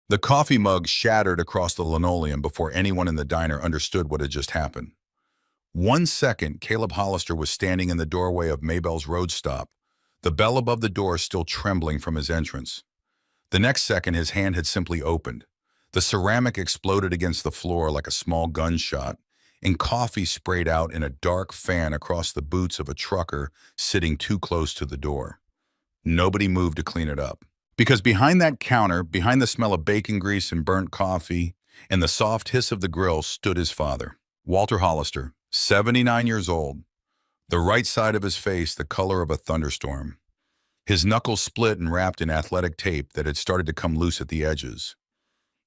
The coffee mug shattered across the linoleum before anyone in the diner understood what had just happened. 1 second, Caleb Hollister was standing in the doorway of Maybell's road stop, the bell above the door still trembling from his entrance. The next second, his hand had simply opened. The ceramic exploded against the floor like a small gunshot, and coffee sprayed out in a dark fan across the boots of a trucker sitting too close to the door. Nobody moved to clean it up. Because behind that counter, behind the smell of bacon grease and burnt coffee, and the soft hiss of the grill, stood his father, Walter Hollister, 79 years old, the right side of his face the color of a thunderstorm. His knuckles split and wrapped in athletic tape that had started to come loose at the edges.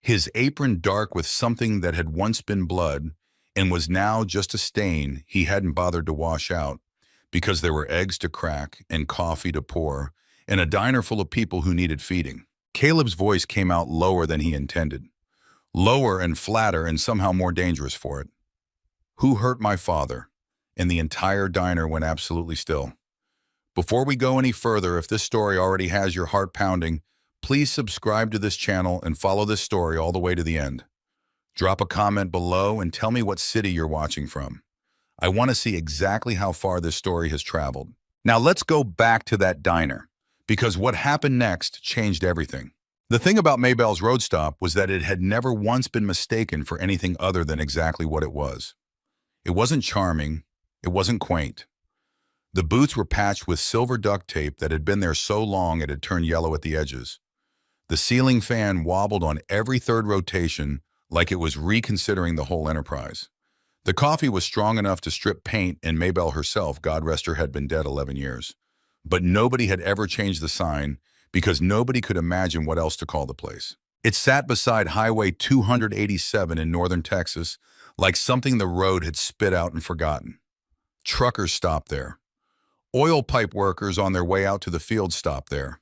His apron dark with something that had once been blood and was now just a stain he hadn't bothered to wash out because there were eggs to crack and coffee to pour and a diner full of people who needed feeding. Caleb's voice came out lower than he intended. Lower and flatter and somehow more dangerous for it. "Who hurt my father?" And the entire diner went absolutely still. Before we go any further, if this story already has your heart pounding, please subscribe to this channel and follow this story all the way to the end. Drop a comment below and tell me what city you're watching from. I want to see exactly how far this story has traveled. Now let's go back to that diner, because what happened next changed everything. The thing about Maybell's road stop was that it had never once been mistaken for anything other than exactly what it was. It wasn't charming. It wasn't quaint. The boots were patched with silver duct tape that had been there so long it had turned yellow at the edges. The ceiling fan wobbled on every third rotation like it was reconsidering the whole enterprise. The coffee was strong enough to strip paint, and Maybell herself, God rest her, had been dead 11 years. But nobody had ever changed the sign because nobody could imagine what else to call the place. It sat beside Highway 287 in northern Texas like something the road had spit out and forgotten. Truckers stopped there. Oil pipe workers on their way out to the field stopped there.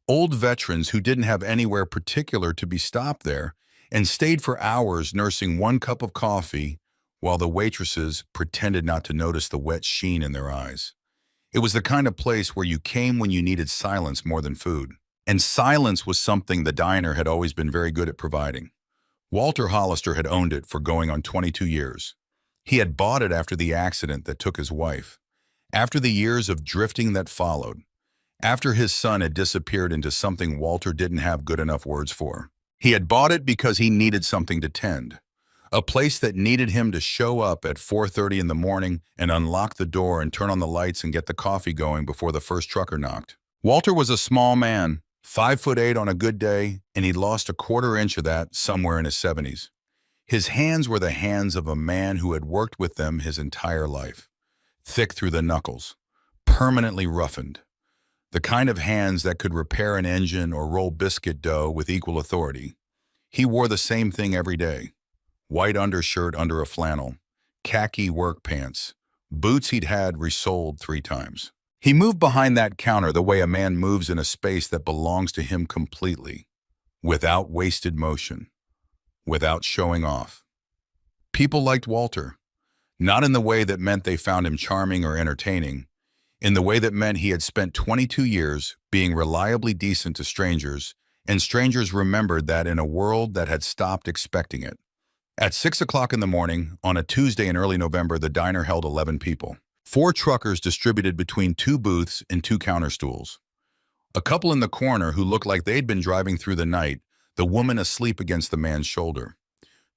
Old veterans who didn't have anywhere particular to be stopped there and stayed for hours nursing one cup of coffee while the waitresses pretended not to notice the wet sheen in their eyes. It was the kind of place where you came when you needed silence more than food. And silence was something the diner had always been very good at providing. Walter Hollister had owned it for going on 22 years. He had bought it after the accident that took his wife, after the years of drifting that followed, after his son had disappeared into something Walter didn't have good enough words for. He had bought it because he needed something to tend, a place that needed him to show up at 4:30 in the morning and unlock the door and turn on the lights and get the coffee going before the first trucker knocked. Walter was a small man, 5'8" on a good day, and he'd lost a quarter inch of that somewhere in his 70s. His hands were the hands of a man who had worked with them his entire life, thick through the knuckles, permanently roughened, the kind of hands that could repair an engine or roll biscuit dough with equal authority. He wore the same thing every day: white undershirt under a flannel, khaki work pants, boots he'd had resoled 3 times. He moved behind that counter the way a man moves in a space that belongs to him completely, without wasted motion, without showing off. People liked Walter, not in the way that meant they found him charming or entertaining, in the way that meant he had spent 22 years being reliably decent to strangers, and strangers remembered that in a world that had stopped expecting it. At 6 o'clock in the morning, on a Tuesday in early November, the diner held 11 people. 4 truckers distributed between 2 booths and 2 counter stools. A couple in the corner who looked like they'd been driving through the night, the woman asleep against the man's shoulder.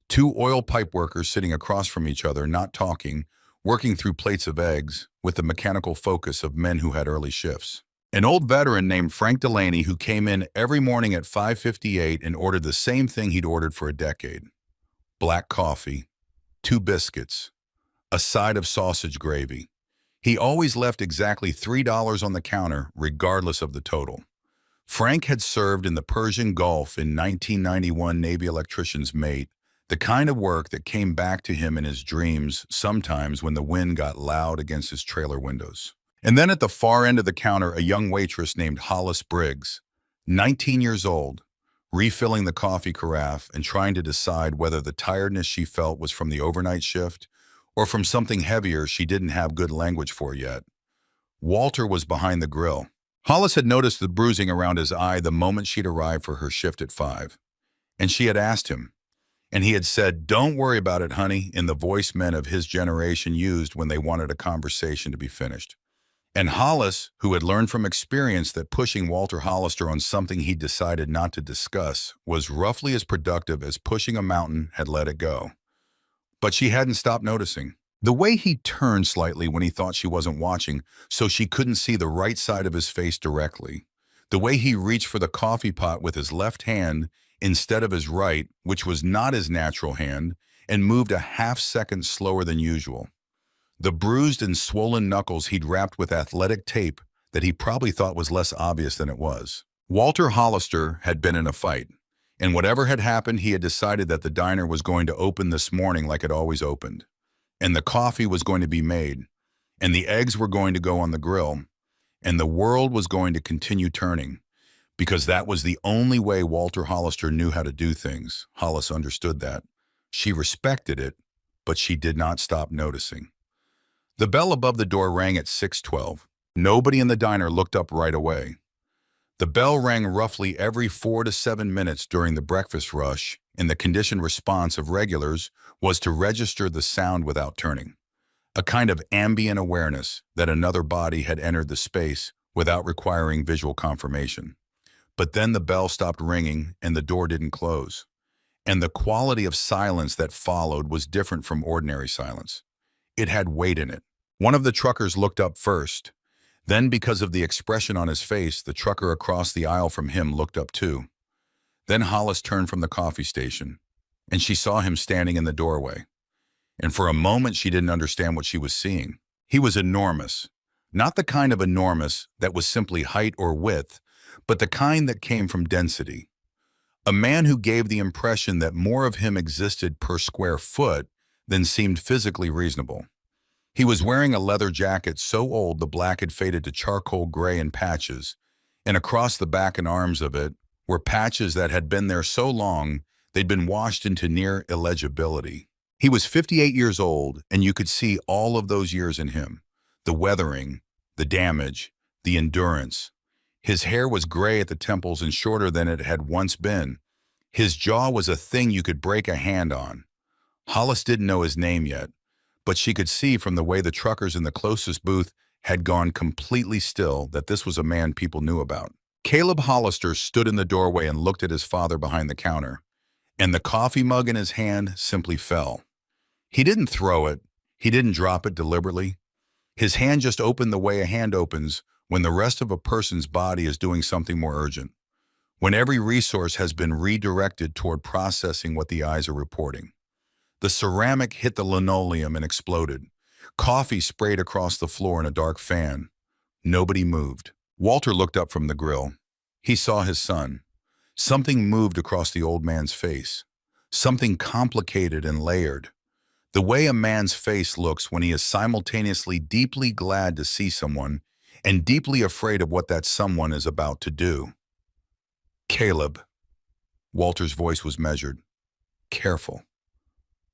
2 oil pipe workers sitting across from each other, not talking, working through plates of eggs with the mechanical focus of men who had early shifts. An old veteran named Frank Delaney who came in every morning at 5:58 and ordered the same thing he'd ordered for a decade: black coffee, 2 biscuits, a side of sausage gravy. He always left exactly $3 on the counter, regardless of the total. Frank had served in the Persian Gulf in 1991 Navy electrician's mate, the kind of work that came back to him in his dreams sometimes when the wind got loud against his trailer windows. And then at the far end of the counter, a young waitress named Hollis Briggs, 19 years old, refilling the coffee carafe and trying to decide whether the tiredness she felt was from the overnight shift or from something heavier she didn't have good language for yet. Walter was behind the grill. Hollis had noticed the bruising around his eye the moment she'd arrived for her shift at 5. And she had asked him, and he had said, "Don't worry about it, honey," in the voice men of his generation used when they wanted a conversation to be finished. And Hollis, who had learned from experience that pushing Walter Hollister on something he decided not to discuss was roughly as productive as pushing a mountain, had let it go. But she hadn't stopped noticing. The way he turned slightly when he thought she wasn't watching, so she couldn't see the right side of his face directly. The way he reached for the coffee pot with his left hand instead of his right, which was not his natural hand, and moved a half-second slower than usual. The bruised and swollen knuckles he'd wrapped with athletic tape that he probably thought was less obvious than it was. Walter Hollister had been in a fight, and whatever had happened, he had decided that the diner was going to open this morning like it always opened, and the coffee was going to be made, and the eggs were going to go on the grill, and the world was going to continue turning, because that was the only way Walter Hollister knew how to do things. Hollis understood that. She respected it, but she did not stop noticing. The bell above the door rang at 6:12. Nobody in the diner looked up right away. The bell rang roughly every 4 to 7 minutes during the breakfast rush, and the conditioned response of regulars was to register the sound without turning. A kind of ambient awareness that another body had entered the space without requiring visual confirmation. But then the bell stopped ringing and the door didn't close. And the quality of silence that followed was different from ordinary silence. It had weight in it. One of the truckers looked up first. Then, because of the expression on his face, the trucker across the aisle from him looked up too. Then Hollis turned from the coffee station, and she saw him standing in the doorway. And for a moment, she didn't understand what she was seeing. He was enormous. Not the kind of enormous that was simply height or width, but the kind that came from density. A man who gave the impression that more of him existed per square foot than seemed physically reasonable. He was wearing a leather jacket so old the black had faded to charcoal gray in patches, and across the back and arms of it were patches that had been there so long they'd been washed into near illegibility. He was 58 years old, and you could see all of those years in him. The weathering, the damage, the endurance. His hair was gray at the temples and shorter than it had once been. His jaw was a thing you could break a hand on. Hollis didn't know his name yet, but she could see from the way the truckers in the closest booth had gone completely still that this was a man people knew about. Caleb Hollister stood in the doorway and looked at his father behind the counter, and the coffee mug in his hand simply fell. He didn't throw it. He didn't drop it deliberately. His hand just opened the way a hand opens when the rest of a person's body is doing something more urgent, when every resource has been redirected toward processing what the eyes are reporting. The ceramic hit the linoleum and exploded. Coffee sprayed across the floor in a dark fan. Nobody moved. Walter looked up from the grill. He saw his son. Something moved across the old man's face. Something complicated and layered. The way a man's face looks when he is simultaneously deeply glad to see someone and deeply afraid of what that someone is about to do. "Caleb." Walter's voice was measured. "Careful.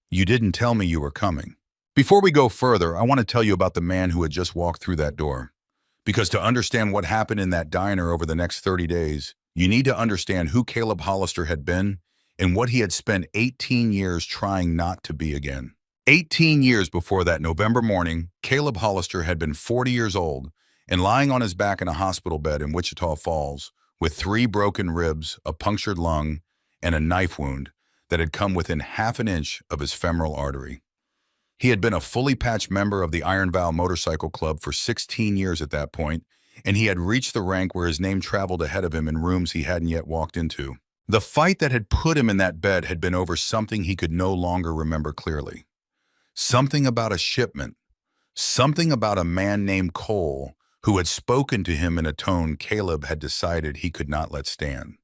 You didn't tell me you were coming." Before we go further, I want to tell you about the man who had just walked through that door. Because to understand what happened in that diner over the next 30 days, you need to understand who Caleb Hollister had been and what he had spent 18 years trying not to be again. 18 years before that November morning, Caleb Hollister had been 40 years old and lying on his back in a hospital bed in Wichita Falls with 3 broken ribs, a punctured lung, and a knife wound that had come within half an inch of his femoral artery. He had been a fully patched member of the Iron Vow Motorcycle Club for 16 years at that point, and he had reached the rank where his name traveled ahead of him in rooms he hadn't yet walked into. The fight that had put him in that bed had been over something he could no longer remember clearly. Something about a shipment, something about a man named Cole who had spoken to him in a tone Caleb had decided he could not let stand.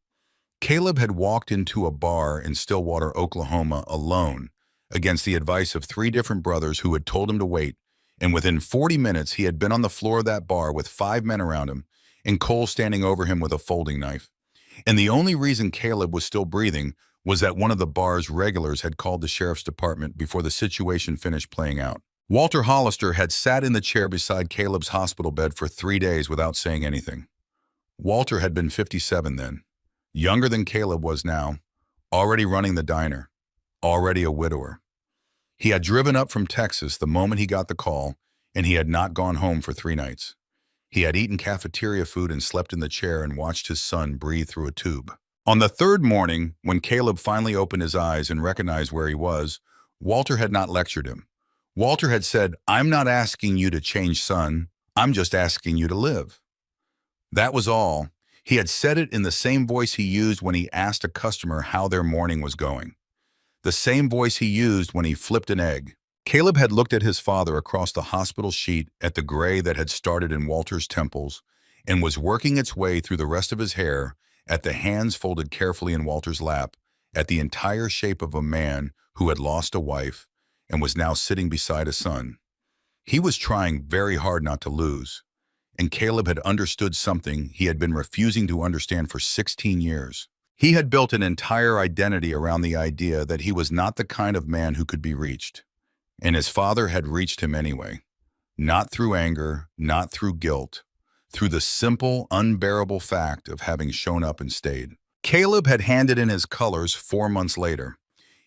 Caleb had walked into a bar in Stillwater, Oklahoma, alone, against the advice of 3 different brothers who had told him to wait, and within 40 minutes he had been on the floor of that bar with 5 men around him, and Cole standing over him with a folding knife. And the only reason Caleb was still breathing was that one of the bar's regulars had called the sheriff's department before the situation finished playing out. Walter Hollister had sat in the chair beside Caleb's hospital bed for 3 days without saying anything. Walter had been 57 then. Younger than Caleb was now, already running the diner, already a widower. He had driven up from Texas the moment he got the call, and he had not gone home for 3 nights. He had eaten cafeteria food and slept in the chair and watched his son breathe through a tube. On the third morning, when Caleb finally opened his eyes and recognized where he was, Walter had not lectured him. Walter had said, "I'm not asking you to change, son. I'm just asking you to live." That was all. He had said it in the same voice he used when he asked a customer how their morning was going. The same voice he used when he flipped an egg. Caleb had looked at his father across the hospital sheet at the gray that had started in Walter's temples and was working its way through the rest of his hair, at the hands folded carefully in Walter's lap, at the entire shape of a man who had lost a wife and was now sitting beside a son. He was trying very hard not to lose, and Caleb had understood something he had been refusing to understand for 16 years. He had built an entire identity around the idea that he was not the kind of man who could be reached. And his father had reached him anyway. Not through anger, not through guilt, through the simple, unbearable fact of having shown up and stayed. Caleb had handed in his colors 4 months later.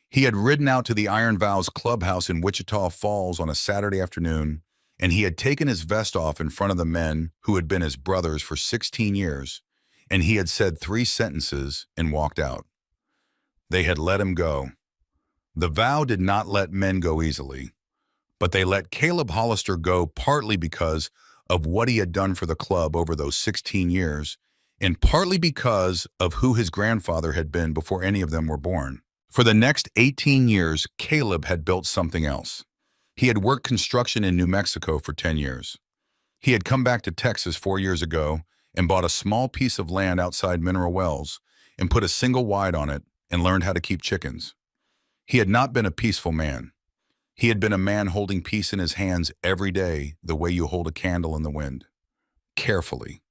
He had ridden out to the Iron Vows clubhouse in Wichita Falls on a Saturday afternoon, and he had taken his vest off in front of the men who had been his brothers for 16 years, and he had said 3 sentences and walked out. They had let him go. The vow did not let men go easily, but they let Caleb Hollister go partly because of what he had done for the club over those 16 years, and partly because of who his grandfather had been before any of them were born. For the next 18 years, Caleb had built something else. He had worked construction in New Mexico for 10 years. He had come back to Texas 4 years ago and bought a small piece of land outside Mineral Wells and put a single wide on it and learned how to keep chickens. He had not been a peaceful man. He had been a man holding peace in his hands every day the way you hold a candle in the wind. Carefully,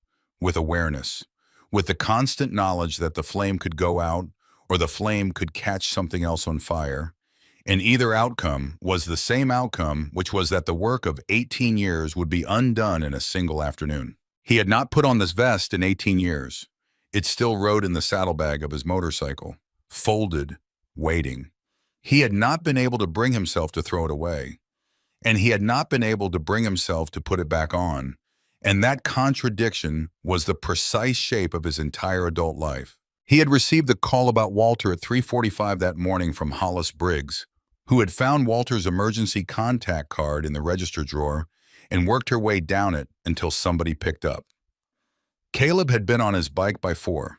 with awareness, with the constant knowledge that the flame could go out or the flame could catch something else on fire, and either outcome was the same outcome, which was that the work of 18 years would be undone in a single afternoon. He had not put on this vest in 18 years. It still rode in the saddlebag of his motorcycle, folded, waiting. He had not been able to bring himself to throw it away, and he had not been able to bring himself to put it back on, and that contradiction was the precise shape of his entire adult life. He had received a call about Walter at 3:45 that morning from Hollis Briggs, who had found Walter's emergency contact card in the register drawer and worked her way down it until somebody picked up. Caleb had been on his bike by 4.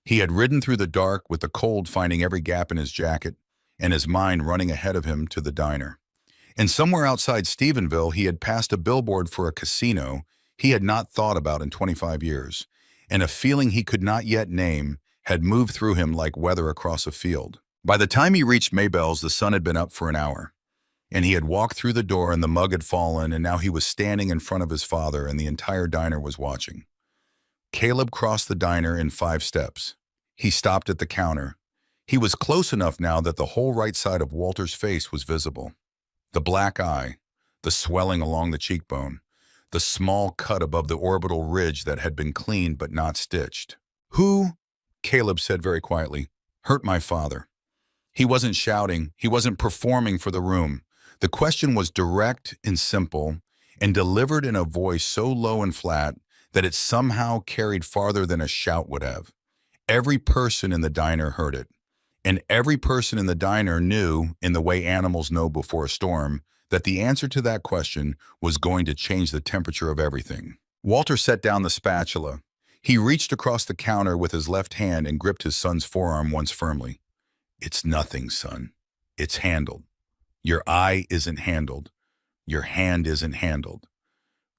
He had ridden through the dark with the cold finding every gap in his jacket and his mind running ahead of him to the diner. And somewhere outside Stephenville, he had passed a billboard for a casino he had not thought about in 25 years, and a feeling he could not yet name had moved through him like weather across a field. By the time he reached Maybell's, the sun had been up for an hour, and he had walked through the door and the mug had fallen, and now he was standing in front of his father and the entire diner was watching. Caleb crossed the diner in 5 steps. He stopped at the counter. He was close enough now that the whole right side of Walter's face was visible. The black eye, the swelling along the cheekbone, the small cut above the orbital ridge that had been cleaned but not stitched. "Who," Caleb said very quietly, "hurt my father?" He wasn't shouting. He wasn't performing for the room. The question was direct and simple and delivered in a voice so low and flat that it somehow carried farther than a shout would have. Every person in the diner heard it. And every person in the diner knew, in the way animals know before a storm, that the answer to that question was going to change the temperature of everything. Walter set down the spatula. He reached across the counter with his left hand and gripped his son's forearm once firmly. "It's nothing, son. It's handled. Your eye isn't handled. Your hand isn't handled."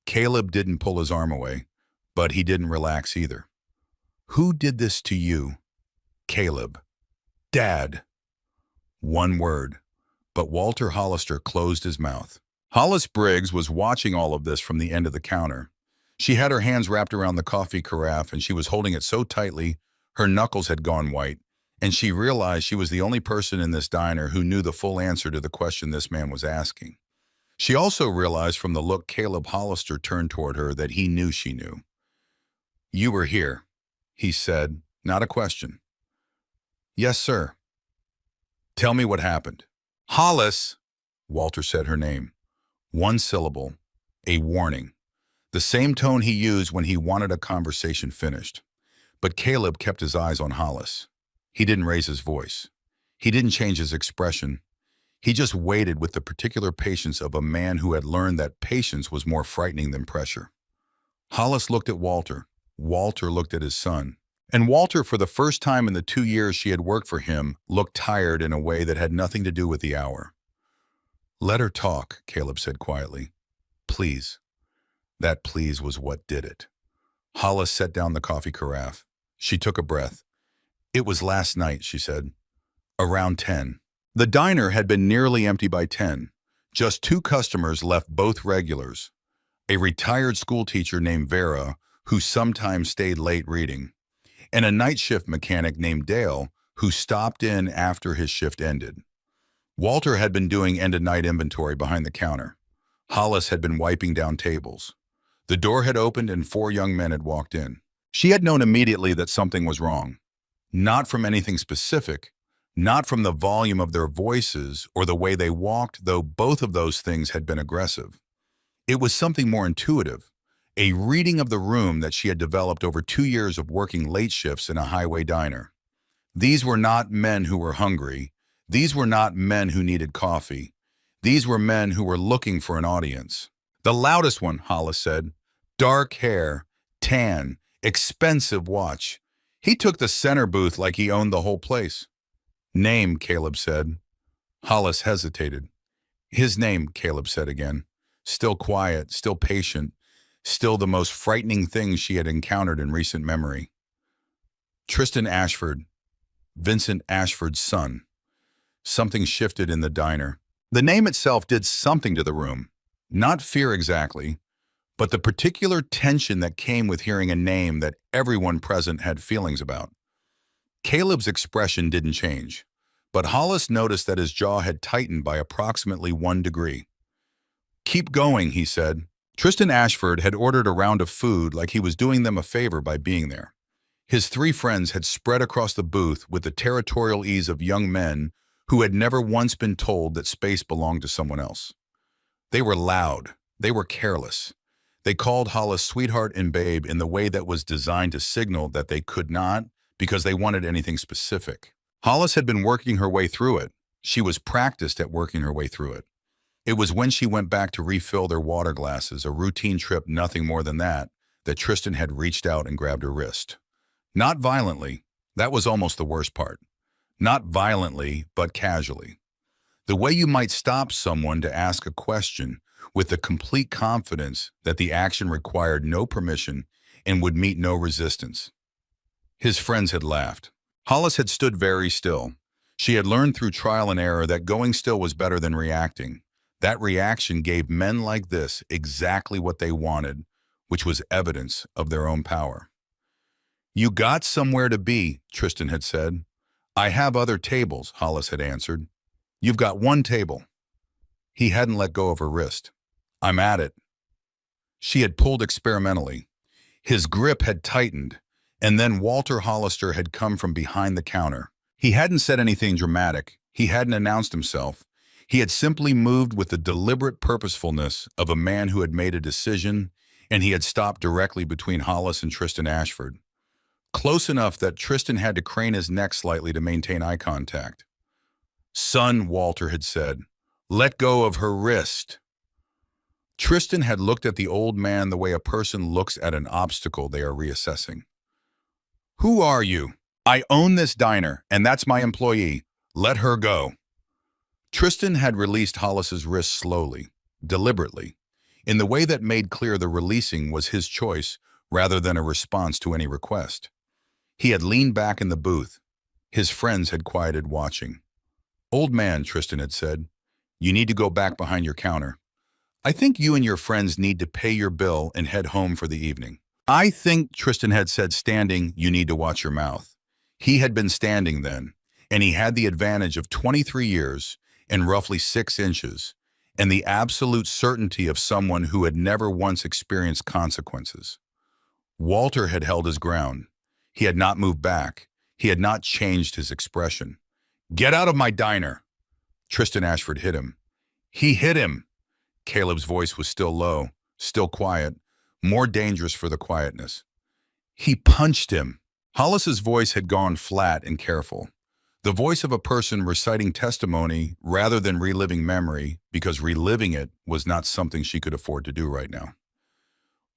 Caleb didn't pull his arm away, but he didn't relax either. "Who did this to you?" "Caleb." "Dad." One word, but Walter Hollister closed his mouth. Hollis Briggs was watching all of this from the end of the counter. She had her hands wrapped around the coffee carafe and she was holding it so tightly her knuckles had gone white, and she realized she was the only person in this diner who knew the full answer to the question this man was asking. She also realized from the look Caleb Hollister turned toward her that he knew she knew. "You were here," he said, not a question. "Yes, sir." Tell me what happened. Hollis, Walter said her name. One syllable, a warning. The same tone he used when he wanted a conversation finished. But Caleb kept his eyes on Hollis. He didn't raise his voice. He didn't change his expression. He just waited with the particular patience of a man who had learned that patience was more frightening than pressure. Hollis looked at Walter. Walter looked at his son. And Walter, for the first time in the 2 years she had worked for him, looked tired in a way that had nothing to do with the hour. Let her talk, Caleb said quietly. Please. That please was what did it. Hollis set down the coffee carafe. She took a breath. It was last night, she said. Around 10. The diner had been nearly empty by 10. Just 2 customers left, both regulars. A retired schoolteacher named Vera, who sometimes stayed late reading, and a night shift mechanic named Dale, who stopped in after his shift ended. Walter had been doing end-of-night inventory behind the counter. Hollis had been wiping down tables. The door had opened and 4 young men had walked in. She had known immediately that something was wrong. Not from anything specific, not from the volume of their voices or the way they walked, though both of those things had been aggressive. It was something more intuitive, a reading of the room that she had developed over 2 years of working late shifts in a highway diner. These were not men who were hungry. These were not men who needed coffee. These were men who were looking for an audience. The loudest one, Hollis said. Dark hair, tan, expensive watch. He took the center booth like he owned the whole place. Name, Caleb said. Hollis hesitated. His name, Caleb said again. Still quiet, still patient, still the most frightening thing she had encountered in recent memory. Tristan Ashford, Vincent Ashford's son. Something shifted in the diner. The name itself did something to the room. Not fear exactly, but the particular tension that came with hearing a name that everyone present had feelings about. Caleb's expression didn't change, but Hollis noticed that his jaw had tightened by approximately 1 degree. Keep going, he said. Tristan Ashford had ordered a round of food like he was doing them a favor by being there. His 3 friends had spread across the booth with the territorial ease of young men who had never once been told that space belonged to someone else. They were loud. They were careless. They called Hollis sweetheart and babe in the way that was designed to signal that they could not because they wanted anything specific. Hollis had been working her way through it. She was practiced at working her way through it. It was when she went back to refill their water glasses, a routine trip, nothing more than that Tristan had reached out and grabbed her wrist. Not violently. That was almost the worst part. Not violently, but casually. The way you might stop someone to ask a question with the complete confidence that the action required no permission and would meet no resistance. His friends had laughed. Hollis had stood very still. She had learned through trial and error that going still was better than reacting. That reaction gave men like this exactly what they wanted, which was evidence of their own power. You got somewhere to be, Tristan had said. I have other tables, Hollis had answered. You've got 1 table. He hadn't let go of her wrist. I'm at it. She had pulled experimentally. His grip had tightened, and then Walter Hollister had come from behind the counter. He hadn't said anything dramatic. He hadn't announced himself. He had simply moved with the deliberate purposefulness of a man who had made a decision, and he had stopped directly between Hollis and Tristan Ashford. Close enough that Tristan had to crane his neck slightly to maintain eye contact. Son, Walter had said, let go of her wrist. Tristan had looked at the old man the way a person looks at an obstacle they are reassessing. Who are you? I own this diner, and that's my employee. Let her go. Tristan had released Hollis's wrist slowly, deliberately, in the way that made clear the releasing was his choice rather than a response to any request. He had leaned back in the booth. His friends had quieted, watching. Old man, Tristan had said, you need to go back behind your counter. I think you and your friends need to pay your bill and head home for the evening. I think, Tristan had said, standing, you need to watch your mouth. He had been standing then, and he had the advantage of 23 years and roughly 6 inches, and the absolute certainty of someone who had never once experienced consequences. Walter had held his ground. He had not moved back. He had not changed his expression. Get out of my diner. Tristan Ashford hit him. He hit him. Caleb's voice was still low, still quiet, more dangerous for the quietness. He punched him. Hollis's voice had gone flat and careful. The voice of a person reciting testimony rather than reliving memory, because reliving it was not something she could afford to do right now.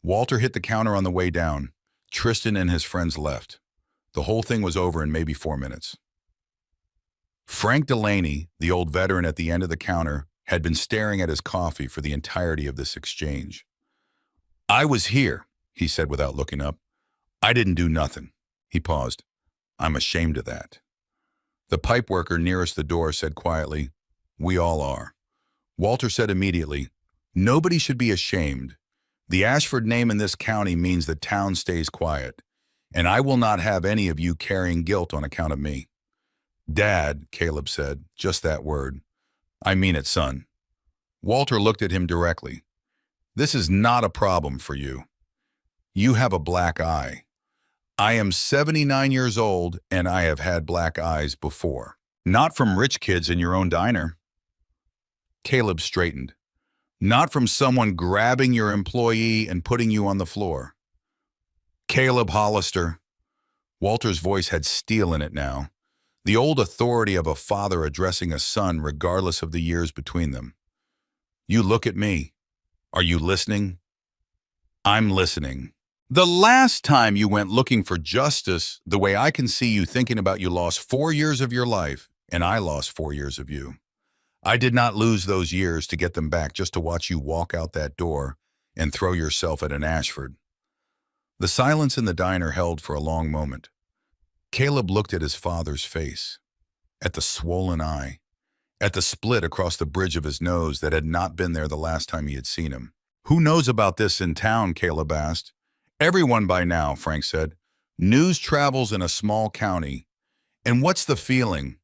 Walter hit the counter on the way down. Tristan and his friends left. The whole thing was over in maybe 4 minutes. Frank Delaney, the old veteran at the end of the counter, had been staring at his coffee for the entirety of this exchange. I was here, he said without looking up. I didn't do nothing. He paused. I'm ashamed of that. The pipe worker nearest the door said quietly, we all are. Walter said immediately, nobody should be ashamed. The Ashford name in this county means the town stays quiet, and I will not have any of you carrying guilt on account of me. Dad, Caleb said, just that word. I mean it, son. Walter looked at him directly. This is not a problem for you. You have a black eye. I am 79 years old, and I have had black eyes before. Not from rich kids in your own diner. Caleb straightened. Not from someone grabbing your employee and putting you on the floor. Caleb Hollister. Walter's voice had steel in it now, the old authority of a father addressing a son regardless of the years between them. You look at me. Are you listening? I'm listening. The last time you went looking for justice, the way I can see you thinking about, you lost 4 years of your life, and I lost 4 years of you. I did not lose those years to get them back just to watch you walk out that door and throw yourself at an Ashford. The silence in the diner held for a long moment. Caleb looked at his father's face, at the swollen eye, at the split across the bridge of his nose that had not been there the last time he had seen him. Who knows about this in town, Caleb asked. Everyone by now, Frank said. News travels in a small county. And what's the feeling?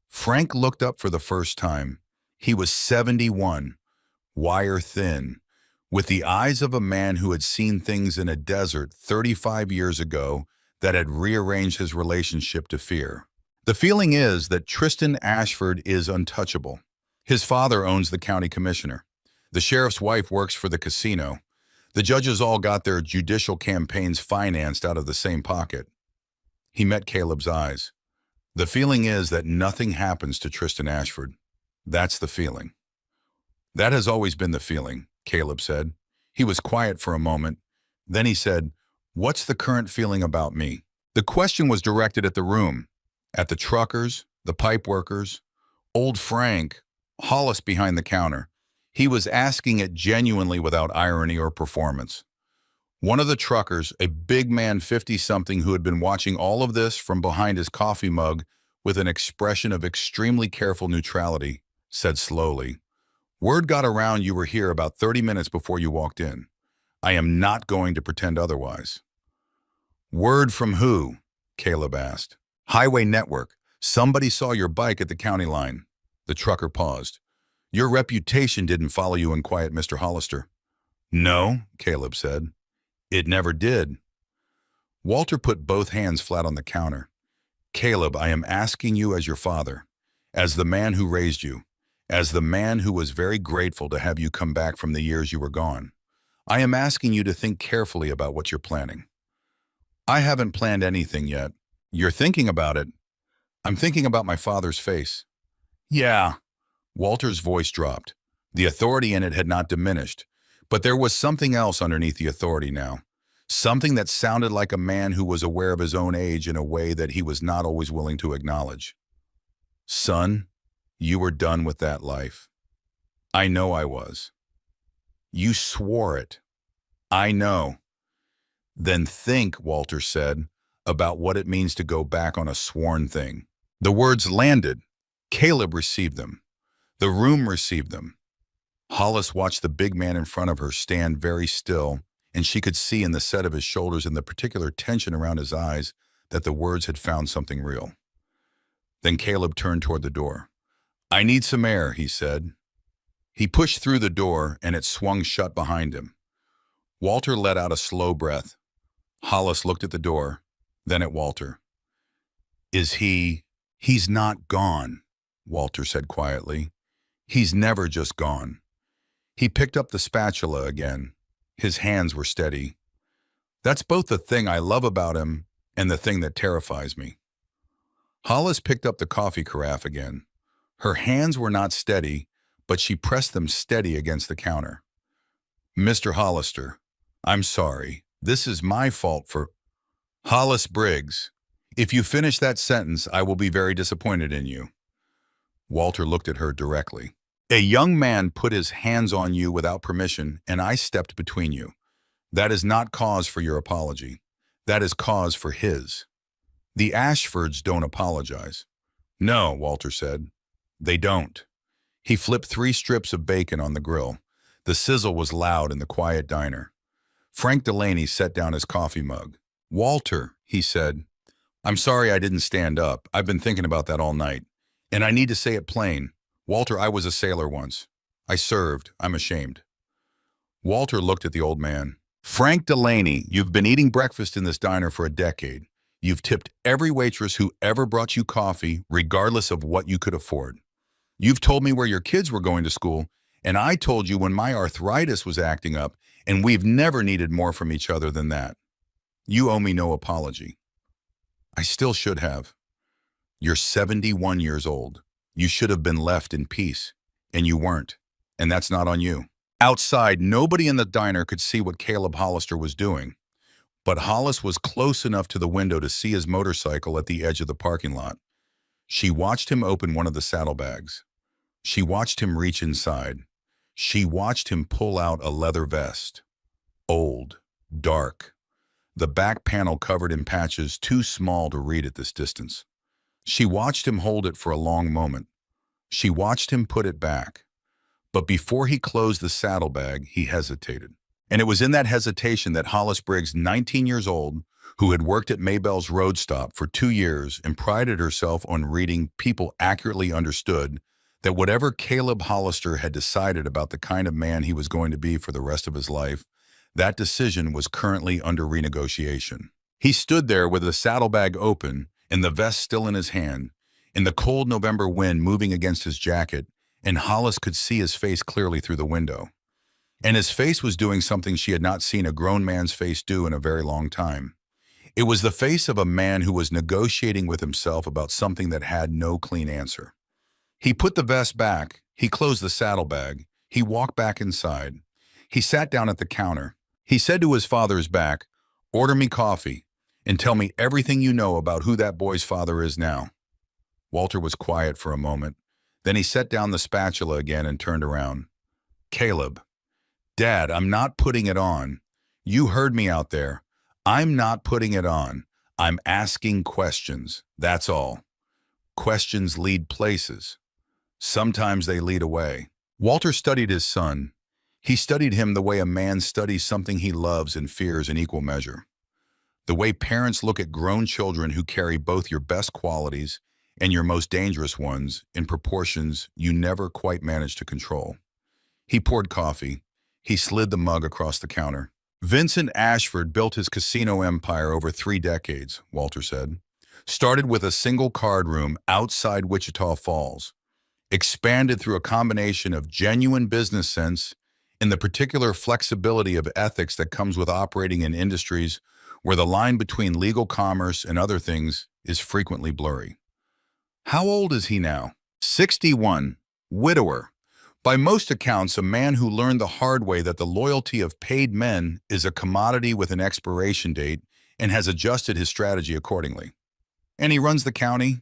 Frank looked up for the first time. He was 71, wire thin, with the eyes of a man who had seen things in a desert 35 years ago that had rearranged his relationship to fear. The feeling is that Tristan Ashford is untouchable. His father owns the county commissioner. The sheriff's wife works for the casino. The judges all got their judicial campaigns financed out of the same pocket. He met Caleb's eyes. The feeling is that nothing happens to Tristan Ashford. That's the feeling. That has always been the feeling, Caleb said. He was quiet for a moment. Then he said, what's the current feeling about me? The question was directed at the room, at the truckers, the pipe workers, old Frank, Hollis behind the counter. He was asking it genuinely without irony or performance. One of the truckers, a big man 50-something who had been watching all of this from behind his coffee mug with an expression of extremely careful neutrality, said slowly, word got around you were here about 30 minutes before you walked in. I am not going to pretend otherwise. Word from who? Caleb asked. Highway Network. Somebody saw your bike at the county line. The trucker paused. Your reputation didn't follow you in quiet, Mr. Hollister. No, Caleb said. It never did. Walter put both hands flat on the counter. Caleb, I am asking you as your father, as the man who raised you, as the man who was very grateful to have you come back from the years you were gone. I am asking you to think carefully about what you're planning. I haven't planned anything yet. You're thinking about it. I'm thinking about my father's face. Yeah. Walter's voice dropped. The authority in it had not diminished, but there was something else underneath the authority now. Something that sounded like a man who was aware of his own age in a way that he was not always willing to acknowledge. Son, you were done with that life. I know I was. You swore it. I know. Then think, Walter said, about what it means to go back on a sworn thing. The words landed. Caleb received them. The room received them. Hollis watched the big man in front of her stand very still, and she could see in the set of his shoulders and the particular tension around his eyes that the words had found something real. Then Caleb turned toward the door. I need some air, he said. He pushed through the door, and it swung shut behind him. Walter let out a slow breath. Hollis looked at the door, then at Walter. Is he He's not gone, Walter said quietly. He's never just gone. He picked up the spatula again. His hands were steady. That's both the thing I love about him and the thing that terrifies me. Hollis picked up the coffee carafe again. Her hands were not steady, but she pressed them steady against the counter. Mr. Hollister, I'm sorry. This is my fault for... Hollis Briggs, if you finish that sentence, I will be very disappointed in you. Walter looked at her directly. A young man put his hands on you without permission, and I stepped between you. That is not cause for your apology. That is cause for his. The Ashfords don't apologize. No, Walter said. They don't. He flipped 3 strips of bacon on the grill. The sizzle was loud in the quiet diner. Frank Delaney set down his coffee mug. Walter, he said, I'm sorry I didn't stand up. I've been thinking about that all night. And I need to say it plain. Walter, I was a sailor once. I served. I'm ashamed. Walter looked at the old man. Frank Delaney, you've been eating breakfast in this diner for a decade. You've tipped every waitress who ever brought you coffee, regardless of what you could afford. You've told me where your kids were going to school, and I told you when my arthritis was acting up, and we've never needed more from each other than that. You owe me no apology. I still should have. You're 71 years old. You should have been left in peace, and you weren't, and that's not on you. Outside, nobody in the diner could see what Caleb Hollister was doing, but Hollis was close enough to the window to see his motorcycle at the edge of the parking lot. She watched him open one of the saddlebags. She watched him reach inside. She watched him pull out a leather vest. Old, dark. The back panel covered in patches too small to read at this distance. She watched him hold it for a long moment. She watched him put it back. But before he closed the saddlebag, he hesitated. And it was in that hesitation that Hollis Briggs, 19 years old, who had worked at Maybell's road stop for 2 years and prided herself on reading people accurately understood that whatever Caleb Hollister had decided about the kind of man he was going to be for the rest of his life, that decision was currently under renegotiation. He stood there with the saddlebag open and the vest still in his hand, in the cold November wind moving against his jacket, and Hollis could see his face clearly through the window. And his face was doing something she had not seen a grown man's face do in a very long time. It was the face of a man who was negotiating with himself about something that had no clean answer. He put the vest back, he closed the saddlebag, he walked back inside. He sat down at the counter. He said to his father's back, "Order me coffee, and tell me everything you know about who that boy's father is now." Walter was quiet for a moment. Then he set down the spatula again and turned around. "Caleb, Dad, I'm not putting it on. You heard me out there. I'm not putting it on. I'm asking questions, that's all. Questions lead places. Sometimes they lead away." Walter studied his son. He studied him the way a man studies something he loves and fears in equal measure. The way parents look at grown children who carry both your best qualities and your most dangerous ones in proportions you never quite manage to control. He poured coffee. He slid the mug across the counter. Vincent Ashford built his casino empire over 3 decades, Walter said. Started with a single card room outside Wichita Falls. Expanded through a combination of genuine business sense and the particular flexibility of ethics that comes with operating in industries where the line between legal commerce and other things is frequently blurry. How old is he now? 61. Widower. By most accounts, a man who learned the hard way that the loyalty of paid men is a commodity with an expiration date and has adjusted his strategy accordingly. And he runs the county.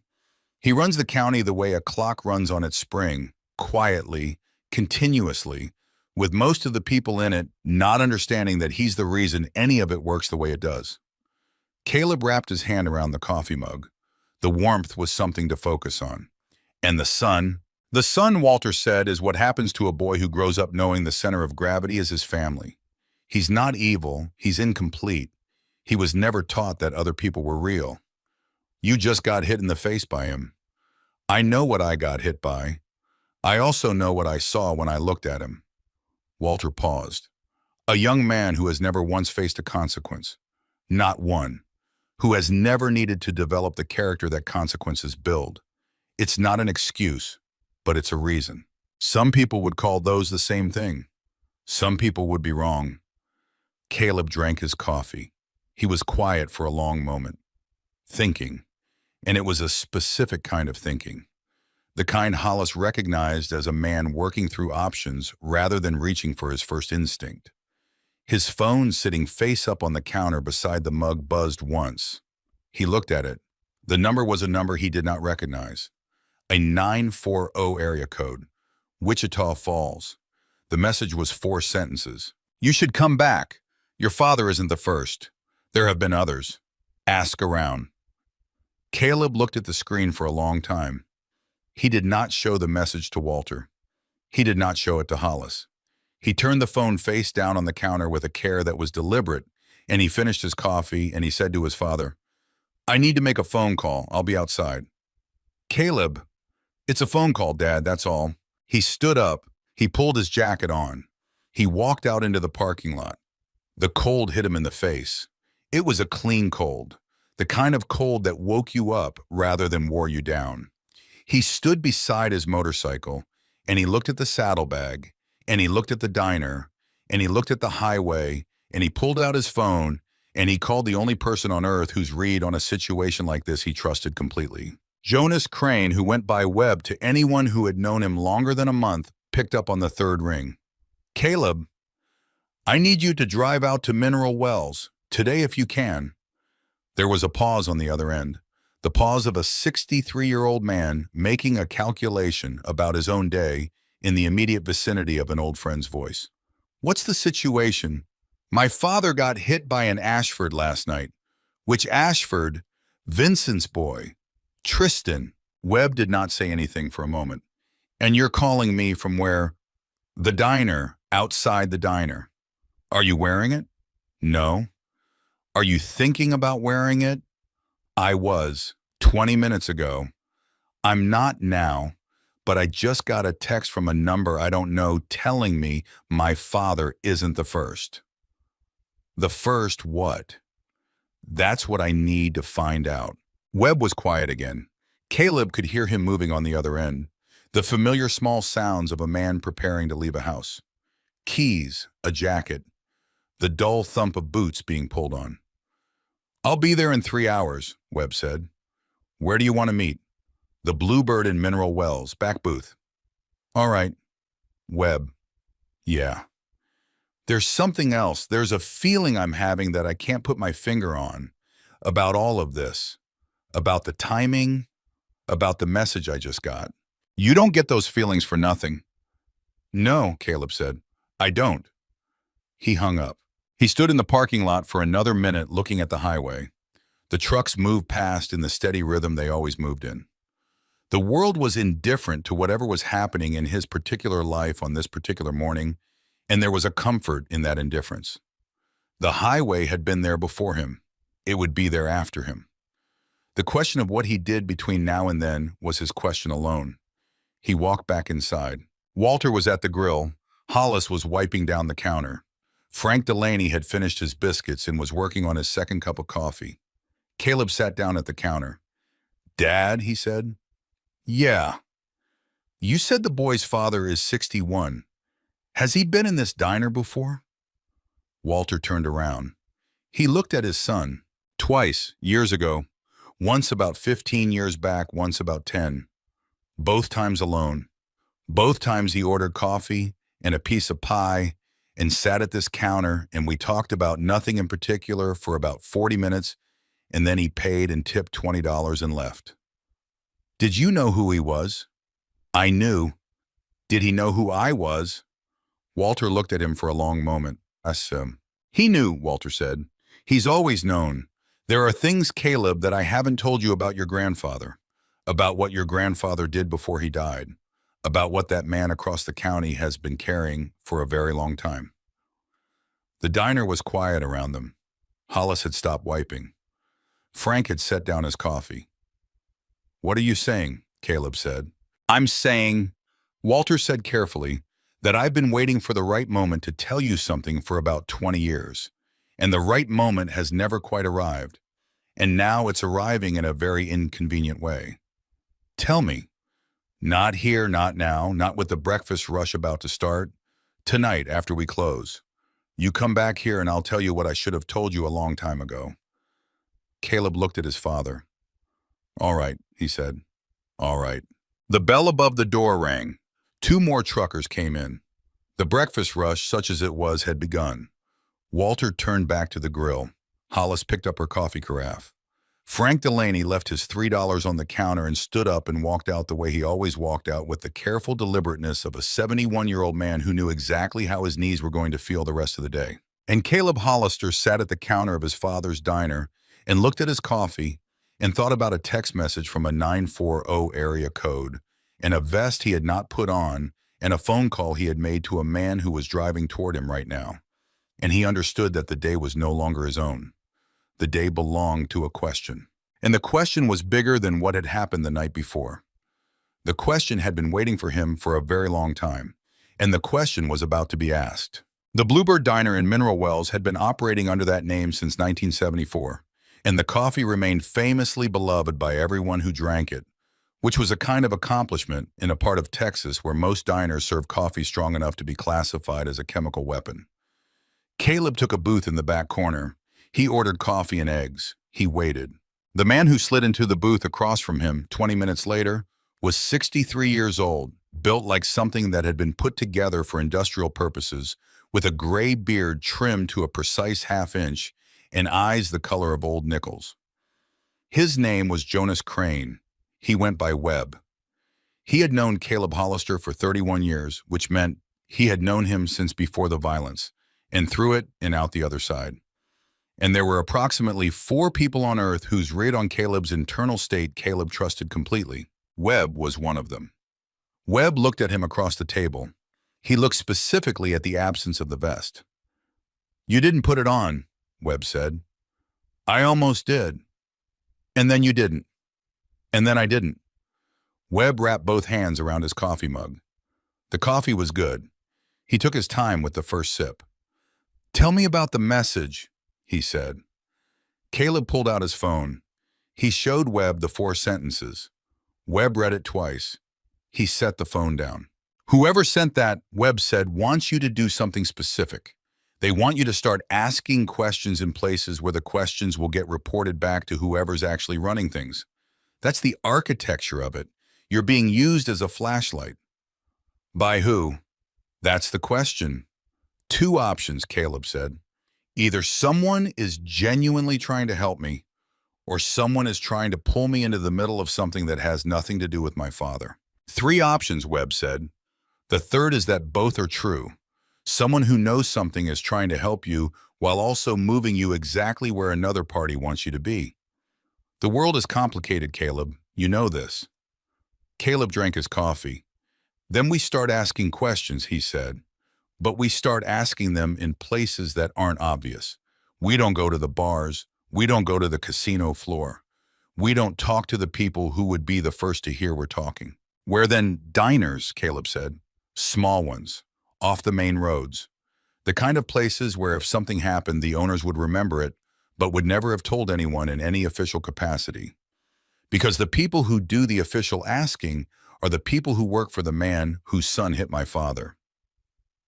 He runs the county the way a clock runs on its spring, quietly, continuously, with most of the people in it not understanding that he's the reason any of it works the way it does. Caleb wrapped his hand around the coffee mug. The warmth was something to focus on. And the sun, Walter said, is what happens to a boy who grows up knowing the center of gravity is his family. He's not evil, he's incomplete. He was never taught that other people were real. You just got hit in the face by him. I know what I got hit by. I also know what I saw when I looked at him. Walter paused. A young man who has never once faced a consequence. Not one. Who has never needed to develop the character that consequences build. It's not an excuse, but it's a reason. Some people would call those the same thing. Some people would be wrong. Caleb drank his coffee. He was quiet for a long moment, thinking, and it was a specific kind of thinking. The kind Hollis recognized as a man working through options rather than reaching for his first instinct. His phone sitting face up on the counter beside the mug buzzed once. He looked at it. The number was a number he did not recognize. A 940 area code. Wichita Falls. The message was 4 sentences. You should come back. Your father isn't the first. There have been others. Ask around. Caleb looked at the screen for a long time. He did not show the message to Walter. He did not show it to Hollis. He turned the phone face down on the counter with a care that was deliberate, and he finished his coffee and he said to his father, I need to make a phone call. I'll be outside. Caleb, it's a phone call, Dad, that's all. He stood up. He pulled his jacket on. He walked out into the parking lot. The cold hit him in the face. It was a clean cold, the kind of cold that woke you up rather than wore you down. He stood beside his motorcycle, and he looked at the saddlebag, and he looked at the diner, and he looked at the highway, and he pulled out his phone, and he called the only person on earth whose read on a situation like this he trusted completely. Jonas Crane, who went by Webb to anyone who had known him longer than a month, picked up on the third ring. Caleb, I need you to drive out to Mineral Wells, today if you can. There was a pause on the other end, the pause of a 63-year-old man making a calculation about his own day in the immediate vicinity of an old friend's voice. What's the situation? My father got hit by an Ashford last night. Which Ashford? Vincent's boy. Tristan. Webb did not say anything for a moment. And you're calling me from where? The diner, outside the diner. Are you wearing it? No. Are you thinking about wearing it? I was, 20 minutes ago. I'm not now, but I just got a text from a number I don't know telling me my father isn't the first. The first what? That's what I need to find out. Webb was quiet again. Caleb could hear him moving on the other end, the familiar small sounds of a man preparing to leave a house. Keys, a jacket, the dull thump of boots being pulled on. I'll be there in 3 hours, Webb said. Where do you want to meet? The Bluebird in Mineral Wells, back booth. All right. Webb. Yeah. There's something else. There's a feeling I'm having that I can't put my finger on about all of this, about the timing, about the message I just got. You don't get those feelings for nothing. No, Caleb said. I don't. He hung up. He stood in the parking lot for another minute looking at the highway. The trucks moved past in the steady rhythm they always moved in. The world was indifferent to whatever was happening in his particular life on this particular morning, and there was a comfort in that indifference. The highway had been there before him. It would be there after him. The question of what he did between now and then was his question alone. He walked back inside. Walter was at the grill. Hollis was wiping down the counter. Frank Delaney had finished his biscuits and was working on his second cup of coffee. Caleb sat down at the counter. Dad, he said. Yeah. You said the boy's father is 61. Has he been in this diner before? Walter turned around. He looked at his son. Twice, years ago. Once about 15 years back, once about 10. Both times alone. Both times he ordered coffee and a piece of pie and sat at this counter, and we talked about nothing in particular for about 40 minutes, and then he paid and tipped $20 and left. Did you know who he was? I knew. Did he know who I was? Walter looked at him for a long moment. He knew, Walter said. He's always known. There are things, Caleb, that I haven't told you about your grandfather, about what your grandfather did before he died, about what that man across the county has been carrying for a very long time. The diner was quiet around them. Hollis had stopped wiping. Frank had set down his coffee. What are you saying? Caleb said. I'm saying, Walter said carefully, that I've been waiting for the right moment to tell you something for about 20 years, and the right moment has never quite arrived, and now it's arriving in a very inconvenient way. Tell me, Not here, not now, not with the breakfast rush about to start. Tonight, after we close. You come back here and I'll tell you what I should have told you a long time ago. Caleb looked at his father. All right, he said. All right. The bell above the door rang. Two more truckers came in. The breakfast rush, such as it was, had begun. Walter turned back to the grill. Hollis picked up her coffee carafe. Frank Delaney left his $3 on the counter and stood up and walked out the way he always walked out, with the careful deliberateness of a 71-year-old man who knew exactly how his knees were going to feel the rest of the day. And Caleb Hollister sat at the counter of his father's diner and looked at his coffee and thought about a text message from a 940 area code and a vest he had not put on and a phone call he had made to a man who was driving toward him right now. And he understood that the day was no longer his own. The day belonged to a question. And the question was bigger than what had happened the night before. The question had been waiting for him for a very long time, and the question was about to be asked. The Bluebird Diner in Mineral Wells had been operating under that name since 1974, and the coffee remained famously beloved by everyone who drank it, which was a kind of accomplishment in a part of Texas where most diners serve coffee strong enough to be classified as a chemical weapon. Caleb took a booth in the back corner. He ordered coffee and eggs. He waited. The man who slid into the booth across from him 20 minutes later was 63 years old, built like something that had been put together for industrial purposes, with a gray beard trimmed to a precise half-inch and eyes the color of old nickels. His name was Jonas Crane. He went by Webb. He had known Caleb Hollister for 31 years, which meant he had known him since before the violence, and through it and out the other side. And there were approximately 4 people on Earth whose read on Caleb's internal state Caleb trusted completely. Webb was one of them. Webb looked at him across the table. He looked specifically at the absence of the vest. "You didn't put it on," Webb said. "I almost did. And then you didn't. And then I didn't." Webb wrapped both hands around his coffee mug. The coffee was good. He took his time with the first sip. "Tell me about the message," he said. Caleb pulled out his phone. He showed Webb the 4 sentences. Webb read it twice. He set the phone down. "Whoever sent that," Webb said, "wants you to do something specific. They want you to start asking questions in places where the questions will get reported back to whoever's actually running things. That's the architecture of it. You're being used as a flashlight." "By who?" "That's the question." "2 options," Caleb said. "Either someone is genuinely trying to help me, or someone is trying to pull me into the middle of something that has nothing to do with my father." 3 options, Webb said. "The third is that both are true. Someone who knows something is trying to help you while also moving you exactly where another party wants you to be. The world is complicated, Caleb. You know this." Caleb drank his coffee. "Then we start asking questions," he said. "But we start asking them in places that aren't obvious. We don't go to the bars. We don't go to the casino floor. We don't talk to the people who would be the first to hear we're talking." "Where then?" "Diners," Caleb said. "Small ones, off the main roads. The kind of places where if something happened, the owners would remember it, but would never have told anyone in any official capacity. Because the people who do the official asking are the people who work for the man whose son hit my father."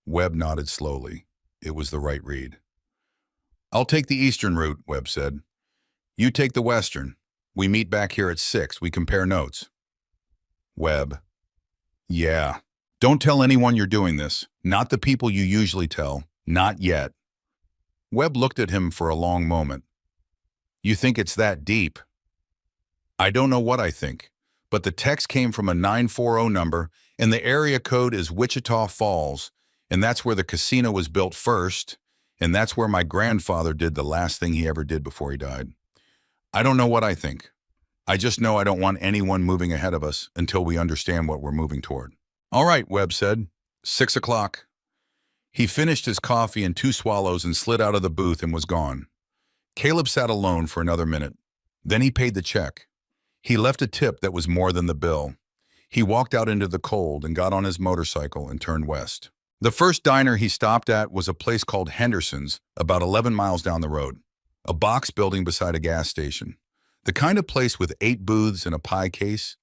Webb nodded slowly. It was the right read. "I'll take the eastern route," Webb said. "You take the western. We meet back here at 6. We compare notes." Webb. "Yeah. Don't tell anyone you're doing this. Not the people you usually tell. Not yet." Webb looked at him for a long moment. "You think it's that deep?" "I don't know what I think, but the text came from a 940 number, and the area code is Wichita Falls, and that's where the casino was built first, and that's where my grandfather did the last thing he ever did before he died. I don't know what I think. I just know I don't want anyone moving ahead of us until we understand what we're moving toward." "All right," Webb said. 6 o'clock. He finished his coffee in 2 swallows and slid out of the booth and was gone. Caleb sat alone for another minute. Then he paid the check. He left a tip that was more than the bill. He walked out into the cold and got on his motorcycle and turned west. The first diner he stopped at was a place called Henderson's, about 11 miles down the road. A box building beside a gas station. The kind of place with 8 booths and a pie case.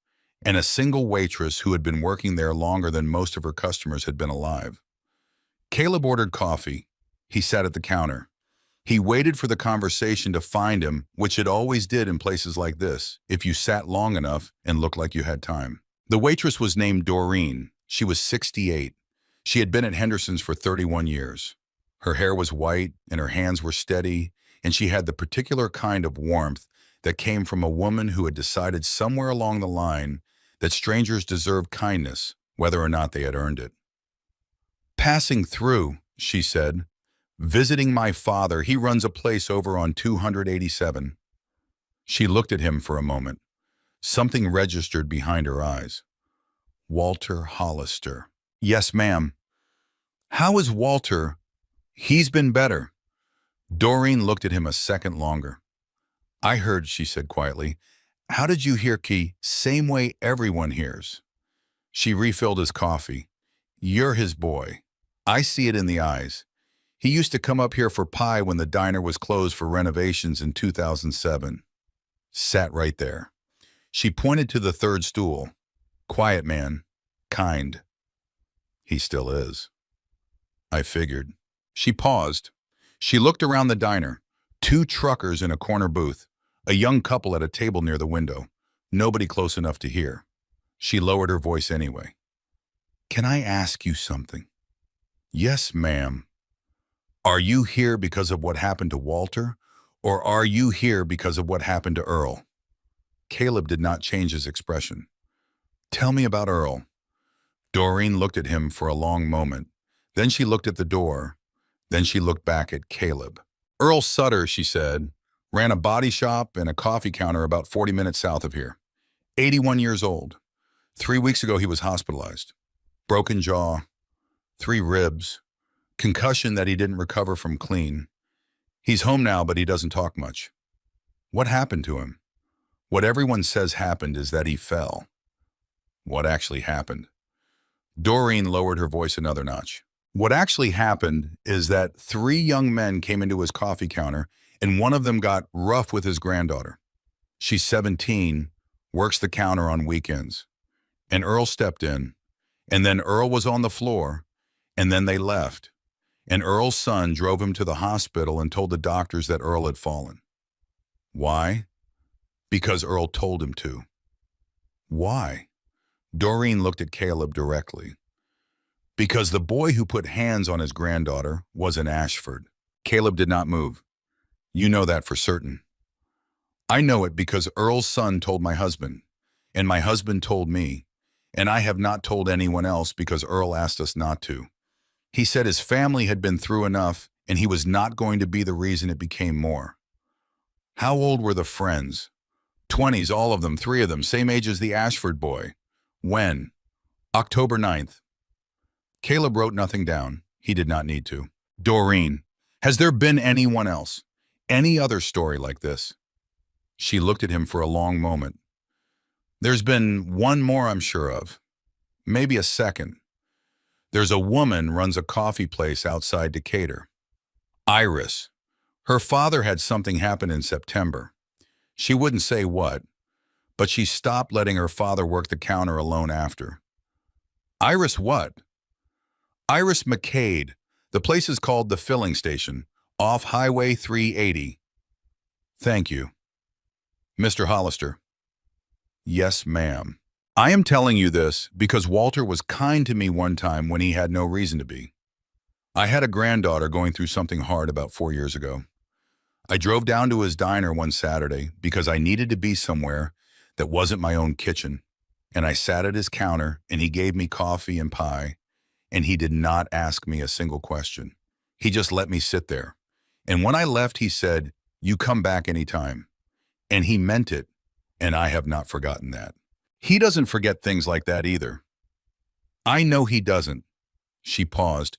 and a single waitress who had been working there longer than most of her customers had been alive. Caleb ordered coffee. He sat at the counter. He waited for the conversation to find him, which it always did in places like this, if you sat long enough and looked like you had time. The waitress was named Doreen. She was 68. She had been at Henderson's for 31 years. Her hair was white and her hands were steady, and she had the particular kind of warmth that came from a woman who had decided somewhere along the line that strangers deserved kindness, whether or not they had earned it. "Passing through," she said. "Visiting my father. He runs a place over on 287. She looked at him for a moment. Something registered behind her eyes. "Walter Hollister." "Yes, ma'am." "How is Walter?" "He's been better." Doreen looked at him a second longer. "I heard," she said quietly. "How did you hear, Key?" "Same way everyone hears." She refilled his coffee. "You're his boy. I see it in the eyes. He used to come up here for pie when the diner was closed for renovations in 2007. Sat right there." She pointed to the third stool. "Quiet man. Kind. He still is." "I figured." She paused. She looked around the diner. 2 truckers in a corner booth. A young couple at a table near the window. Nobody close enough to hear. She lowered her voice anyway. "Can I ask you something?" "Yes, ma'am." "Are you here because of what happened to Walter, or are you here because of what happened to Earl?" Caleb did not change his expression. "Tell me about Earl." Doreen looked at him for a long moment. Then she looked at the door. Then she looked back at Caleb. "Earl Sutter," she said, "ran a body shop and a coffee counter about 40 minutes south of here. 81 years old. 3 weeks ago he was hospitalized. Broken jaw, 3 ribs, concussion that he didn't recover from clean. He's home now, but he doesn't talk much." "What happened to him?" "What everyone says happened is that he fell." "What actually happened?" Doreen lowered her voice another notch. "What actually happened is that 3 young men came into his coffee counter, and one of them got rough with his granddaughter. She's 17, works the counter on weekends. And Earl stepped in, and then Earl was on the floor, and then they left. And Earl's son drove him to the hospital and told the doctors that Earl had fallen." "Why?" "Because Earl told him to." "Why?" Doreen looked at Caleb directly. "Because the boy who put hands on his granddaughter was in Ashford." Caleb did not move. "You know that for certain." "I know it because Earl's son told my husband, and my husband told me, and I have not told anyone else because Earl asked us not to. He said his family had been through enough, and he was not going to be the reason it became more." "How old were the friends?" "20s, all of them, 3 of them, same age as the Ashford boy." "When?" "October 9th. Caleb wrote nothing down. He did not need to. "Doreen, has there been anyone else? Any other story like this?" She looked at him for a long moment. "There's been one more I'm sure of. Maybe a second. There's a woman runs a coffee place outside Decatur. Iris. Her father had something happen in September. She wouldn't say what, but she stopped letting her father work the counter alone after." "Iris what?" "Iris McCade. The place is called the Filling Station, off Highway 380. "Thank you." "Mr. Hollister." "Yes, ma'am. I am telling you this because Walter was kind to me one time when he had no reason to be. I had a granddaughter going through something hard about 4 years ago. I drove down to his diner one Saturday because I needed to be somewhere that wasn't my own kitchen, and I sat at his counter and he gave me coffee and pie, and he did not ask me a single question. He just let me sit there. And when I left, he said, 'You come back anytime.' And he meant it, and I have not forgotten that. He doesn't forget things like that either." "I know he doesn't." She paused.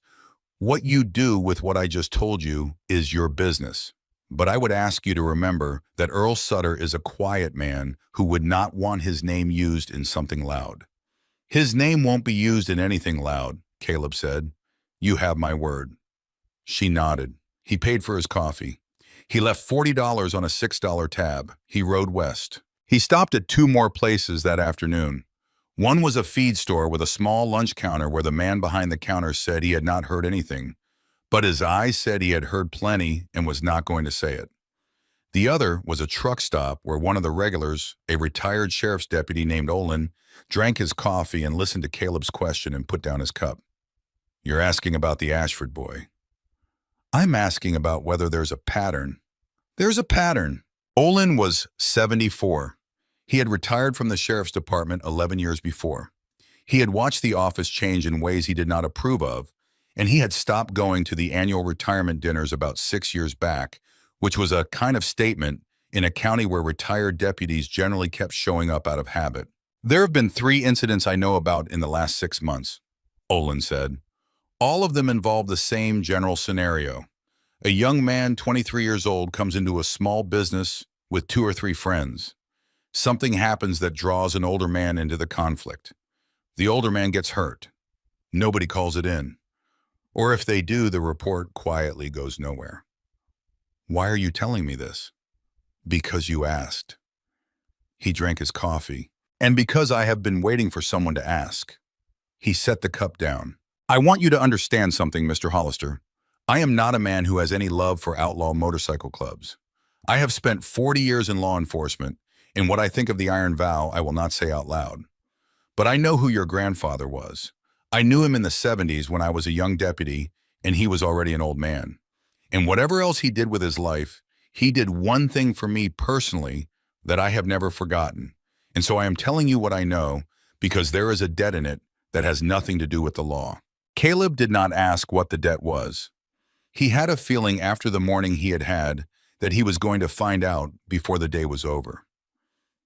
"What you do with what I just told you is your business. But I would ask you to remember that Earl Sutter is a quiet man who would not want his name used in something loud." "His name won't be used in anything loud," Caleb said. "You have my word." She nodded. He paid for his coffee. He left $40 on a $6 tab. He rode west. He stopped at 2 more places that afternoon. One was a feed store with a small lunch counter where the man behind the counter said he had not heard anything, but his eyes said he had heard plenty and was not going to say it. The other was a truck stop where one of the regulars, a retired sheriff's deputy named Olin, drank his coffee and listened to Caleb's question and put down his cup. "You're asking about the Ashford boy." "I'm asking about whether there's a pattern." "There's a pattern." Olin was 74. He had retired from the sheriff's department 11 years before. He had watched the office change in ways he did not approve of, and he had stopped going to the annual retirement dinners about 6 years back, which was a kind of statement in a county where retired deputies generally kept showing up out of habit. "There have been 3 incidents I know about in the last 6 months," Olin said. "All of them involve the same general scenario. A young man, 23 years old, comes into a small business with 2 or 3 friends. Something happens that draws an older man into the conflict. The older man gets hurt. Nobody calls it in. Or if they do, the report quietly goes nowhere." "Why are you telling me this?" "Because you asked." He drank his coffee. "And because I have been waiting for someone to ask." He set the cup down. "I want you to understand something, Mr. Hollister. I am not a man who has any love for outlaw motorcycle clubs. I have spent 40 years in law enforcement, and what I think of the Iron Vow I will not say out loud. But I know who your grandfather was. I knew him in the 70s when I was a young deputy, and he was already an old man. And whatever else he did with his life, he did one thing for me personally that I have never forgotten. And so I am telling you what I know, because there is a debt in it that has nothing to do with the law." Caleb did not ask what the debt was. He had a feeling after the morning he had had that he was going to find out before the day was over.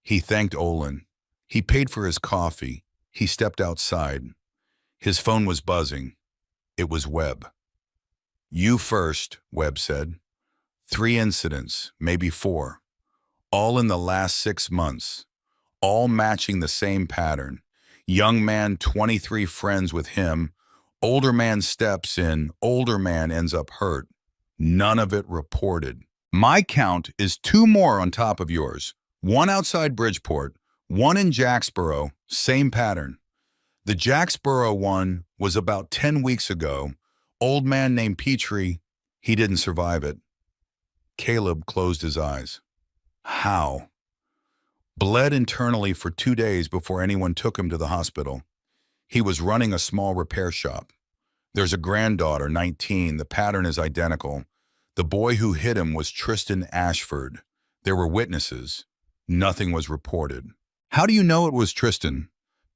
He thanked Olin. He paid for his coffee. He stepped outside. His phone was buzzing. It was Webb. "You first," Webb said. 3 incidents, maybe 4. All in the last 6 months. All matching the same pattern. Young man, 23 friends with him. Older man steps in. Older man ends up hurt. None of it reported. My count is 2 more on top of yours. 1 outside Bridgeport, 1 in Jacksboro, same pattern. The Jacksboro one was about 10 weeks ago. Old man named Petrie, he didn't survive it." Caleb closed his eyes. "How?" "Bled internally for 2 days before anyone took him to the hospital. He was running a small repair shop. There's a granddaughter, 19. The pattern is identical. The boy who hit him was Tristan Ashford. There were witnesses. Nothing was reported." "How do you know it was Tristan?"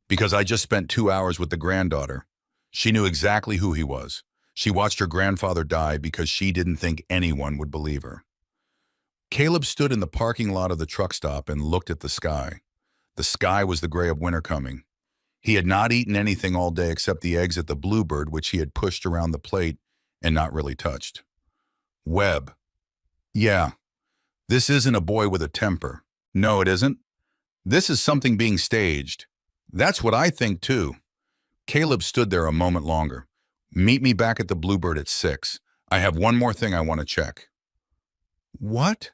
"Because I just spent 2 hours with the granddaughter. She knew exactly who he was. She watched her grandfather die because she didn't think anyone would believe her." Caleb stood in the parking lot of the truck stop and looked at the sky. The sky was the gray of winter coming. He had not eaten anything all day except the eggs at the Bluebird, which he had pushed around the plate and not really touched. "Webb." "Yeah, this isn't a boy with a temper." "No, it isn't. This is something being staged." "That's what I think too." Caleb stood there a moment longer. "Meet me back at the Bluebird at 6. I have one more thing I want to check." "What?"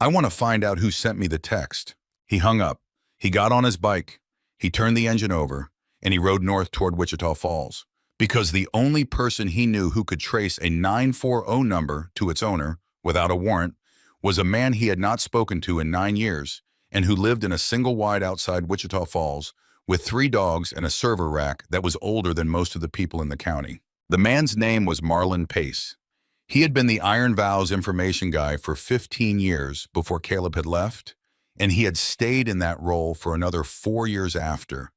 "I want to find out who sent me the text." He hung up. He got on his bike. He turned the engine over, and he rode north toward Wichita Falls, because the only person he knew who could trace a 940 number to its owner without a warrant was a man he had not spoken to in 9 years and who lived in a single wide outside Wichita Falls with 3 dogs and a server rack that was older than most of the people in the county. The man's name was Marlon Pace. He had been the Iron Vows information guy for 15 years before Caleb had left, and he had stayed in that role for another 4 years after.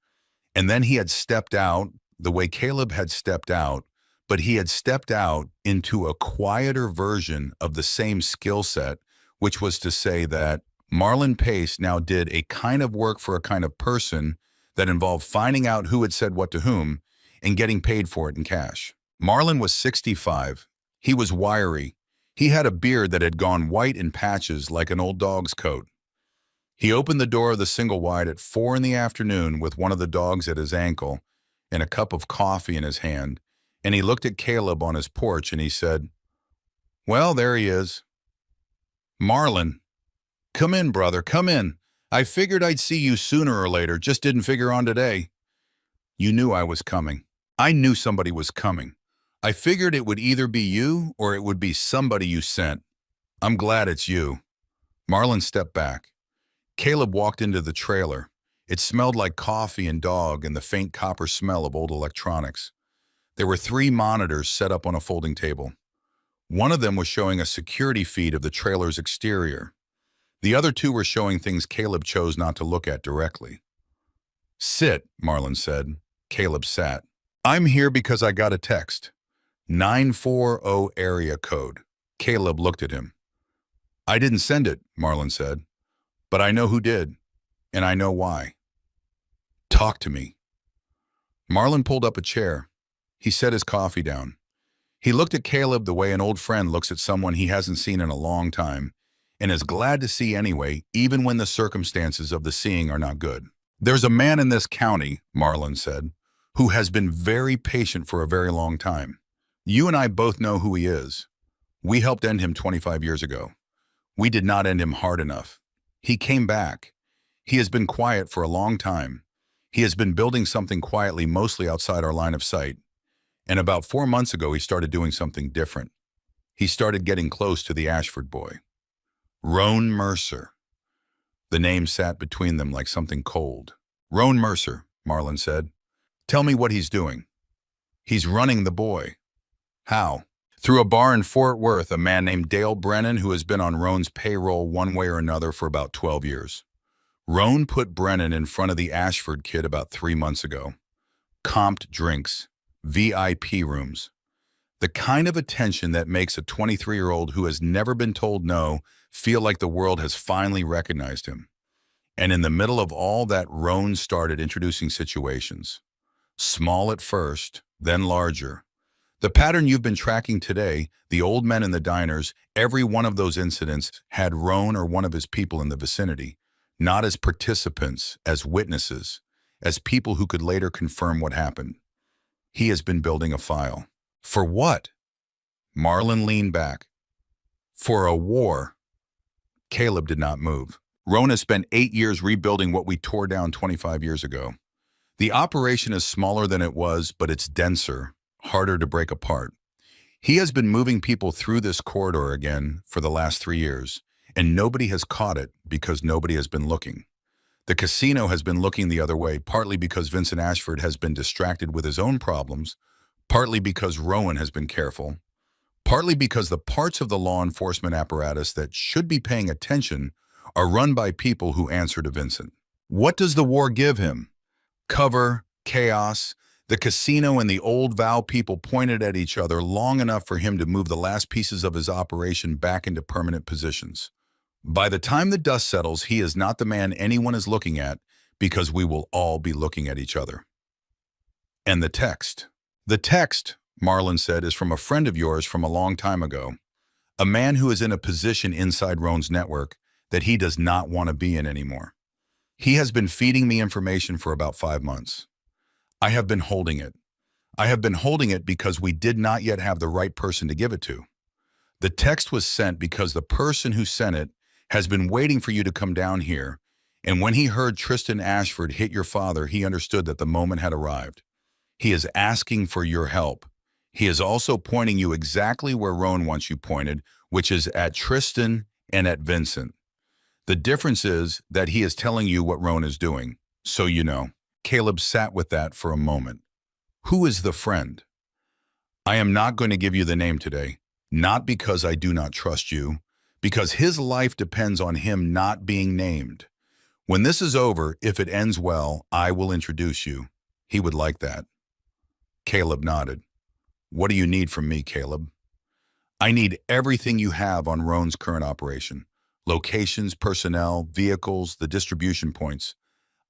And then he had stepped out the way Caleb had stepped out, but he had stepped out into a quieter version of the same skill set, which was to say that Marlon Pace now did a kind of work for a kind of person that involved finding out who had said what to whom and getting paid for it in cash. Marlon was 65. He was wiry. He had a beard that had gone white in patches like an old dog's coat. He opened the door of the single wide at 4 in the afternoon with one of the dogs at his ankle and a cup of coffee in his hand, and he looked at Caleb on his porch and he said, "Well, there he is." "Marlon, come in, brother, come in. I figured I'd see you sooner or later, just didn't figure on today. You knew I was coming. I knew somebody was coming. I figured it would either be you or it would be somebody you sent. I'm glad it's you. Marlon stepped back. Caleb walked into the trailer. It smelled like coffee and dog and the faint copper smell of old electronics. There were 3 monitors set up on a folding table. One of them was showing a security feed of the trailer's exterior. The other 2 were showing things Caleb chose not to look at directly. Sit, Marlon said. Caleb sat. I'm here because I got a text. 940 area code. Caleb looked at him. I didn't send it, Marlon said. But I know who did, and I know why. Talk to me. Marlon pulled up a chair. He set his coffee down. He looked at Caleb the way an old friend looks at someone he hasn't seen in a long time, and is glad to see anyway, even when the circumstances of the seeing are not good. There's a man in this county, Marlon said, who has been very patient for a very long time. You and I both know who he is. We helped end him 25 years ago. We did not end him hard enough. He came back. He has been quiet for a long time. He has been building something quietly, mostly outside our line of sight. And about 4 months ago, he started doing something different. He started getting close to the Ashford boy. Roan Mercer. The name sat between them like something cold. Roan Mercer, Marlon said. Tell me what he's doing. He's running the boy. How? Through a bar in Fort Worth, a man named Dale Brennan, who has been on Roan's payroll one way or another for about 12 years. Roan put Brennan in front of the Ashford kid about 3 months ago. Comped drinks, VIP rooms. The kind of attention that makes a 23-year-old who has never been told no feel like the world has finally recognized him. And in the middle of all that, Roan started introducing situations. Small at first, then larger. The pattern you've been tracking today, the old men in the diners, every one of those incidents had Roan or one of his people in the vicinity, not as participants, as witnesses, as people who could later confirm what happened. He has been building a file. For what? Marlon leaned back. For a war. Caleb did not move. Roan has spent 8 years rebuilding what we tore down 25 years ago. The operation is smaller than it was, but it's denser, harder to break apart. He has been moving people through this corridor again for the last 3 years, and nobody has caught it because nobody has been looking. The casino has been looking the other way, partly because Vincent Ashford has been distracted with his own problems, partly because Rowan has been careful, partly because the parts of the law enforcement apparatus that should be paying attention are run by people who answer to Vincent. What does the war give him? Cover, chaos. The casino and the old Vow people pointed at each other long enough for him to move the last pieces of his operation back into permanent positions. By the time the dust settles, he is not the man anyone is looking at, because we will all be looking at each other. And the text. The text, Marlon said, is from a friend of yours from a long time ago. A man who is in a position inside Roan's network that he does not want to be in anymore. He has been feeding me information for about 5 months. I have been holding it. I have been holding it because we did not yet have the right person to give it to. The text was sent because the person who sent it has been waiting for you to come down here, and when he heard Tristan Ashford hit your father, he understood that the moment had arrived. He is asking for your help. He is also pointing you exactly where Roan wants you pointed, which is at Tristan and at Vincent. The difference is that he is telling you what Roan is doing, so you know. Caleb sat with that for a moment. Who is the friend? I am not going to give you the name today, not because I do not trust you, because his life depends on him not being named. When this is over, if it ends well, I will introduce you. He would like that. Caleb nodded. What do you need from me, Caleb? I need everything you have on Roan's current operation. Locations, personnel, vehicles, the distribution points.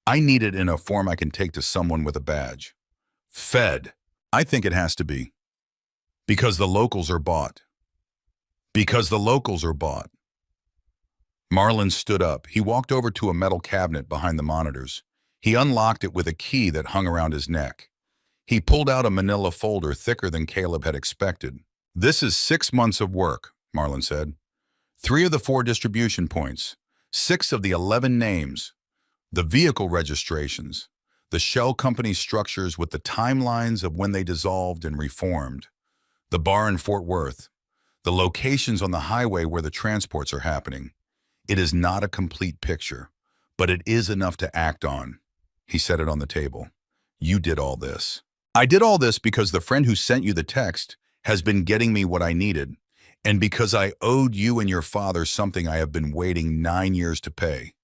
I need it in a form I can take to someone with a badge. Fed. I think it has to be. Because the locals are bought. Because the locals are bought. Marlon stood up. He walked over to a metal cabinet behind the monitors. He unlocked it with a key that hung around his neck. He pulled out a manila folder thicker than Caleb had expected. This is 6 months of work, Marlon said. 3 of the 4 distribution points. 6 of the 11 names, the vehicle registrations, the shell company structures with the timelines of when they dissolved and reformed, the bar in Fort Worth, the locations on the highway where the transports are happening. It is not a complete picture, but it is enough to act on. He set it on the table. You did all this. I did all this because the friend who sent you the text has been getting me what I needed, and because I owed you and your father something I have been waiting 9 years to pay.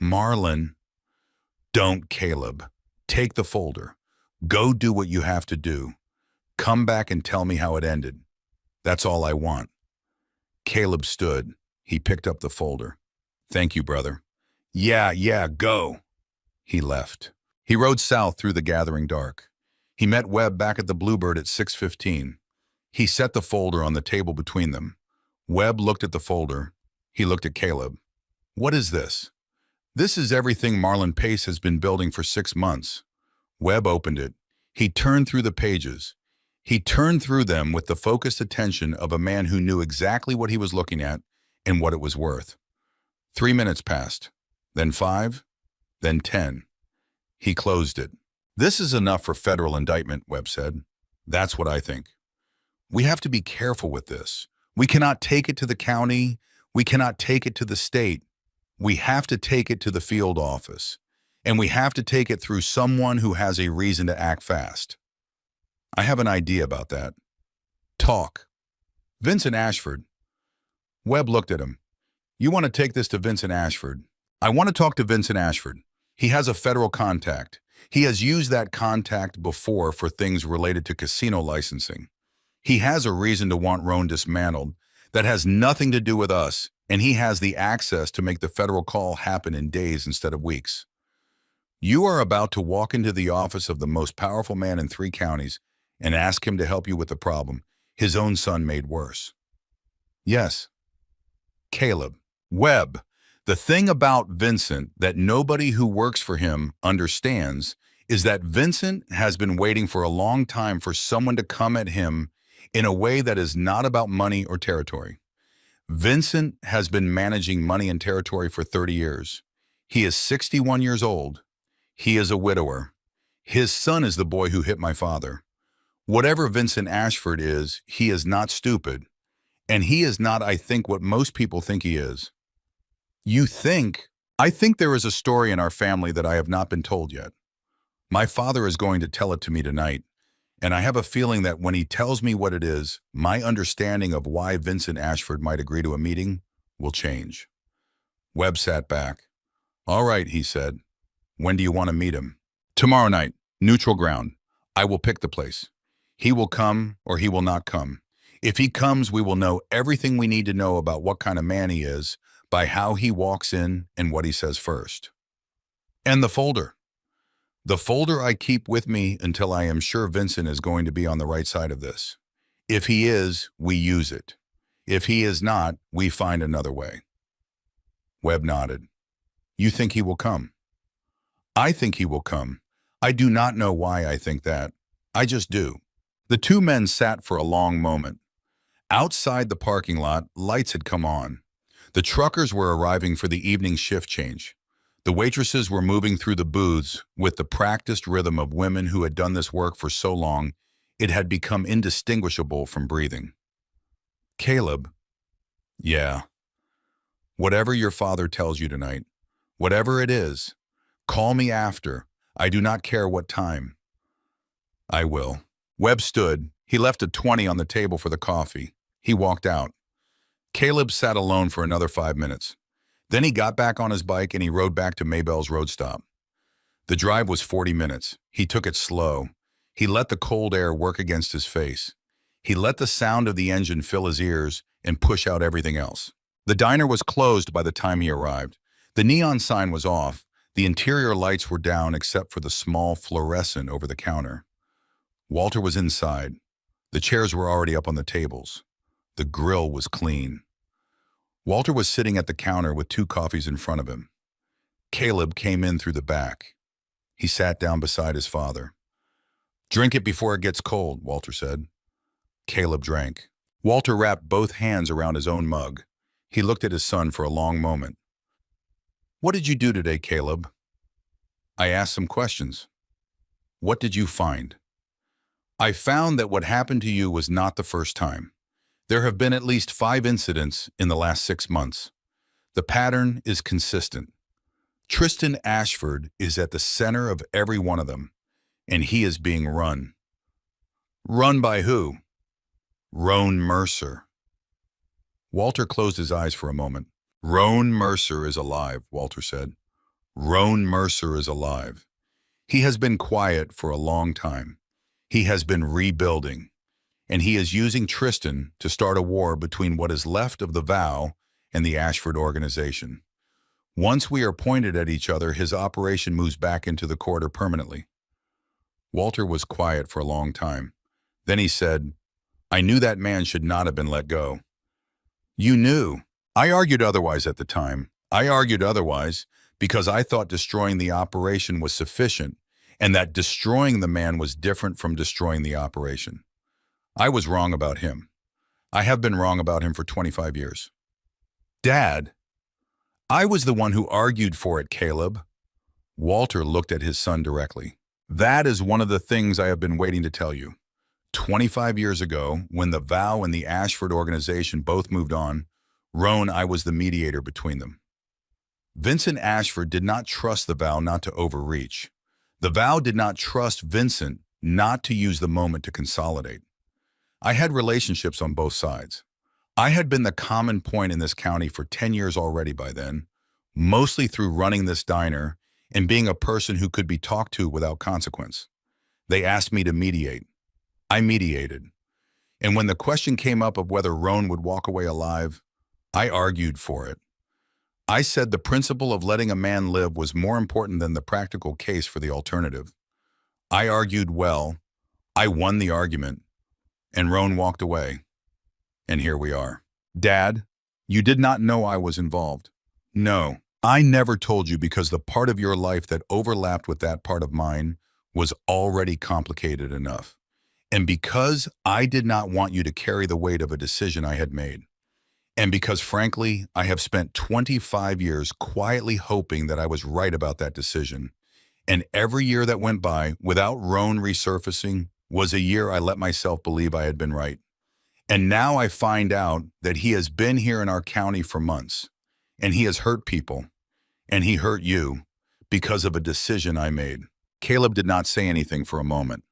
Marlon, don't, Caleb. Take the folder. Go do what you have to do. Come back and tell me how it ended. That's all I want. Caleb stood. He picked up the folder. Thank you, brother. Yeah, go. He left. He rode south through the gathering dark. He met Webb back at the Bluebird at 6:15. He set the folder on the table between them. Webb looked at the folder. He looked at Caleb. What is this? This is everything Marlon Pace has been building for 6 months. Webb opened it. He turned through the pages. He turned through them with the focused attention of a man who knew exactly what he was looking at and what it was worth. 3 minutes passed, then 5, then 10. He closed it. This is enough for federal indictment, Webb said. That's what I think. We have to be careful with this. We cannot take it to the county. We cannot take it to the state. We have to take it to the field office. And we have to take it through someone who has a reason to act fast. I have an idea about that. Talk. Vincent Ashford. Webb looked at him. You want to take this to Vincent Ashford? I want to talk to Vincent Ashford. He has a federal contact. He has used that contact before for things related to casino licensing. He has a reason to want Roan dismantled. That has nothing to do with us, and he has the access to make the federal call happen in days instead of weeks. You are about to walk into the office of the most powerful man in 3 counties and ask him to help you with the problem his own son made worse. Yes. Caleb. Webb. The thing about Vincent that nobody who works for him understands is that Vincent has been waiting for a long time for someone to come at him in a way that is not about money or territory. Vincent has been managing money and territory for 30 years. He is 61 years old. He is a widower. His son is the boy who hit my father. Whatever Vincent Ashford is, he is not stupid. And he is not, I think, what most people think he is. You think? I think there is a story in our family that I have not been told yet. My father is going to tell it to me tonight, and I have a feeling that when he tells me what it is, my understanding of why Vincent Ashford might agree to a meeting will change. Webb sat back. All right, he said. When do you want to meet him? Tomorrow night, neutral ground. I will pick the place. He will come or he will not come. If he comes, we will know everything we need to know about what kind of man he is by how he walks in and what he says first. And the folder. The folder I keep with me until I am sure Vincent is going to be on the right side of this. If he is, we use it. If he is not, we find another way. Webb nodded. You think he will come? I think he will come. I do not know why I think that. I just do. The 2 men sat for a long moment. Outside the parking lot, lights had come on. The truckers were arriving for the evening shift change. The waitresses were moving through the booths with the practiced rhythm of women who had done this work for so long, it had become indistinguishable from breathing. Caleb. Yeah. Whatever your father tells you tonight, whatever it is, call me after. I do not care what time. I will. Webb stood. He left a 20 on the table for the coffee. He walked out. Caleb sat alone for another 5 minutes. Then he got back on his bike and he rode back to Maybell's road stop. The drive was 40 minutes. He took it slow. He let the cold air work against his face. He let the sound of the engine fill his ears and push out everything else. The diner was closed by the time he arrived. The neon sign was off. The interior lights were down except for the small fluorescent over the counter. Walter was inside. The chairs were already up on the tables. The grill was clean. Walter was sitting at the counter with 2 coffees in front of him. Caleb came in through the back. He sat down beside his father. Drink it before it gets cold, Walter said. Caleb drank. Walter wrapped both hands around his own mug. He looked at his son for a long moment. What did you do today, Caleb? I asked some questions. What did you find? I found that what happened to you was not the first time. There have been at least 5 incidents in the last 6 months. The pattern is consistent. Tristan Ashford is at the center of every one of them, and he is being run. Run by who? Roan Mercer. Walter closed his eyes for a moment. Roan Mercer is alive, Walter said. Roan Mercer is alive. He has been quiet for a long time. He has been rebuilding, and he is using Tristan to start a war between what is left of the Vow and the Ashford organization. Once we are pointed at each other, his operation moves back into the corridor permanently. Walter was quiet for a long time. Then he said, I knew that man should not have been let go. You knew. I argued otherwise at the time. I argued otherwise because I thought destroying the operation was sufficient and that destroying the man was different from destroying the operation. I was wrong about him. I have been wrong about him for 25 years. Dad, I was the one who argued for it, Caleb. Walter looked at his son directly. That is one of the things I have been waiting to tell you. 25 years ago, when the Vow and the Ashford organization both moved on, Roan, I was the mediator between them. Vincent Ashford did not trust the Vow not to overreach. The Vow did not trust Vincent not to use the moment to consolidate. I had relationships on both sides. I had been the common point in this county for 10 years already by then, mostly through running this diner and being a person who could be talked to without consequence. They asked me to mediate. I mediated. And when the question came up of whether Roan would walk away alive, I argued for it. I said the principle of letting a man live was more important than the practical case for the alternative. I argued well. I won the argument. And Roan walked away. And here we are. Dad, you did not know I was involved. No, I never told you because the part of your life that overlapped with that part of mine was already complicated enough. And because I did not want you to carry the weight of a decision I had made. And because, frankly, I have spent 25 years quietly hoping that I was right about that decision. And every year that went by without Roan resurfacing was a year I let myself believe I had been right. And now I find out that he has been here in our county for months. And he has hurt people. And he hurt you because of a decision I made. Caleb did not say anything for a moment.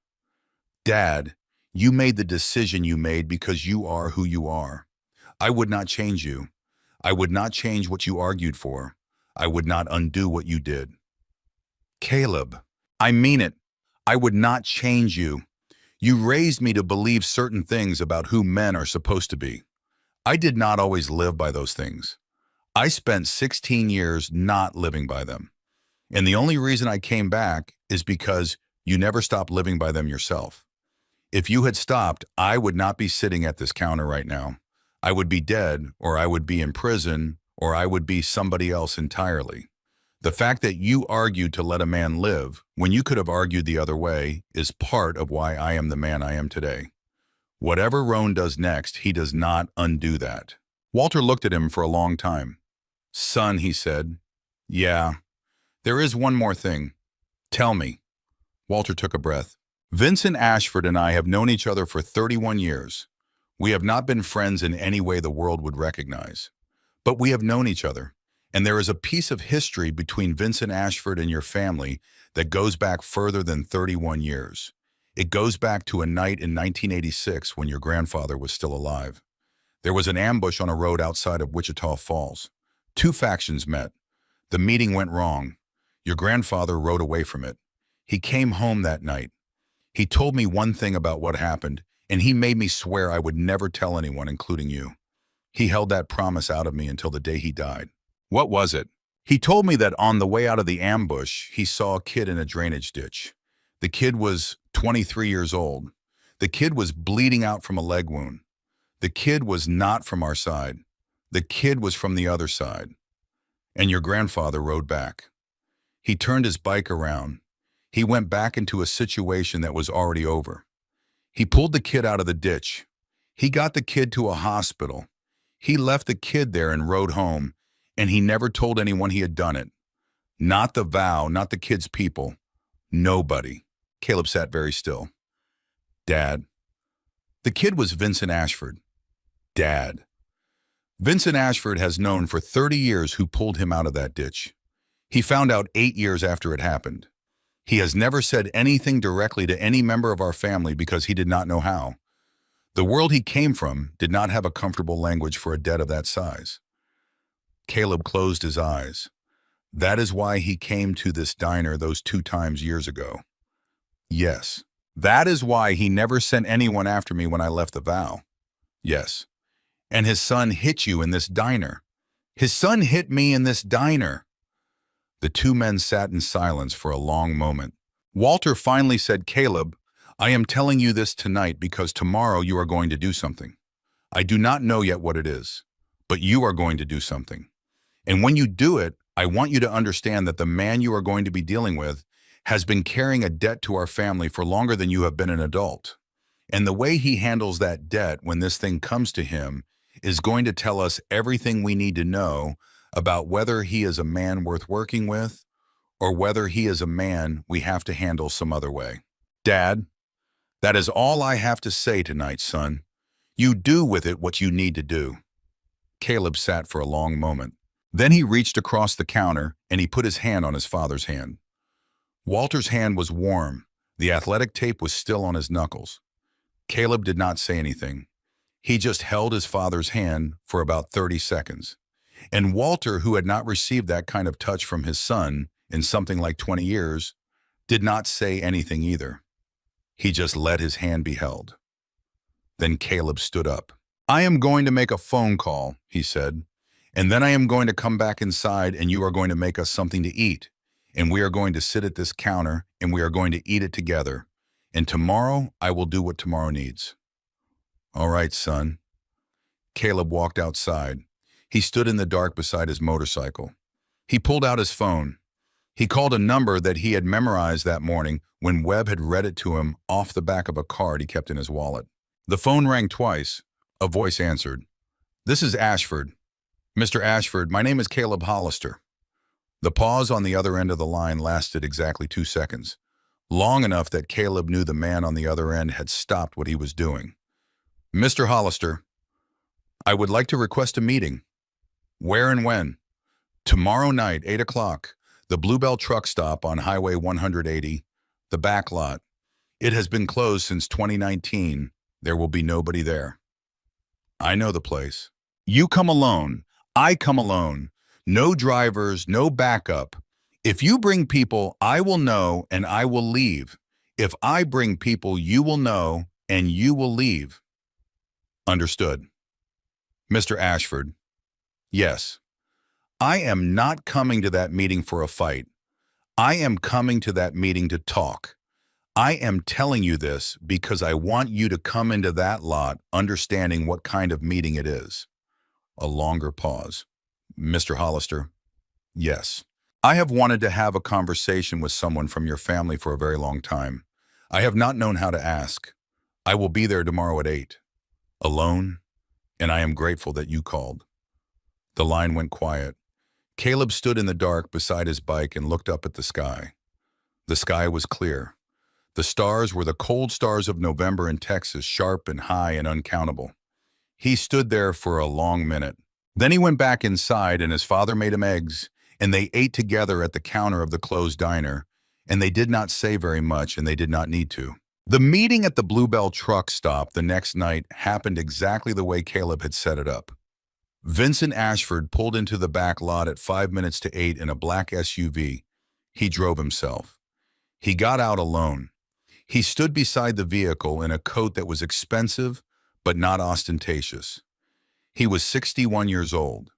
Dad, you made the decision you made because you are who you are. I would not change you. I would not change what you argued for. I would not undo what you did. Caleb, I mean it. I would not change you. You raised me to believe certain things about who men are supposed to be. I did not always live by those things. I spent 16 years not living by them. And the only reason I came back is because you never stopped living by them yourself. If you had stopped, I would not be sitting at this counter right now. I would be dead, or I would be in prison, or I would be somebody else entirely. The fact that you argued to let a man live when you could have argued the other way is part of why I am the man I am today. Whatever Roan does next, he does not undo that. Walter looked at him for a long time. Son, he said, yeah, there is one more thing. Tell me. Walter took a breath. Vincent Ashford and I have known each other for 31 years. We have not been friends in any way the world would recognize. But we have known each other, and there is a piece of history between Vincent Ashford and your family that goes back further than 31 years. It goes back to a night in 1986 when your grandfather was still alive. There was an ambush on a road outside of Wichita Falls. 2 factions met. The meeting went wrong. Your grandfather rode away from it. He came home that night. He told me one thing about what happened, and he made me swear I would never tell anyone, including you. He held that promise out of me until the day he died. What was it? He told me that on the way out of the ambush, he saw a kid in a drainage ditch. The kid was 23 years old. The kid was bleeding out from a leg wound. The kid was not from our side. The kid was from the other side. And your grandfather rode back. He turned his bike around. He went back into a situation that was already over. He pulled the kid out of the ditch. He got the kid to a hospital. He left the kid there and rode home, and he never told anyone he had done it. Not the vow, not the kid's people. Nobody. Caleb sat very still. Dad. The kid was Vincent Ashford. Dad. Vincent Ashford has known for 30 years who pulled him out of that ditch. He found out 8 years after it happened. He has never said anything directly to any member of our family because he did not know how. The world he came from did not have a comfortable language for a debt of that size. Caleb closed his eyes. That is why he came to this diner those 2 times years ago. Yes. That is why he never sent anyone after me when I left the vow. Yes. And his son hit you in this diner. His son hit me in this diner. The 2 men sat in silence for a long moment. Walter finally said, Caleb, I am telling you this tonight because tomorrow you are going to do something. I do not know yet what it is, but you are going to do something. And when you do it, I want you to understand that the man you are going to be dealing with has been carrying a debt to our family for longer than you have been an adult. And the way he handles that debt when this thing comes to him is going to tell us everything we need to know about whether he is a man worth working with or whether he is a man we have to handle some other way. Dad, that is all I have to say tonight, son. You do with it what you need to do. Caleb sat for a long moment. Then he reached across the counter and he put his hand on his father's hand. Walter's hand was warm. The athletic tape was still on his knuckles. Caleb did not say anything. He just held his father's hand for about 30 seconds. And Walter, who had not received that kind of touch from his son in something like 20 years, did not say anything either. He just let his hand be held. Then Caleb stood up. I am going to make a phone call, he said. And then I am going to come back inside and you are going to make us something to eat. And we are going to sit at this counter and we are going to eat it together. And tomorrow I will do what tomorrow needs. All right, son. Caleb walked outside. He stood in the dark beside his motorcycle. He pulled out his phone. He called a number that he had memorized that morning when Webb had read it to him off the back of a card he kept in his wallet. The phone rang twice. A voice answered. This is Ashford. Mr. Ashford, my name is Caleb Hollister. The pause on the other end of the line lasted exactly 2 seconds, long enough that Caleb knew the man on the other end had stopped what he was doing. Mr. Hollister, I would like to request a meeting. Where and when? Tomorrow night, 8 o'clock, the Bluebell truck stop on Highway 180, the back lot. It has been closed since 2019. There will be nobody there. I know the place. You come alone. I come alone. No drivers, no backup. If you bring people, I will know and I will leave. If I bring people, you will know and you will leave. Understood. Mr. Ashford. Yes. I am not coming to that meeting for a fight. I am coming to that meeting to talk. I am telling you this because I want you to come into that lot understanding what kind of meeting it is. A longer pause. Mr. Hollister. Yes. I have wanted to have a conversation with someone from your family for a very long time. I have not known how to ask. I will be there tomorrow at 8. Alone, and I am grateful that you called. The line went quiet. Caleb stood in the dark beside his bike and looked up at the sky. The sky was clear. The stars were the cold stars of November in Texas, sharp and high and uncountable. He stood there for a long minute. Then he went back inside and his father made him eggs, and they ate together at the counter of the closed diner, and they did not say very much and they did not need to. The meeting at the Bluebell truck stop the next night happened exactly the way Caleb had set it up. Vincent Ashford pulled into the back lot at 5 minutes to 8 in a black SUV. He drove himself. He got out alone. He stood beside the vehicle in a coat that was expensive but not ostentatious. He was 61 years old.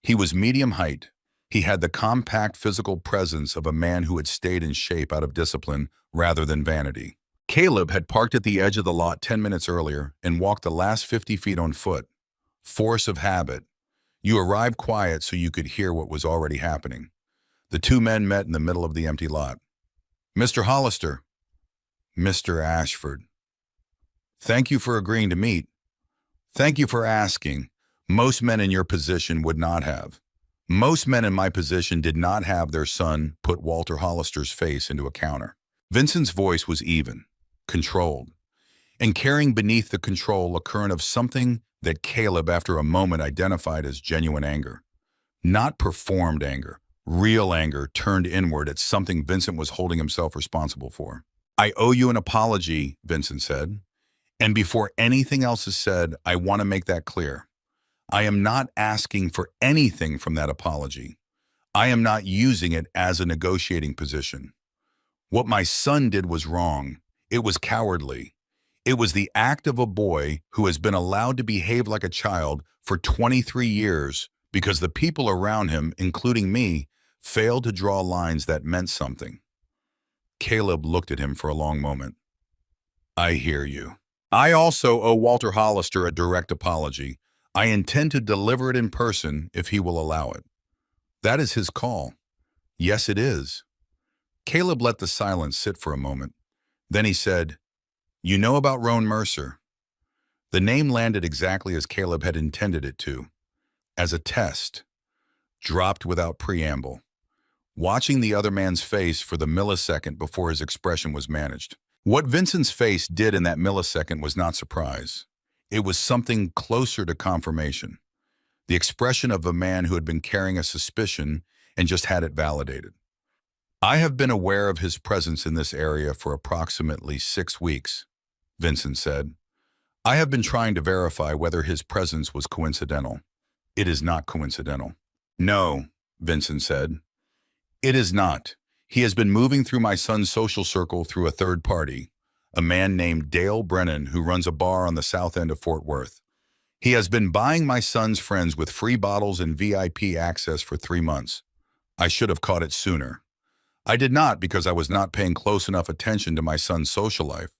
He was medium height. He had the compact physical presence of a man who had stayed in shape out of discipline rather than vanity. Caleb had parked at the edge of the lot 10 minutes earlier and walked the last 50 feet on foot. Force of habit. You arrived quiet so you could hear what was already happening. The 2 men met in the middle of the empty lot. Mr. Hollister. Mr. Ashford. Thank you for agreeing to meet. Thank you for asking. Most men in your position would not have. Most men in my position did not have their son put Walter Hollister's face into a counter. Vincent's voice was even, controlled, and carrying beneath the control a current of something that Caleb, after a moment, identified as genuine anger. Not performed anger, real anger turned inward at something Vincent was holding himself responsible for. "I owe you an apology," Vincent said. "And before anything else is said, I want to make that clear. I am not asking for anything from that apology. I am not using it as a negotiating position. What my son did was wrong. It was cowardly. It was the act of a boy who has been allowed to behave like a child for 23 years because the people around him, including me, failed to draw lines that meant something." Caleb looked at him for a long moment. "I hear you. I also owe Walter Hollister a direct apology. I intend to deliver it in person if he will allow it." "That is his call." "Yes, it is." Caleb let the silence sit for a moment. Then he said, "You know about Roan Mercer?" The name landed exactly as Caleb had intended it to, as a test, dropped without preamble, watching the other man's face for the millisecond before his expression was managed. What Vincent's face did in that millisecond was not surprise. It was something closer to confirmation, the expression of a man who had been carrying a suspicion and just had it validated. "I have been aware of his presence in this area for approximately 6 weeks," Vincent said. "I have been trying to verify whether his presence was coincidental. It is not coincidental." "No," Vincent said. "It is not. He has been moving through my son's social circle through a third party, a man named Dale Brennan who runs a bar on the south end of Fort Worth. He has been buying my son's friends with free bottles and VIP access for 3 months. I should have caught it sooner. I did not because I was not paying close enough attention to my son's social life.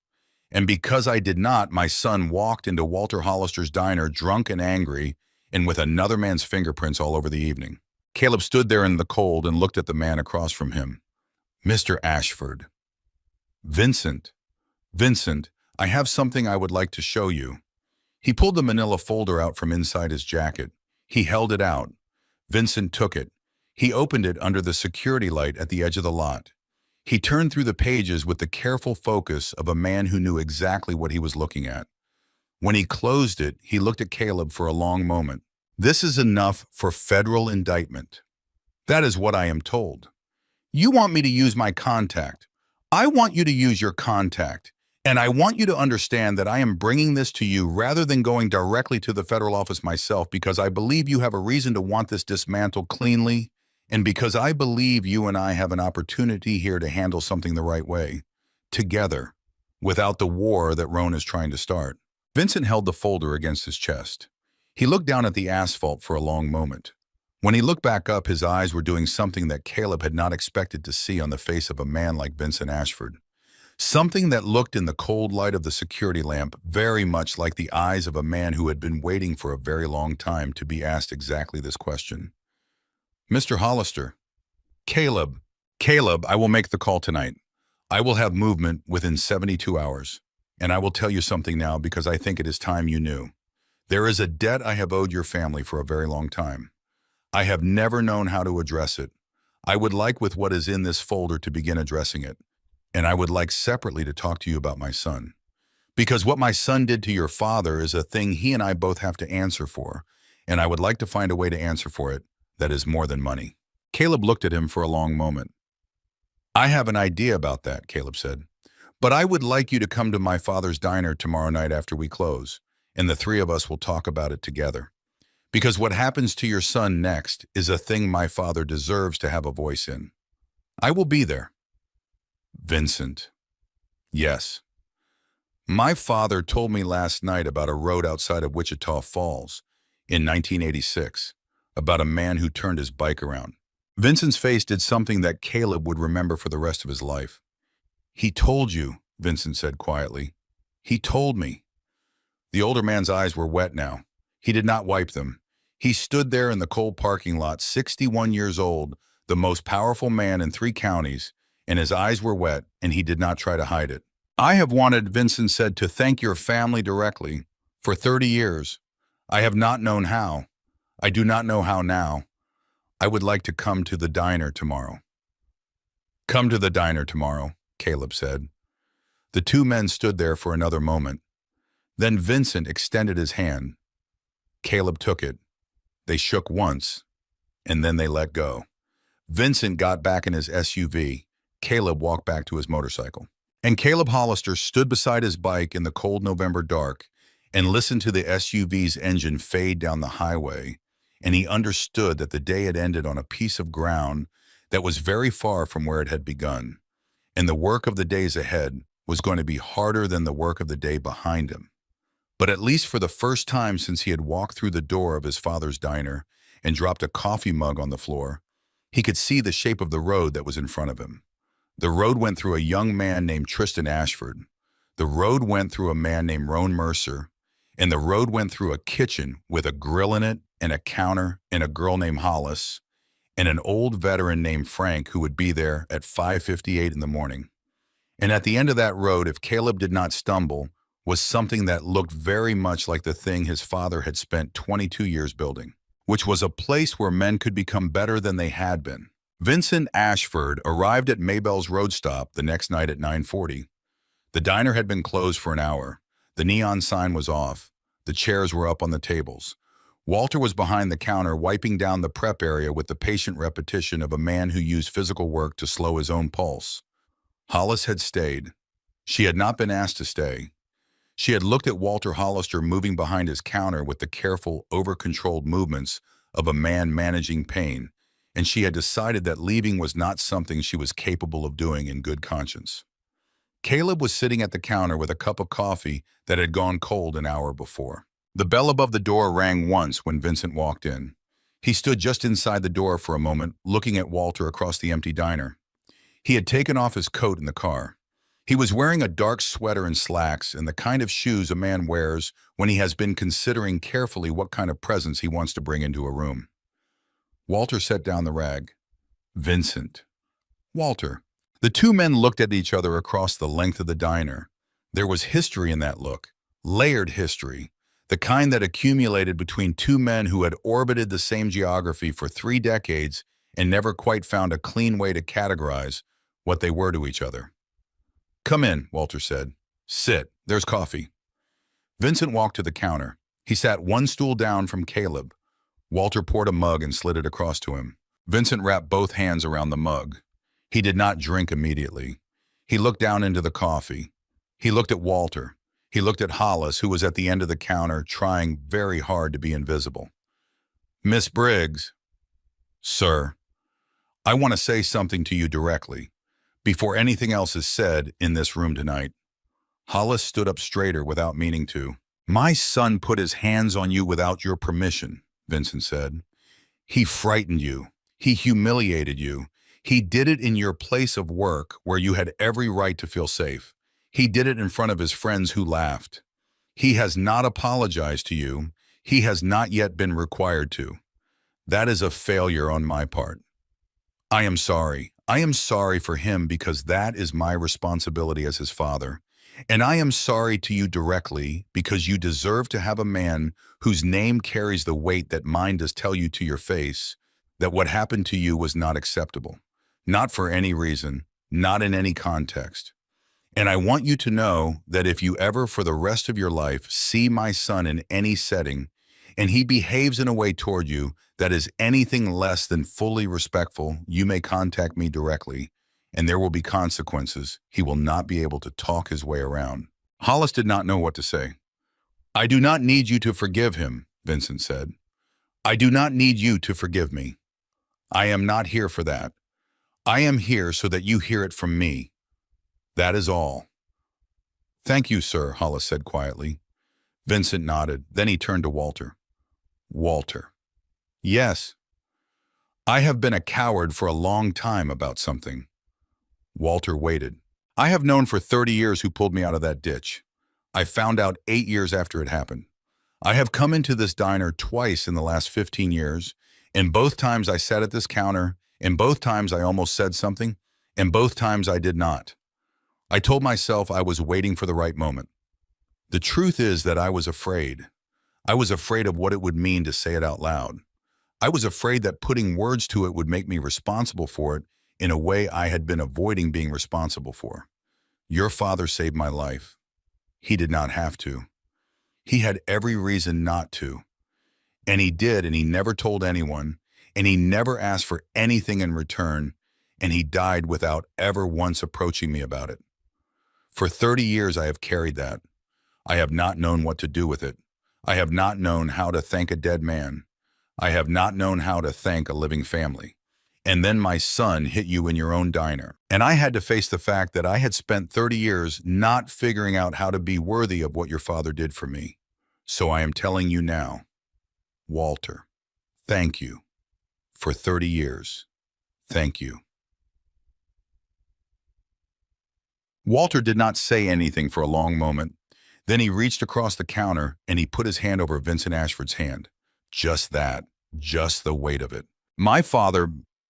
And because I did not, my son walked into Walter Hollister's diner drunk and angry and with another man's fingerprints all over the evening." Caleb stood there in the cold and looked at the man across from him. "Mr. Ashford." "Vincent. Vincent, I have something I would like to show you." He pulled the manila folder out from inside his jacket. He held it out. Vincent took it. He opened it under the security light at the edge of the lot. He turned through the pages with the careful focus of a man who knew exactly what he was looking at. When he closed it, he looked at Caleb for a long moment. "This is enough for federal indictment." "That is what I am told." "You want me to use my contact. I want you to use your contact. And I want you to understand that I am bringing this to you rather than going directly to the federal office myself because I believe you have a reason to want this dismantled cleanly, and because I believe you and I have an opportunity here to handle something the right way, together, without the war that Roan is trying to start." Vincent held the folder against his chest. He looked down at the asphalt for a long moment. When he looked back up, his eyes were doing something that Caleb had not expected to see on the face of a man like Vincent Ashford. Something that looked in the cold light of the security lamp very much like the eyes of a man who had been waiting for a very long time to be asked exactly this question. "Mr. Hollister." "Caleb. Caleb, I will make the call tonight. I will have movement within 72 hours. And I will tell you something now because I think it is time you knew. There is a debt I have owed your family for a very long time. I have never known how to address it. I would like with what is in this folder to begin addressing it. And I would like separately to talk to you about my son. Because what my son did to your father is a thing he and I both have to answer for, and I would like to find a way to answer for it that is more than money." Caleb looked at him for a long moment. "I have an idea about that," Caleb said. "But I would like you to come to my father's diner tomorrow night after we close, and the three of us will talk about it together. Because what happens to your son next is a thing my father deserves to have a voice in. I will be there." "Vincent." "Yes. My father told me last night about a road outside of Wichita Falls in 1986, about a man who turned his bike around." Vincent's face did something that Caleb would remember for the rest of his life. "He told you," Vincent said quietly. "He told me." The older man's eyes were wet now. He did not wipe them. He stood there in the cold parking lot, 61 years old, the most powerful man in 3 counties, and his eyes were wet, and he did not try to hide it. "I have wanted," Vincent said, "to thank your family directly. For 30 years. I have not known how. I do not know how now. I would like to come to the diner tomorrow. Come to the diner tomorrow, Caleb said. The two men stood there for another moment. Then Vincent extended his hand. Caleb took it. They shook once, and then they let go. Vincent got back in his SUV. Caleb walked back to his motorcycle. And Caleb Hollister stood beside his bike in the cold November dark and listened to the SUV's engine fade down the highway, and he understood that the day had ended on a piece of ground that was very far from where it had begun, and the work of the days ahead was going to be harder than the work of the day behind him. But at least for the first time since he had walked through the door of his father's diner and dropped a coffee mug on the floor, he could see the shape of the road that was in front of him. The road went through a young man named Tristan Ashford. The road went through a man named Roan Mercer. And the road went through a kitchen with a grill in it and a counter and a girl named Hollis and an old veteran named Frank who would be there at 5:58 in the morning. And at the end of that road, if Caleb did not stumble, was something that looked very much like the thing his father had spent 22 years building, which was a place where men could become better than they had been. Vincent Ashford arrived at Maybell's road stop the next night at 9:40. The diner had been closed for an hour. The neon sign was off. The chairs were up on the tables. Walter was behind the counter wiping down the prep area with the patient repetition of a man who used physical work to slow his own pulse. Hollis had stayed. She had not been asked to stay. She had looked at Walter Hollister moving behind his counter with the careful, over-controlled movements of a man managing pain, and she had decided that leaving was not something she was capable of doing in good conscience. Caleb was sitting at the counter with a cup of coffee that had gone cold an hour before. The bell above the door rang once when Vincent walked in. He stood just inside the door for a moment, looking at Walter across the empty diner. He had taken off his coat in the car. He was wearing a dark sweater and slacks and the kind of shoes a man wears when he has been considering carefully what kind of presents he wants to bring into a room. Walter set down the rag. Vincent. Walter. The two men looked at each other across the length of the diner. There was history in that look, layered history, the kind that accumulated between two men who had orbited the same geography for 3 decades and never quite found a clean way to categorize what they were to each other. Come in, Walter said. Sit, there's coffee. Vincent walked to the counter. He sat one stool down from Caleb. Walter poured a mug and slid it across to him. Vincent wrapped both hands around the mug. He did not drink immediately. He looked down into the coffee. He looked at Walter. He looked at Hollis, who was at the end of the counter, trying very hard to be invisible. Miss Briggs. Sir, I want to say something to you directly, before anything else is said in this room tonight. Hollis stood up straighter without meaning to. My son put his hands on you without your permission, Vincent said. He frightened you. He humiliated you. He did it in your place of work where you had every right to feel safe. He did it in front of his friends who laughed. He has not apologized to you. He has not yet been required to. That is a failure on my part. I am sorry. I am sorry for him because that is my responsibility as his father. And I am sorry to you directly because you deserve to have a man whose name carries the weight that mine does tell you to your face that what happened to you was not acceptable. Not for any reason, not in any context. And I want you to know that if you ever for the rest of your life see my son in any setting and he behaves in a way toward you that is anything less than fully respectful, you may contact me directly, and there will be consequences. He will not be able to talk his way around. Hollis did not know what to say. I do not need you to forgive him, Vincent said. I do not need you to forgive me. I am not here for that. I am here so that you hear it from me. That is all. Thank you, sir, Hollis said quietly. Vincent nodded. Then he turned to Walter. Walter. Yes. I have been a coward for a long time about something. Walter waited. I have known for 30 years who pulled me out of that ditch. I found out 8 years after it happened. I have come into this diner twice in the last 15 years, and both times I sat at this counter, and both times I almost said something, and both times I did not. I told myself I was waiting for the right moment. The truth is that I was afraid. I was afraid of what it would mean to say it out loud. I was afraid that putting words to it would make me responsible for it in a way I had been avoiding being responsible for. Your father saved my life. He did not have to. He had every reason not to. And he did, and he never told anyone, and he never asked for anything in return, and he died without ever once approaching me about it. For 30 years I have carried that. I have not known what to do with it. I have not known how to thank a dead man. I have not known how to thank a living family. And then my son hit you in your own diner. And I had to face the fact that I had spent 30 years not figuring out how to be worthy of what your father did for me. So I am telling you now, Walter, thank you for 30 years. Thank you. Walter did not say anything for a long moment. Then he reached across the counter and he put his hand over Vincent Ashford's hand. Just that, just the weight of it. My father,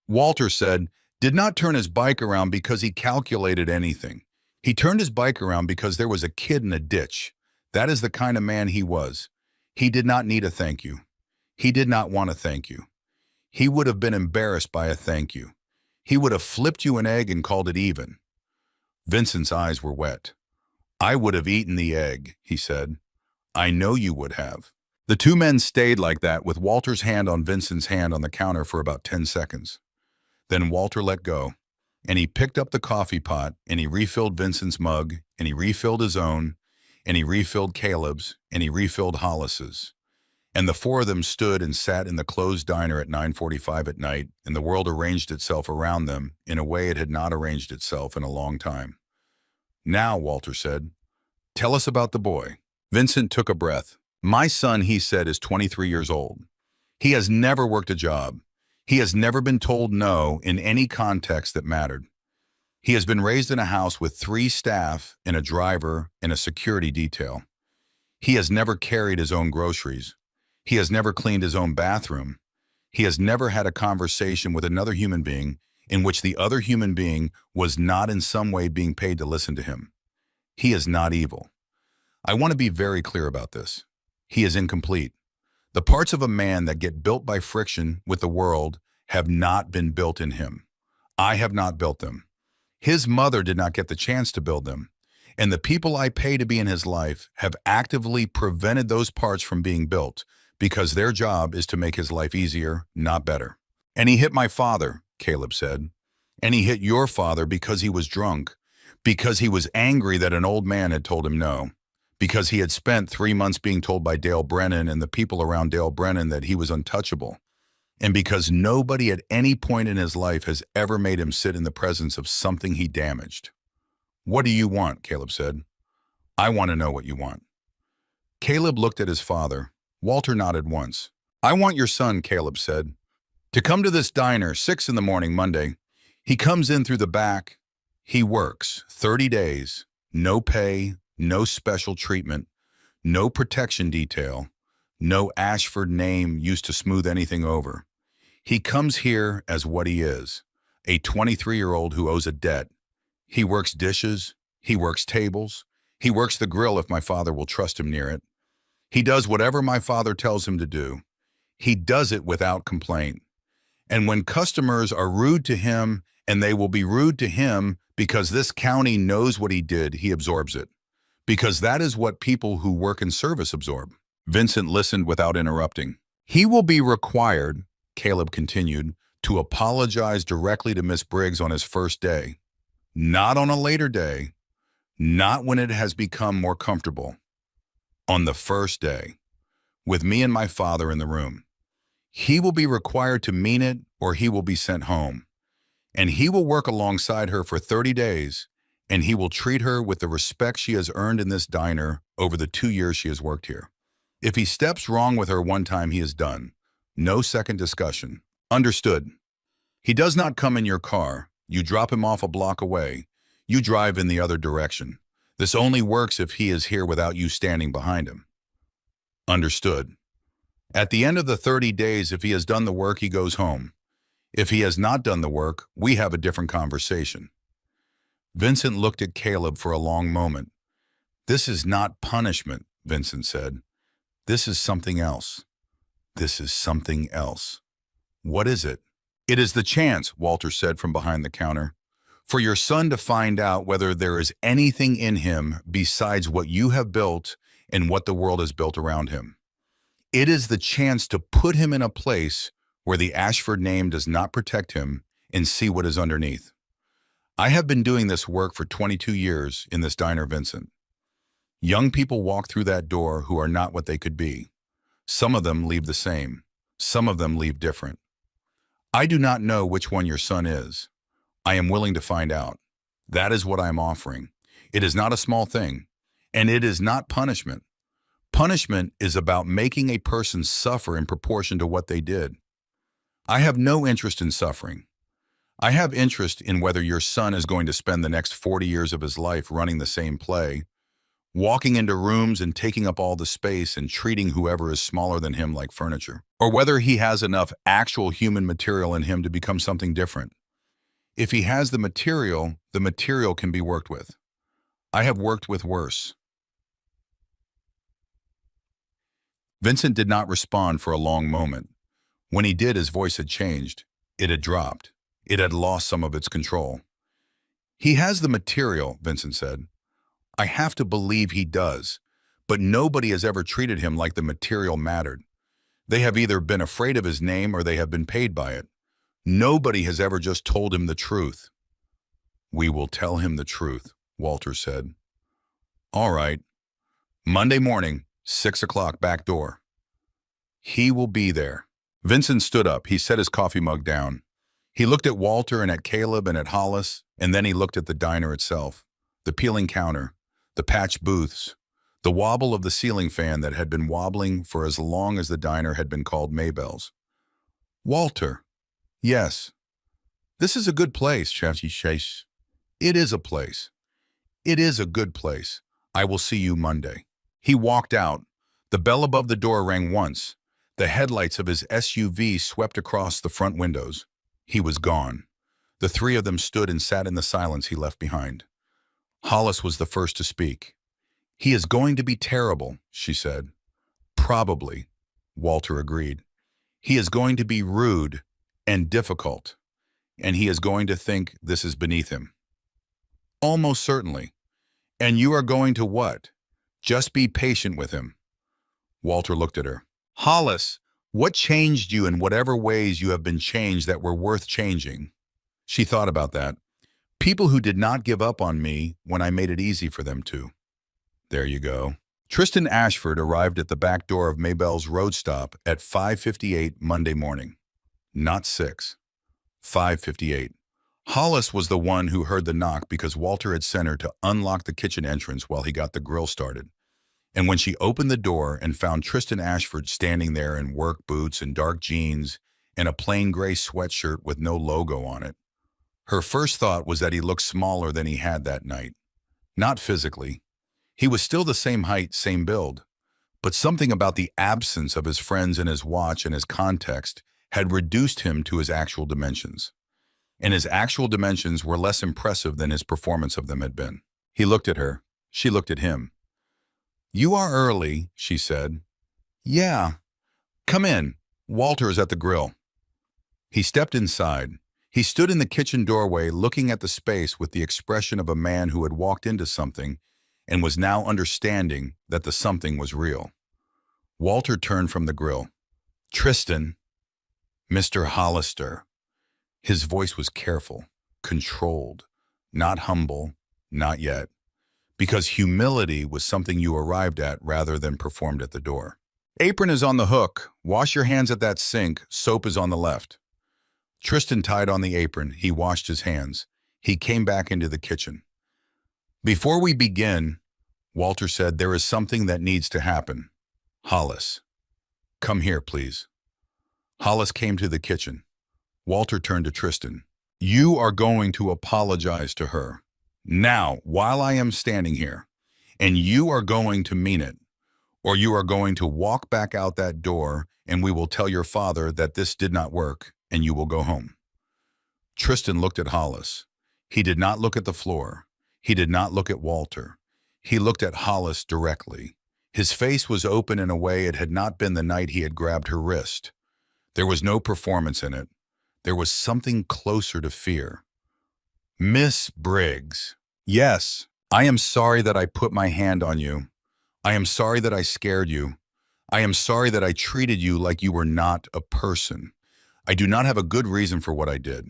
Walter said, did not turn his bike around because he calculated anything. He turned his bike around because there was a kid in a ditch. That is the kind of man he was. He did not need a thank you. He did not want a thank you. He would have been embarrassed by a thank you. He would have flipped you an egg and called it even. Vincent's eyes were wet. I would have eaten the egg, he said. I know you would have. The two men stayed like that with Walter's hand on Vincent's hand on the counter for about 10 seconds. Then Walter let go, and he picked up the coffee pot, and he refilled Vincent's mug, and he refilled his own, and he refilled Caleb's, and he refilled Hollis's. And the four of them stood and sat in the closed diner at 9:45 at night, and the world arranged itself around them in a way it had not arranged itself in a long time. Now, Walter said, tell us about the boy. Vincent took a breath. My son, he said, is 23 years old. He has never worked a job. He has never been told no in any context that mattered. He has been raised in a house with 3 staff and a driver and a security detail. He has never carried his own groceries. He has never cleaned his own bathroom. He has never had a conversation with another human being in which the other human being was not in some way being paid to listen to him. He is not evil. I want to be very clear about this. He is incomplete. The parts of a man that get built by friction with the world have not been built in him. I have not built them. His mother did not get the chance to build them. And the people I pay to be in his life have actively prevented those parts from being built because their job is to make his life easier, not better. And he hit my father, Caleb said. And he hit your father because he was drunk, because he was angry that an old man had told him no, because he had spent 3 months being told by Dale Brennan and the people around Dale Brennan that he was untouchable, and because nobody at any point in his life has ever made him sit in the presence of something he damaged. What do you want? Caleb said. I want to know what you want. Caleb looked at his father. Walter nodded once. I want your son, Caleb said, to come to this diner 6 in the morning Monday. He comes in through the back. He works 30 days, no pay, no special treatment, no protection detail, no Ashford name used to smooth anything over. He comes here as what he is, a 23-year-old who owes a debt. He works dishes, he works tables, he works the grill if my father will trust him near it. He does whatever my father tells him to do. He does it without complaint. And when customers are rude to him, and they will be rude to him because this county knows what he did, he absorbs it. Because that is what people who work in service absorb. Vincent listened without interrupting. He will be required, Caleb continued, to apologize directly to Miss Briggs on his first day. Not on a later day, not when it has become more comfortable. On the first day, with me and my father in the room. He will be required to mean it or he will be sent home. And he will work alongside her for 30 days, and he will treat her with the respect she has earned in this diner over the 2 years she has worked here. If he steps wrong with her one time, he is done. No second discussion. Understood. He does not come in your car. You drop him off a block away. You drive in the other direction. This only works if he is here without you standing behind him. Understood. At the end of the 30 days, if he has done the work, he goes home. If he has not done the work, we have a different conversation. Vincent looked at Caleb for a long moment. This is not punishment, Vincent said. This is something else. This is something else. What is it? It is the chance, Walter said from behind the counter, for your son to find out whether there is anything in him besides what you have built and what the world has built around him. It is the chance to put him in a place where the Ashford name does not protect him and see what is underneath. I have been doing this work for 22 years in this diner, Vincent. Young people walk through that door who are not what they could be. Some of them leave the same. Some of them leave different. I do not know which one your son is. I am willing to find out. That is what I am offering. It is not a small thing, and it is not punishment. Punishment is about making a person suffer in proportion to what they did. I have no interest in suffering. I have interest in whether your son is going to spend the next 40 years of his life running the same play, walking into rooms and taking up all the space and treating whoever is smaller than him like furniture, or whether he has enough actual human material in him to become something different. If he has the material can be worked with. I have worked with worse. Vincent did not respond for a long moment. When he did, his voice had changed. It had dropped. It had lost some of its control. He has the material, Vincent said. I have to believe he does, but nobody has ever treated him like the material mattered. They have either been afraid of his name or they have been paid by it. Nobody has ever just told him the truth. We will tell him the truth, Walter said. All right. Monday morning, 6 o'clock, back door. He will be there. Vincent stood up. He set his coffee mug down. He looked at Walter and at Caleb and at Hollis, and then he looked at the diner itself, the peeling counter, the patched booths, the wobble of the ceiling fan that had been wobbling for as long as the diner had been called Maybell's. Walter. Yes. This is a good place, Chasey Chase. It is a place. It is a good place. I will see you Monday. He walked out. The bell above the door rang once. The headlights of his SUV swept across the front windows. He was gone. The three of them stood and sat in the silence he left behind. Hollis was the first to speak. He is going to be terrible, she said. Probably, Walter agreed. He is going to be rude and difficult, and he is going to think this is beneath him. Almost certainly. And you are going to what? Just be patient with him. Walter looked at her. Hollis, what changed you in whatever ways you have been changed that were worth changing? She thought about that. People who did not give up on me when I made it easy for them to. There you go. Tristan Ashford arrived at the back door of Maybell's road stop at 5:58 Monday morning. Not 6. 5:58. Hollis was the one who heard the knock because Walter had sent her to unlock the kitchen entrance while he got the grill started. And when she opened the door and found Tristan Ashford standing there in work boots and dark jeans and a plain gray sweatshirt with no logo on it, her first thought was that he looked smaller than he had that night. Not physically. He was still the same height, same build. But something about the absence of his friends and his watch and his context had reduced him to his actual dimensions. And his actual dimensions were less impressive than his performance of them had been. He looked at her. She looked at him. You are early, she said. Yeah. Come in. Walter is at the grill. He stepped inside. He stood in the kitchen doorway looking at the space with the expression of a man who had walked into something and was now understanding that the something was real. Walter turned from the grill. Tristan. Mr. Hollister. His voice was careful, controlled, not humble, not yet. Because humility was something you arrived at rather than performed at the door. Apron is on the hook. Wash your hands at that sink. Soap is on the left. Tristan tied on the apron. He washed his hands. He came back into the kitchen. Before we begin, Walter said, there is something that needs to happen. Hollis. Come here, please. Hollis came to the kitchen. Walter turned to Tristan. You are going to apologize to her. Now, while I am standing here, and you are going to mean it, or you are going to walk back out that door and we will tell your father that this did not work and you will go home. Tristan looked at Hollis. He did not look at the floor. He did not look at Walter. He looked at Hollis directly. His face was open in a way it had not been the night he had grabbed her wrist. There was no performance in it. There was something closer to fear. Miss Briggs. Yes, I am sorry that I put my hand on you. I am sorry that I scared you. I am sorry that I treated you like you were not a person. I do not have a good reason for what I did.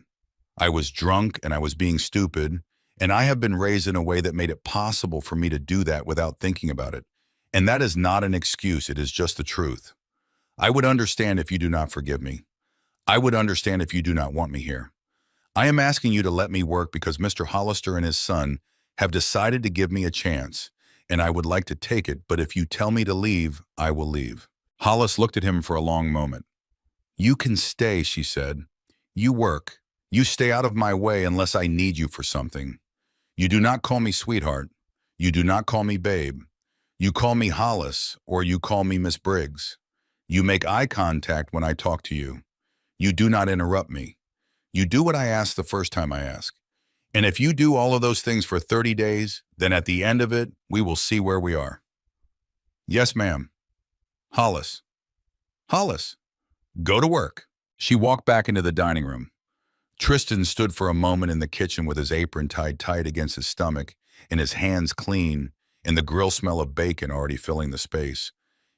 I was drunk and I was being stupid, and I have been raised in a way that made it possible for me to do that without thinking about it. And that is not an excuse, it is just the truth. I would understand if you do not forgive me. I would understand if you do not want me here. I am asking you to let me work because Mr. Hollister and his son have decided to give me a chance, and I would like to take it, but if you tell me to leave, I will leave. Hollis looked at him for a long moment. You can stay, she said. You work. You stay out of my way unless I need you for something. You do not call me sweetheart. You do not call me babe. You call me Hollis, or you call me Miss Briggs. You make eye contact when I talk to you. You do not interrupt me. You do what I ask the first time I ask. And if you do all of those things for 30 days, then at the end of it, we will see where we are. Yes, ma'am. Hollis. Hollis. Go to work. She walked back into the dining room. Tristan stood for a moment in the kitchen with his apron tied tight against his stomach and his hands clean and the grill smell of bacon already filling the space.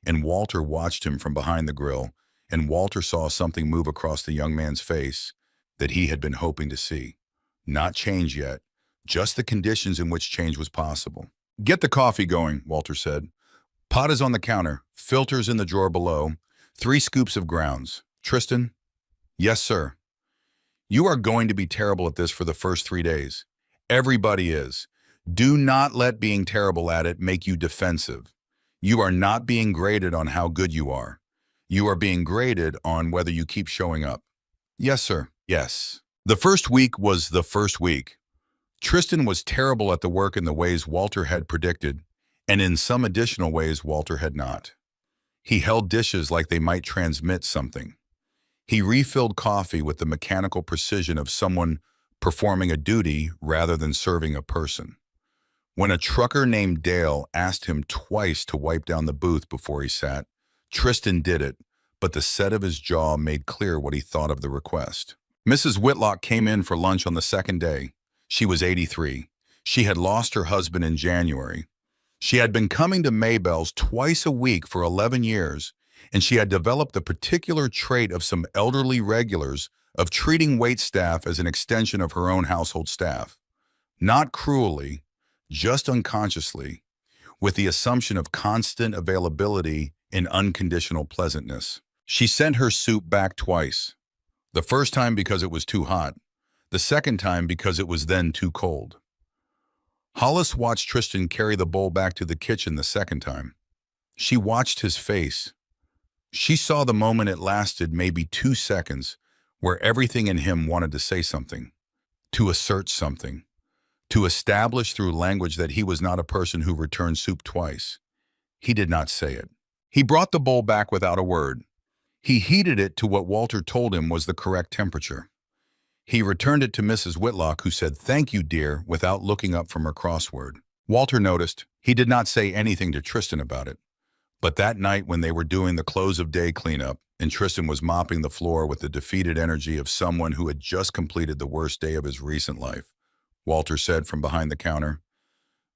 And Walter watched him from behind the grill, and Walter saw something move across the young man's face that he had been hoping to see. Not change yet, just the conditions in which change was possible. Get the coffee going, Walter said. Pot is on the counter, filters in the drawer below, 3 scoops of grounds. Tristan? Yes, sir. You are going to be terrible at this for the first 3 days. Everybody is. Do not let being terrible at it make you defensive. You are not being graded on how good you are. You are being graded on whether you keep showing up. Yes, sir. Yes. The first week was the first week. Tristan was terrible at the work in the ways Walter had predicted, and in some additional ways Walter had not. He held dishes like they might transmit something. He refilled coffee with the mechanical precision of someone performing a duty rather than serving a person. When a trucker named Dale asked him twice to wipe down the booth before he sat, Tristan did it, but the set of his jaw made clear what he thought of the request. Mrs. Whitlock came in for lunch on the second day. She was 83. She had lost her husband in January. She had been coming to Maybell's twice a week for 11 years, and she had developed the particular trait of some elderly regulars of treating waitstaff as an extension of her own household staff. Not cruelly, just unconsciously, with the assumption of constant availability and unconditional pleasantness. She sent her soup back twice. The first time because it was too hot, the second time because it was then too cold. Hollis watched Tristan carry the bowl back to the kitchen the second time. She watched his face. She saw the moment it lasted maybe 2 seconds, where everything in him wanted to say something, to assert something, to establish through language that he was not a person who returned soup twice. He did not say it. He brought the bowl back without a word. He heated it to what Walter told him was the correct temperature. He returned it to Mrs. Whitlock, who said, "Thank you, dear," without looking up from her crossword. Walter noticed. He did not say anything to Tristan about it. But that night when they were doing the close of day cleanup, and Tristan was mopping the floor with the defeated energy of someone who had just completed the worst day of his recent life, Walter said from behind the counter,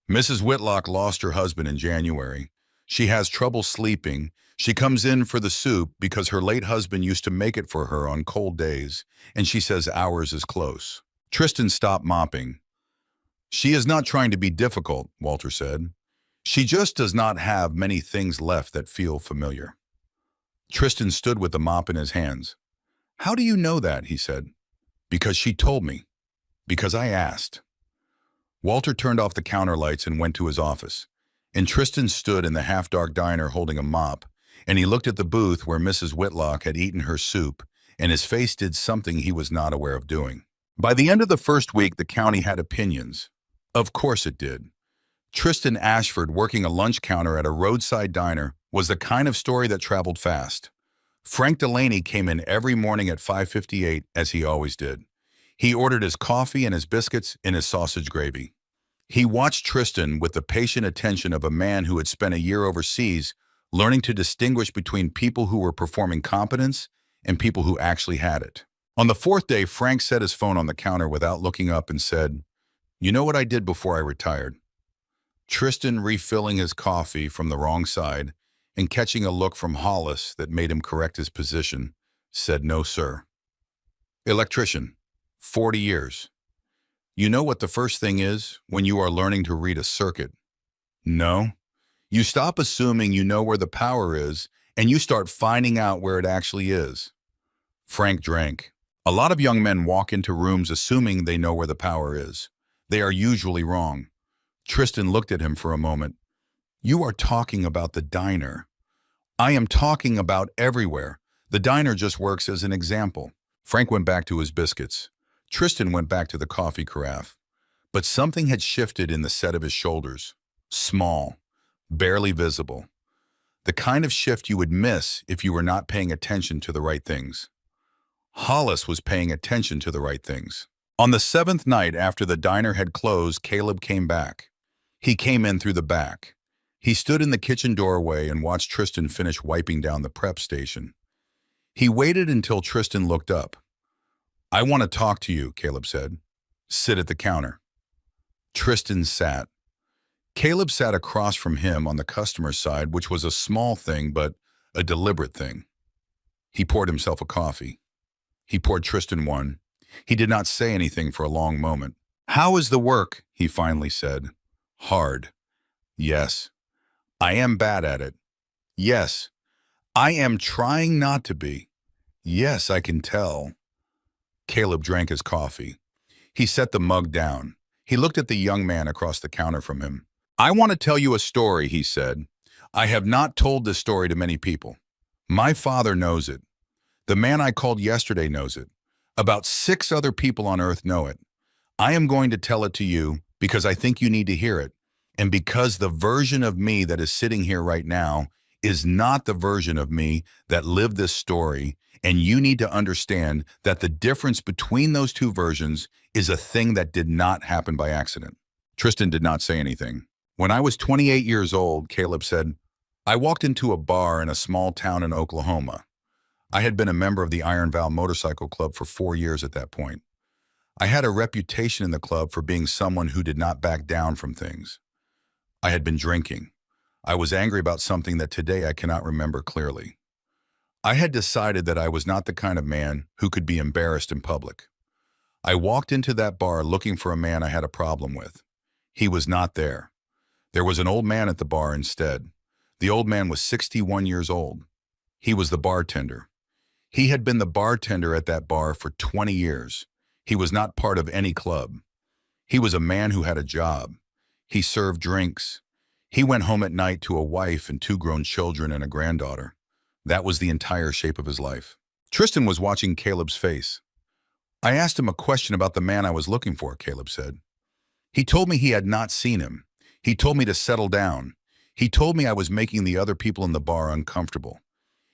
"Mrs. Whitlock lost her husband in January. She has trouble sleeping. She comes in for the soup because her late husband used to make it for her on cold days, and she says ours is close." Tristan stopped mopping. "She is not trying to be difficult," Walter said. "She just does not have many things left that feel familiar." Tristan stood with the mop in his hands. "How do you know that?" he said. "Because she told me. Because I asked." Walter turned off the counter lights and went to his office, and Tristan stood in the half-dark diner holding a mop, and he looked at the booth where Mrs. Whitlock had eaten her soup, and his face did something he was not aware of doing. By the end of the first week, the county had opinions. Of course it did. Tristan Ashford working a lunch counter at a roadside diner was the kind of story that traveled fast. Frank Delaney came in every morning at 5:58, as he always did. He ordered his coffee and his biscuits and his sausage gravy. He watched Tristan with the patient attention of a man who had spent a year overseas learning to distinguish between people who were performing competence and people who actually had it. On the fourth day, Frank set his phone on the counter without looking up and said, "You know what I did before I retired?" Tristan, refilling his coffee from the wrong side and catching a look from Hollis that made him correct his position, said, "No, sir." Electrician, 40 years. You know what the first thing is when you are learning to read a circuit? No. You stop assuming you know where the power is and you start finding out where it actually is. Frank drank. A lot of young men walk into rooms assuming they know where the power is. They are usually wrong. Tristan looked at him for a moment. You are talking about the diner. I am talking about everywhere. The diner just works as an example. Frank went back to his biscuits. Tristan went back to the coffee carafe. But something had shifted in the set of his shoulders. Small, barely visible. The kind of shift you would miss if you were not paying attention to the right things. Hollis was paying attention to the right things. On the seventh night after the diner had closed, Caleb came back. He came in through the back. He stood in the kitchen doorway and watched Tristan finish wiping down the prep station. He waited until Tristan looked up. "I want to talk to you," Caleb said. "Sit at the counter." Tristan sat. Caleb sat across from him on the customer's side, which was a small thing but a deliberate thing. He poured himself a coffee. He poured Tristan one. He did not say anything for a long moment. "How is the work?" he finally said. "Hard." "Yes." "I am bad at it." "Yes." "I am trying not to be." "Yes, I can tell." Caleb drank his coffee. He set the mug down. He looked at the young man across the counter from him. "I want to tell you a story," he said. "I have not told this story to many people. My father knows it. The man I called yesterday knows it. About 6 other people on earth know it. I am going to tell it to you because I think you need to hear it, and because the version of me that is sitting here right now is not the version of me that lived this story, and you need to understand that the difference between those two versions is a thing that did not happen by accident." Tristan did not say anything. "When I was 28 years old," Caleb said, "I walked into a bar in a small town in Oklahoma. I had been a member of the Iron Vow Motorcycle Club for 4 years at that point. I had a reputation in the club for being someone who did not back down from things. I had been drinking. I was angry about something that today I cannot remember clearly. I had decided that I was not the kind of man who could be embarrassed in public. I walked into that bar looking for a man I had a problem with. He was not there. There was an old man at the bar instead. The old man was 61 years old. He was the bartender. He had been the bartender at that bar for 20 years. He was not part of any club. He was a man who had a job. He served drinks. He went home at night to a wife and 2 grown children and a granddaughter. That was the entire shape of his life." Tristan was watching Caleb's face. "I asked him a question about the man I was looking for," Caleb said. "He told me he had not seen him. He told me to settle down. He told me I was making the other people in the bar uncomfortable.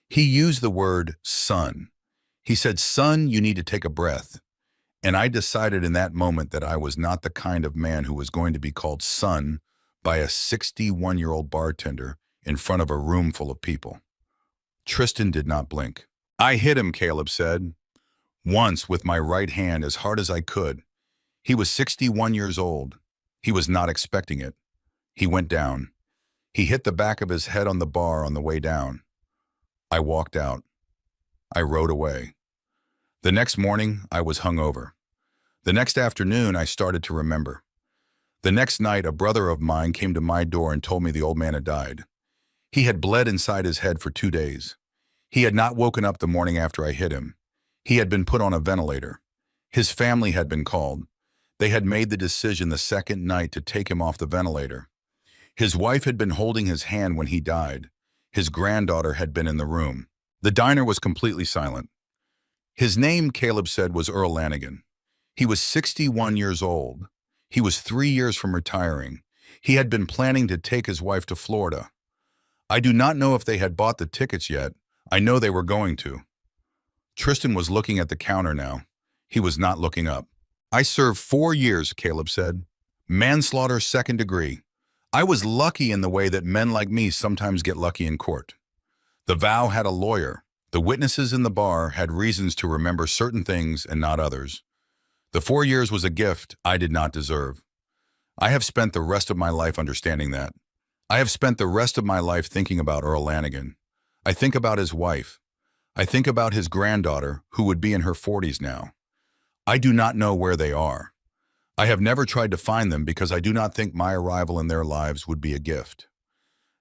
He used the word son. He said, 'Son, you need to take a breath.' And I decided in that moment that I was not the kind of man who was going to be called son by a 61-year-old bartender in front of a room full of people." Tristan did not blink. "I hit him," Caleb said. "Once with my right hand as hard as I could. He was 61 years old. He was not expecting it. He went down. He hit the back of his head on the bar on the way down. I walked out. I rode away. The next morning, I was hungover. The next afternoon, I started to remember. The next night, a brother of mine came to my door and told me the old man had died. He had bled inside his head for 2 days. He had not woken up the morning after I hit him. He had been put on a ventilator. His family had been called. They had made the decision the second night to take him off the ventilator. His wife had been holding his hand when he died. His granddaughter had been in the room. The diner was completely silent. His name, Caleb said, was Earl Lanigan. He was 61 years old. He was 3 years from retiring. He had been planning to take his wife to Florida. I do not know if they had bought the tickets yet. I know they were going to." Tristan was looking at the counter now. He was not looking up. "I served 4 years, Caleb said. Manslaughter, 2nd degree. I was lucky in the way that men like me sometimes get lucky in court. The Vow had a lawyer. The witnesses in the bar had reasons to remember certain things and not others. The 4 years was a gift I did not deserve. I have spent the rest of my life understanding that. I have spent the rest of my life thinking about Earl Lanigan. I think about his wife. I think about his granddaughter, who would be in her 40s now. I do not know where they are. I have never tried to find them because I do not think my arrival in their lives would be a gift.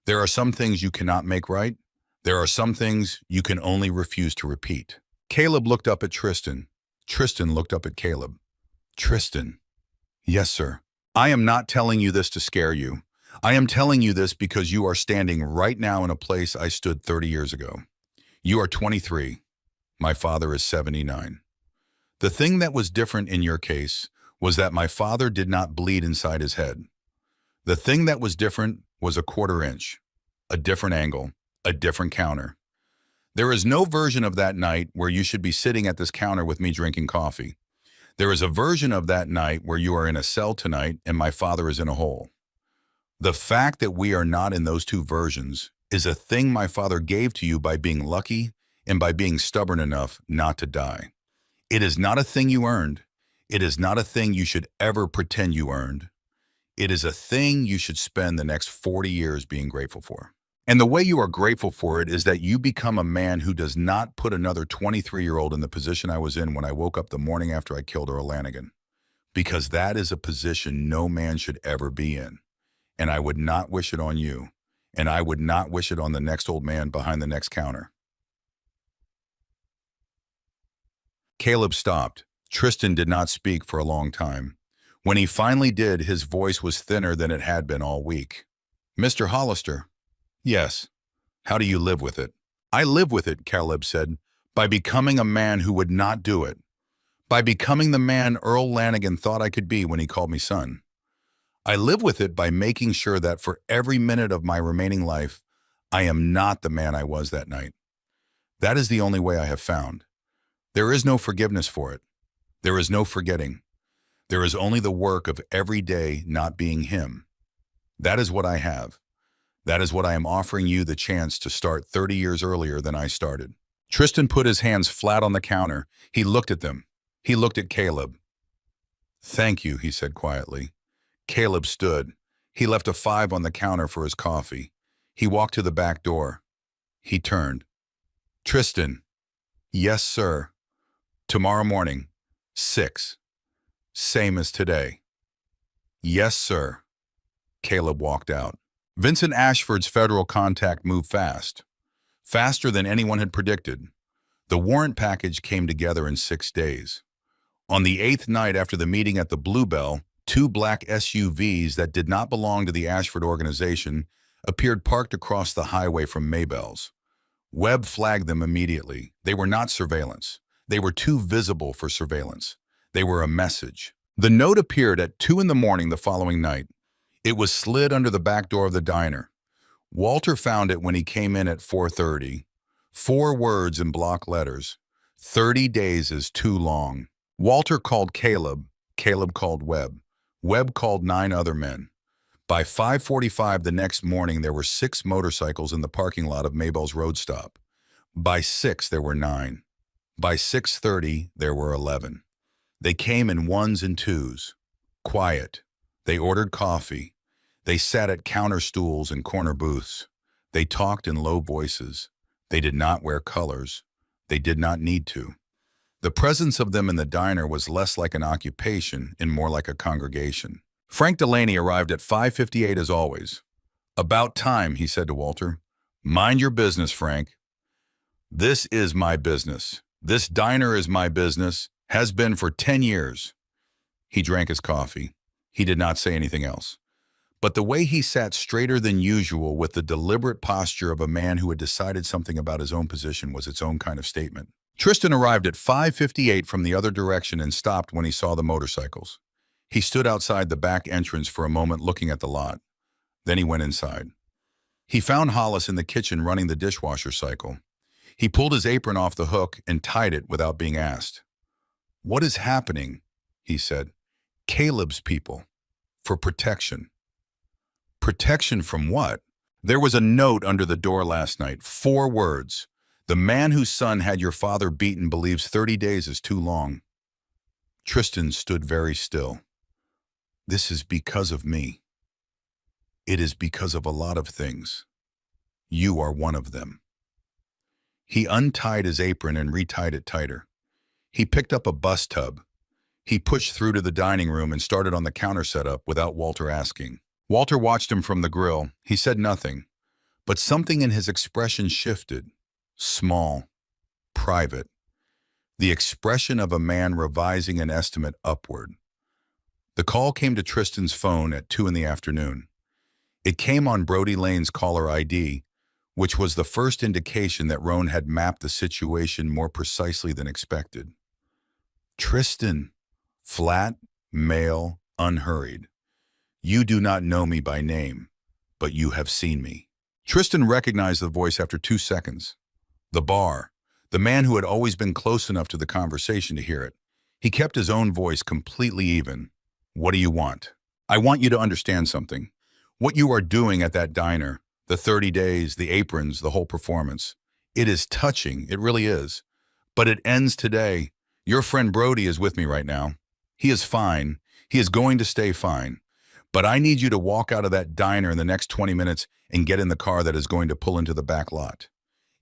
There are some things you cannot make right. There are some things you can only refuse to repeat. Caleb looked up at Tristan. Tristan looked up at Caleb. Tristan. Yes, sir. I am not telling you this to scare you. I am telling you this because you are standing right now in a place I stood 30 years ago. You are 23. My father is 79. The thing that was different in your case was that my father did not bleed inside his head. The thing that was different was a 1/4 inch, a different angle, a different counter. There is no version of that night where you should be sitting at this counter with me drinking coffee. There is a version of that night where you are in a cell tonight and my father is in a hole. The fact that we are not in those two versions is a thing my father gave to you by being lucky and by being stubborn enough not to die. It is not a thing you earned. It is not a thing you should ever pretend you earned. It is a thing you should spend the next 40 years being grateful for. And the way you are grateful for it is that you become a man who does not put another 23-year-old in the position I was in when I woke up the morning after I killed Earl Lanigan. Because that is a position no man should ever be in. And I would not wish it on you. And I would not wish it on the next old man behind the next counter. Caleb stopped. Tristan did not speak for a long time. When he finally did, his voice was thinner than it had been all week. Mr. Hollister. Yes. How do you live with it? I live with it, Caleb said, by becoming a man who would not do it. By becoming the man Earl Lanigan thought I could be when he called me son. I live with it by making sure that for every minute of my remaining life, I am not the man I was that night. That is the only way I have found. There is no forgiveness for it. There is no forgetting. There is only the work of every day not being him. That is what I have. That is what I am offering you the chance to start 30 years earlier than I started. Tristan put his hands flat on the counter. He looked at them. He looked at Caleb. Thank you, he said quietly. Caleb stood. He left a 5 on the counter for his coffee. He walked to the back door. He turned. Tristan. Yes, sir. Tomorrow morning, 6. Same as today. Yes, sir. Caleb walked out. Vincent Ashford's federal contact moved fast. Faster than anyone had predicted. The warrant package came together in 6 days. On the 8th night after the meeting at the Bluebell, 2 black SUVs that did not belong to the Ashford organization appeared parked across the highway from Maybell's. Webb flagged them immediately. They were not surveillance. They were too visible for surveillance. They were a message. The note appeared at 2 in the morning the following night. It was slid under the back door of the diner. Walter found it when he came in at 4:30. 4 words in block letters. 30 days is too long. Walter called Caleb. Caleb called Webb. Webb called 9 other men. By 5:45 the next morning, there were 6 motorcycles in the parking lot of Maybell's road stop. By 6, there were 9. By 6:30, there were 11. They came in 1s and 2s. Quiet. They ordered coffee. They sat at counter stools and corner booths. They talked in low voices. They did not wear colors. They did not need to. The presence of them in the diner was less like an occupation and more like a congregation. Frank Delaney arrived at 5:58 as always. About time, he said to Walter. Mind your business, Frank. This is my business. This diner is my business, has been for 10 years. He drank his coffee. He did not say anything else. But the way he sat straighter than usual with the deliberate posture of a man who had decided something about his own position was its own kind of statement. Tristan arrived at 5:58 from the other direction and stopped when he saw the motorcycles. He stood outside the back entrance for a moment looking at the lot. Then he went inside. He found Hollis in the kitchen running the dishwasher cycle. He pulled his apron off the hook and tied it without being asked. What is happening? He said. Caleb's people. For protection. Protection from what? There was a note under the door last night. 4 words. The man whose son had your father beaten believes 30 days is too long. Tristan stood very still. This is because of me. It is because of a lot of things. You are one of them. He untied his apron and retied it tighter. He picked up a bus tub. He pushed through to the dining room and started on the counter setup without Walter asking. Walter watched him from the grill. He said nothing, but something in his expression shifted. Small, private. The expression of a man revising an estimate upward. The call came to Tristan's phone at 2 in the afternoon. It came on Brody Lane's caller ID, which was the first indication that Roan had mapped the situation more precisely than expected. Tristan, flat, male, unhurried. You do not know me by name, but you have seen me. Tristan recognized the voice after 2 seconds. The bar, the man who had always been close enough to the conversation to hear it. He kept his own voice completely even. What do you want? I want you to understand something. What you are doing at that diner, the 30 days, the aprons, the whole performance, it is touching, it really is. But it ends today. Your friend Brody is with me right now. He is fine. He is going to stay fine. But I need you to walk out of that diner in the next 20 minutes and get in the car that is going to pull into the back lot.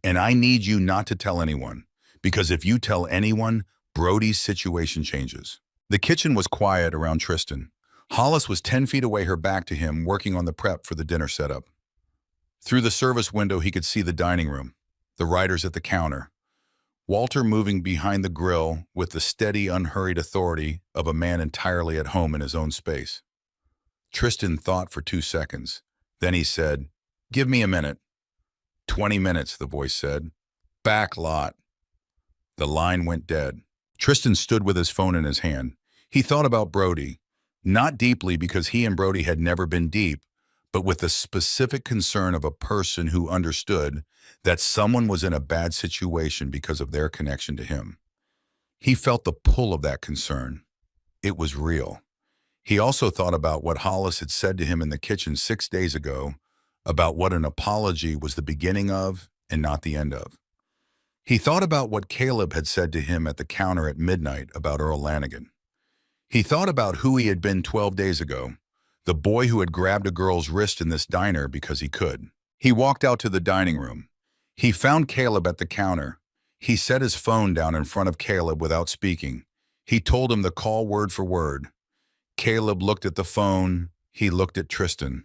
And I need you not to tell anyone, because if you tell anyone, Brody's situation changes. The kitchen was quiet around Tristan. Hollis was 10 feet away, her back to him, working on the prep for the dinner setup. Through the service window, he could see the dining room, the writers at the counter, Walter moving behind the grill with the steady, unhurried authority of a man entirely at home in his own space. Tristan thought for 2 seconds. Then he said, "Give me a minute." 20 minutes, the voice said. Back lot. The line went dead. Tristan stood with his phone in his hand. He thought about Brody, not deeply because he and Brody had never been deep, but with the specific concern of a person who understood that someone was in a bad situation because of their connection to him. He felt the pull of that concern. It was real. He also thought about what Hollis had said to him in the kitchen 6 days ago, about what an apology was the beginning of and not the end of. He thought about what Caleb had said to him at the counter at midnight about Earl Lanigan. He thought about who he had been 12 days ago, the boy who had grabbed a girl's wrist in this diner because he could. He walked out to the dining room. He found Caleb at the counter. He set his phone down in front of Caleb without speaking. He told him the call word for word. Caleb looked at the phone. He looked at Tristan.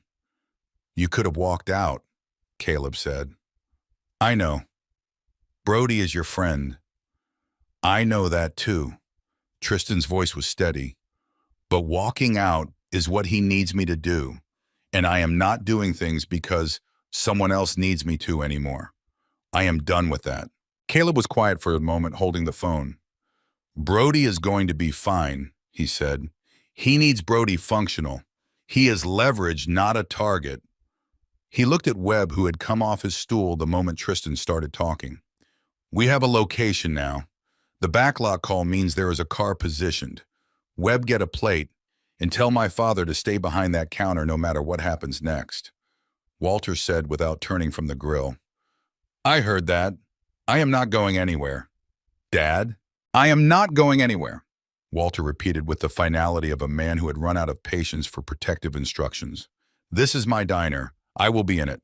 "You could have walked out," Caleb said. "I know. Brody is your friend." "I know that too." Tristan's voice was steady. "But walking out is what he needs me to do, and I am not doing things because someone else needs me to anymore. I am done with that." Caleb was quiet for a moment, holding the phone. "Brody is going to be fine," he said. "He needs Brody functional. He is leverage, not a target." He looked at Webb, who had come off his stool the moment Tristan started talking. "We have a location now. The backlot call means there is a car positioned. Webb, get a plate, and tell my father to stay behind that counter no matter what happens next." Walter said without turning from the grill. "I heard that. I am not going anywhere." "Dad, I am not going anywhere," Walter repeated with the finality of a man who had run out of patience for protective instructions. "This is my diner. I will be in it."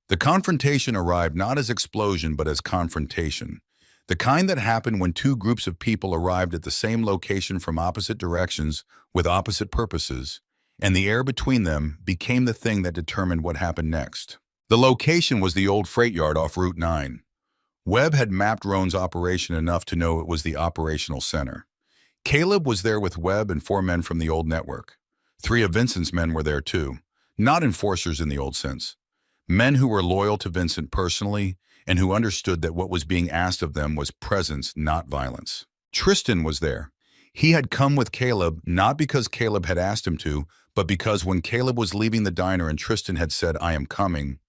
The confrontation arrived not as explosion but as confrontation. The kind that happened when two groups of people arrived at the same location from opposite directions with opposite purposes, and the air between them became the thing that determined what happened next. The location was the old freight yard off Route 9. Webb had mapped Roan's operation enough to know it was the operational center. Caleb was there with Webb and 4 men from the old network. 3 of Vincent's men were there too, not enforcers in the old sense. Men who were loyal to Vincent personally and who understood that what was being asked of them was presence, not violence. Tristan was there. He had come with Caleb not because Caleb had asked him to, but because when Caleb was leaving the diner and Tristan had said, "I am coming,"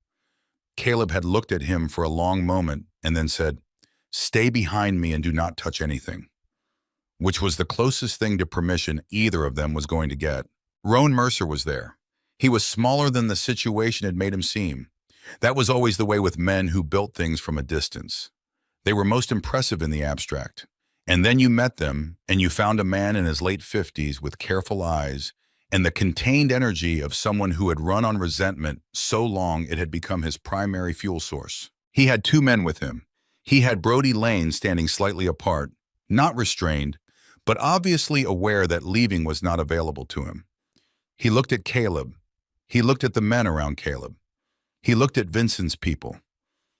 Caleb had looked at him for a long moment and then said, "Stay behind me and do not touch anything," which was the closest thing to permission either of them was going to get. Roan Mercer was there. He was smaller than the situation had made him seem. That was always the way with men who built things from a distance. They were most impressive in the abstract. And then you met them, and you found a man in his late 50s with careful eyes and the contained energy of someone who had run on resentment so long it had become his primary fuel source. He had two men with him. He had Brody Lane standing slightly apart, not restrained, but obviously aware that leaving was not available to him. He looked at Caleb. He looked at the men around Caleb. He looked at Vincent's people.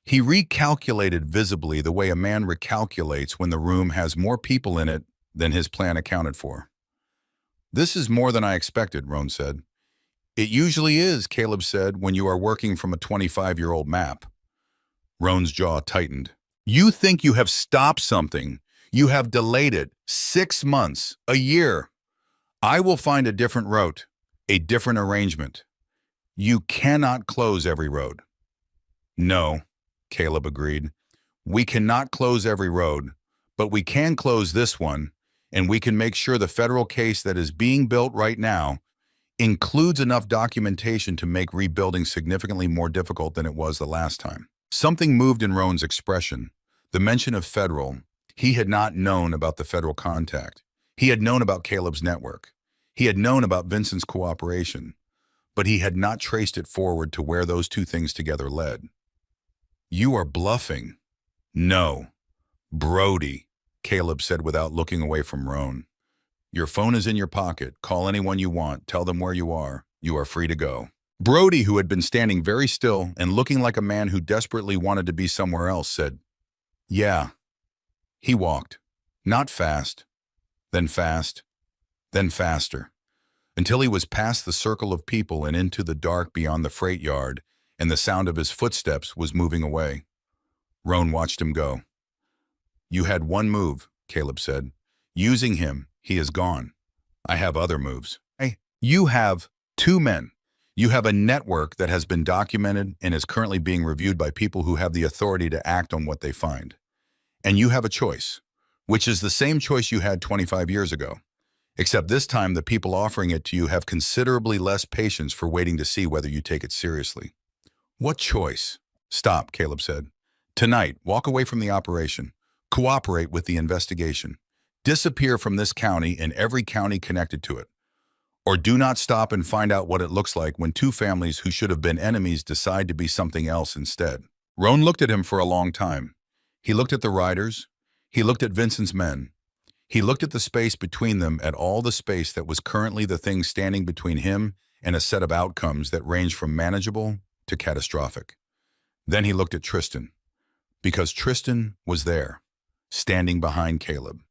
He recalculated visibly the way a man recalculates when the room has more people in it than his plan accounted for. "This is more than I expected," Roan said. "It usually is," Caleb said, "when you are working from a 25-year-old map." Roan's jaw tightened. "You think you have stopped something. You have delayed it 6 months, a year. I will find a different route, a different arrangement. You cannot close every road." "No," Caleb agreed. "We cannot close every road, but we can close this one, and we can make sure the federal case that is being built right now includes enough documentation to make rebuilding significantly more difficult than it was the last time." Something moved in Roan's expression. The mention of federal. He had not known about the federal contact. He had known about Caleb's network. He had known about Vincent's cooperation, but he had not traced it forward to where those two things together led. "You are bluffing." "No. Brody," Caleb said without looking away from Roan. "Your phone is in your pocket. Call anyone you want. Tell them where you are. You are free to go." Brody, who had been standing very still and looking like a man who desperately wanted to be somewhere else, said, "Yeah." He walked, not fast, then faster, until he was past the circle of people and into the dark beyond the freight yard, and the sound of his footsteps was moving away. Roan watched him go. "You had one move," Caleb said. "Using him, he is gone. I have other moves." "Hey, you have two men. You have a network that has been documented and is currently being reviewed by people who have the authority to act on what they find. And you have a choice, which is the same choice you had 25 years ago. Except this time the people offering it to you have considerably less patience for waiting to see whether you take it seriously." "What choice?" "Stop," Caleb said. "Tonight, walk away from the operation. Cooperate with the investigation. Disappear from this county and every county connected to it. Or do not stop and find out what it looks like when two families who should have been enemies decide to be something else instead." Roan looked at him for a long time. He looked at the riders. He looked at Vincent's men. He looked at the space between them, at all the space that was currently the thing standing between him and a set of outcomes that ranged from manageable to catastrophic. Then he looked at Tristan, because Tristan was there, standing behind Caleb,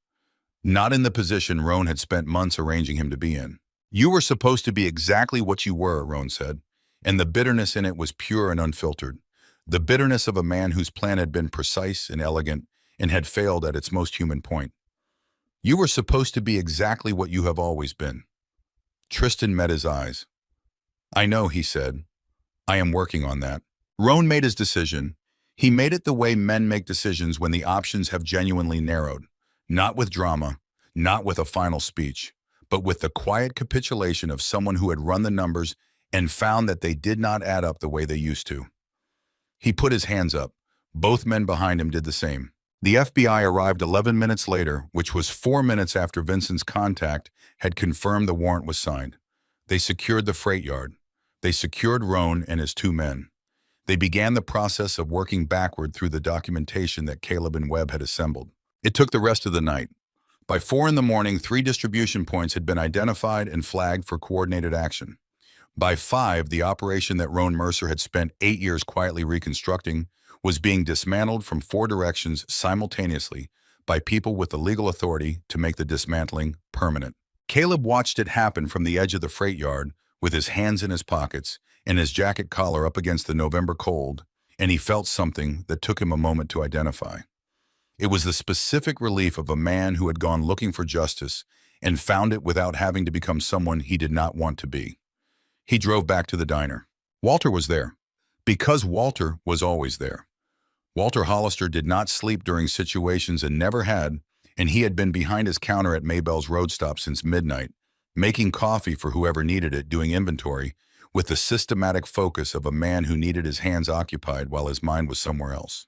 not in the position Roan had spent months arranging him to be in. "You were supposed to be exactly what you were," Roan said, and the bitterness in it was pure and unfiltered. The bitterness of a man whose plan had been precise and elegant and had failed at its most human point. "You were supposed to be exactly what you have always been." Tristan met his eyes. "I know," he said. "I am working on that." Roan made his decision. He made it the way men make decisions when the options have genuinely narrowed, not with drama, not with a final speech, but with the quiet capitulation of someone who had run the numbers and found that they did not add up the way they used to. He put his hands up. Both men behind him did the same. The FBI arrived 11 minutes later, which was 4 minutes after Vincent's contact had confirmed the warrant was signed. They secured the freight yard. They secured Roan and his two men. They began the process of working backward through the documentation that Caleb and Webb had assembled. It took the rest of the night. By 4 in the morning, 3 distribution points had been identified and flagged for coordinated action. By 5, the operation that Roan Mercer had spent 8 years quietly reconstructing was being dismantled from 4 directions simultaneously by people with the legal authority to make the dismantling permanent. Caleb watched it happen from the edge of the freight yard with his hands in his pockets and his jacket collar up against the November cold, and he felt something that took him a moment to identify. It was the specific relief of a man who had gone looking for justice and found it without having to become someone he did not want to be. He drove back to the diner. Walter was there, because Walter was always there. Walter Hollister did not sleep during situations and never had, and he had been behind his counter at Maybell's road stop since midnight, making coffee for whoever needed it, doing inventory, with the systematic focus of a man who needed his hands occupied while his mind was somewhere else.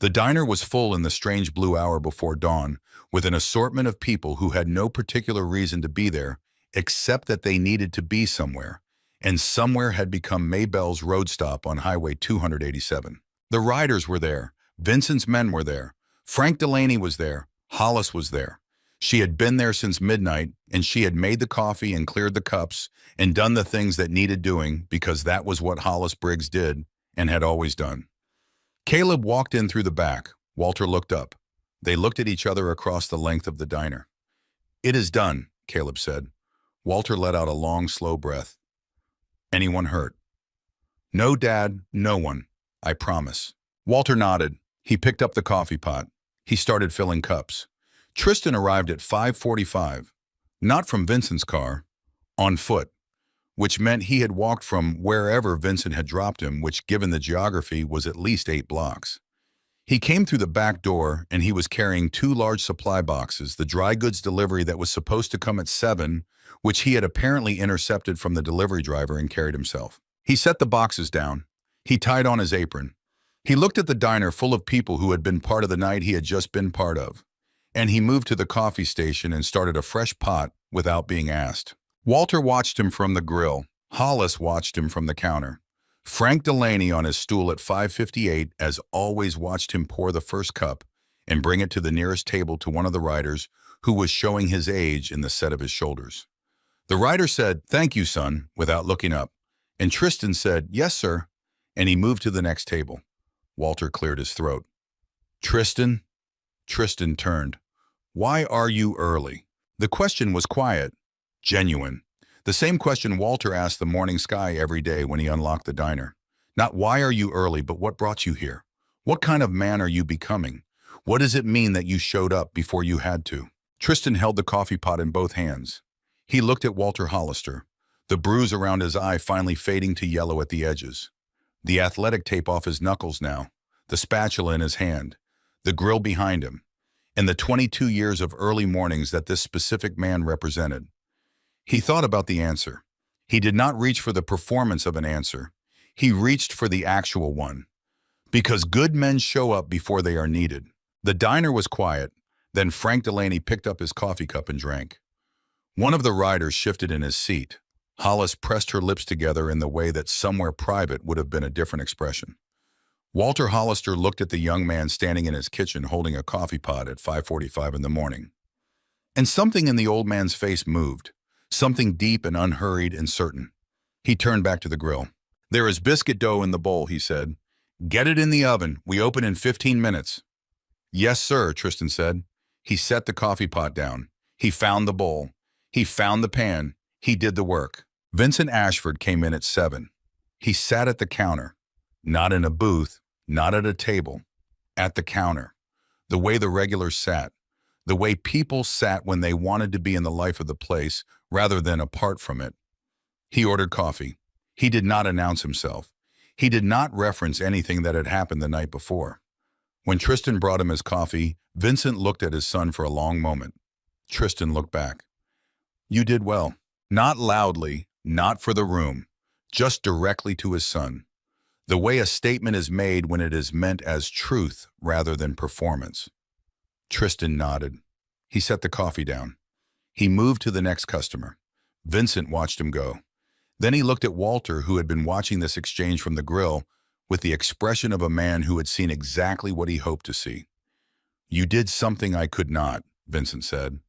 The diner was full in the strange blue hour before dawn, with an assortment of people who had no particular reason to be there, except that they needed to be somewhere, and somewhere had become Maybell's road stop on Highway 287. The riders were there, Vincent's men were there, Frank Delaney was there, Hollis was there. She had been there since midnight, and she had made the coffee and cleared the cups and done the things that needed doing because that was what Hollis Briggs did and had always done. Caleb walked in through the back. Walter looked up. They looked at each other across the length of the diner. "It is done," Caleb said. Walter let out a long, slow breath. "Anyone hurt?" "No, Dad, no one. I promise." Walter nodded. He picked up the coffee pot. He started filling cups. Tristan arrived at 5:45, not from Vincent's car, on foot, which meant he had walked from wherever Vincent had dropped him, which, given the geography, was at least 8 blocks. He came through the back door, and he was carrying 2 large supply boxes, the dry goods delivery that was supposed to come at 7, which he had apparently intercepted from the delivery driver and carried himself. He set the boxes down. He tied on his apron. He looked at the diner full of people who had been part of the night he had just been part of. And he moved to the coffee station and started a fresh pot without being asked. Walter watched him from the grill. Hollis watched him from the counter. Frank Delaney on his stool at 5:58 as always watched him pour the first cup and bring it to the nearest table to one of the riders who was showing his age in the set of his shoulders. The rider said, "Thank you, son," without looking up, and Tristan said, "Yes, sir," and he moved to the next table. Walter cleared his throat. "Tristan?" Tristan turned. "Why are you early?" The question was quiet, genuine. The same question Walter asked the morning sky every day when he unlocked the diner. Not "why are you early," but "what brought you here? What kind of man are you becoming? What does it mean that you showed up before you had to?" Tristan held the coffee pot in both hands. He looked at Walter Hollister, the bruise around his eye finally fading to yellow at the edges. The athletic tape off his knuckles now, the spatula in his hand, the grill behind him, and the 22 years of early mornings that this specific man represented. He thought about the answer. He did not reach for the performance of an answer. He reached for the actual one. Because good men show up before they are needed. The diner was quiet. Then Frank Delaney picked up his coffee cup and drank. One of the riders shifted in his seat. Hollis pressed her lips together in the way that somewhere private would have been a different expression. Walter Hollister looked at the young man standing in his kitchen holding a coffee pot at 5:45 in the morning. And something in the old man's face moved. Something deep and unhurried and certain. He turned back to the grill. "There is biscuit dough in the bowl," he said. "Get it in the oven. We open in 15 minutes. "Yes, sir," Tristan said. He set the coffee pot down. He found the bowl. He found the pan. He did the work. Vincent Ashford came in at 7. He sat at the counter. Not in a booth, not at a table. At the counter. The way the regulars sat. The way people sat when they wanted to be in the life of the place rather than apart from it. He ordered coffee. He did not announce himself. He did not reference anything that had happened the night before. When Tristan brought him his coffee, Vincent looked at his son for a long moment. Tristan looked back. "You did well." Not loudly, not for the room, just directly to his son. The way a statement is made when it is meant as truth rather than performance. Tristan nodded. He set the coffee down. He moved to the next customer. Vincent watched him go. Then he looked at Walter, who had been watching this exchange from the grill, with the expression of a man who had seen exactly what he hoped to see. "You did something I could not," Vincent said.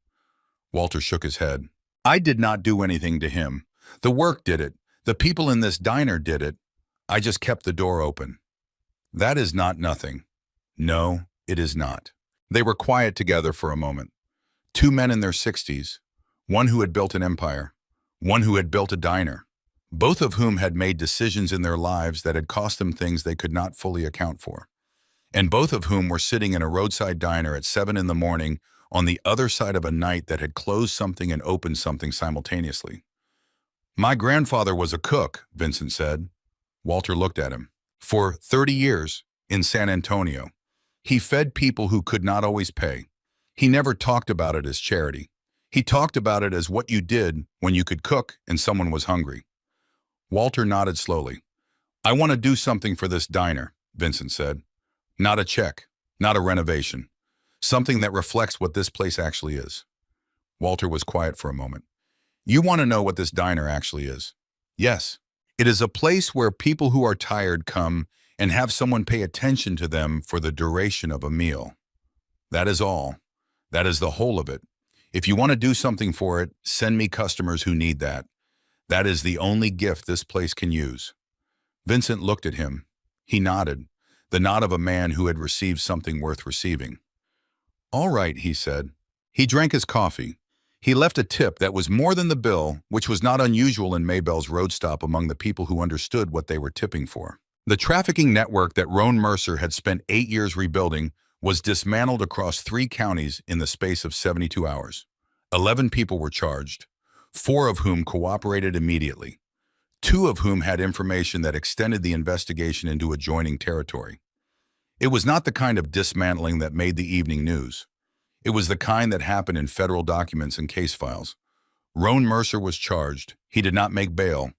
Walter shook his head. "I did not do anything to him. The work did it. The people in this diner did it. I just kept the door open." "That is not nothing." "No, it is not." They were quiet together for a moment. 2 men in their 60s, one who had built an empire, one who had built a diner, both of whom had made decisions in their lives that had cost them things they could not fully account for, and both of whom were sitting in a roadside diner at 7 in the morning on the other side of a night that had closed something and opened something simultaneously. "My grandfather was a cook," Vincent said. Walter looked at him. "For 30 years, in San Antonio. He fed people who could not always pay. He never talked about it as charity. He talked about it as what you did when you could cook and someone was hungry." Walter nodded slowly. I want to do something for this diner, Vincent said. Not a check, not a renovation. Something that reflects what this place actually is. Walter was quiet for a moment. You want to know what this diner actually is? Yes. It is a place where people who are tired come and have someone pay attention to them for the duration of a meal. That is all. That is the whole of it. If you want to do something for it, send me customers who need that. That is the only gift this place can use. Vincent looked at him. He nodded, the nod of a man who had received something worth receiving. All right, he said. He drank his coffee. He left a tip that was more than the bill, which was not unusual in Maybell's road stop among the people who understood what they were tipping for. The trafficking network that Roan Mercer had spent 8 years rebuilding was dismantled across 3 counties in the space of 72 hours. 11 people were charged, 4 of whom cooperated immediately, 2 of whom had information that extended the investigation into adjoining territory. It was not the kind of dismantling that made the evening news. It was the kind that happened in federal documents and case files. Roan Mercer was charged. He did not make bail.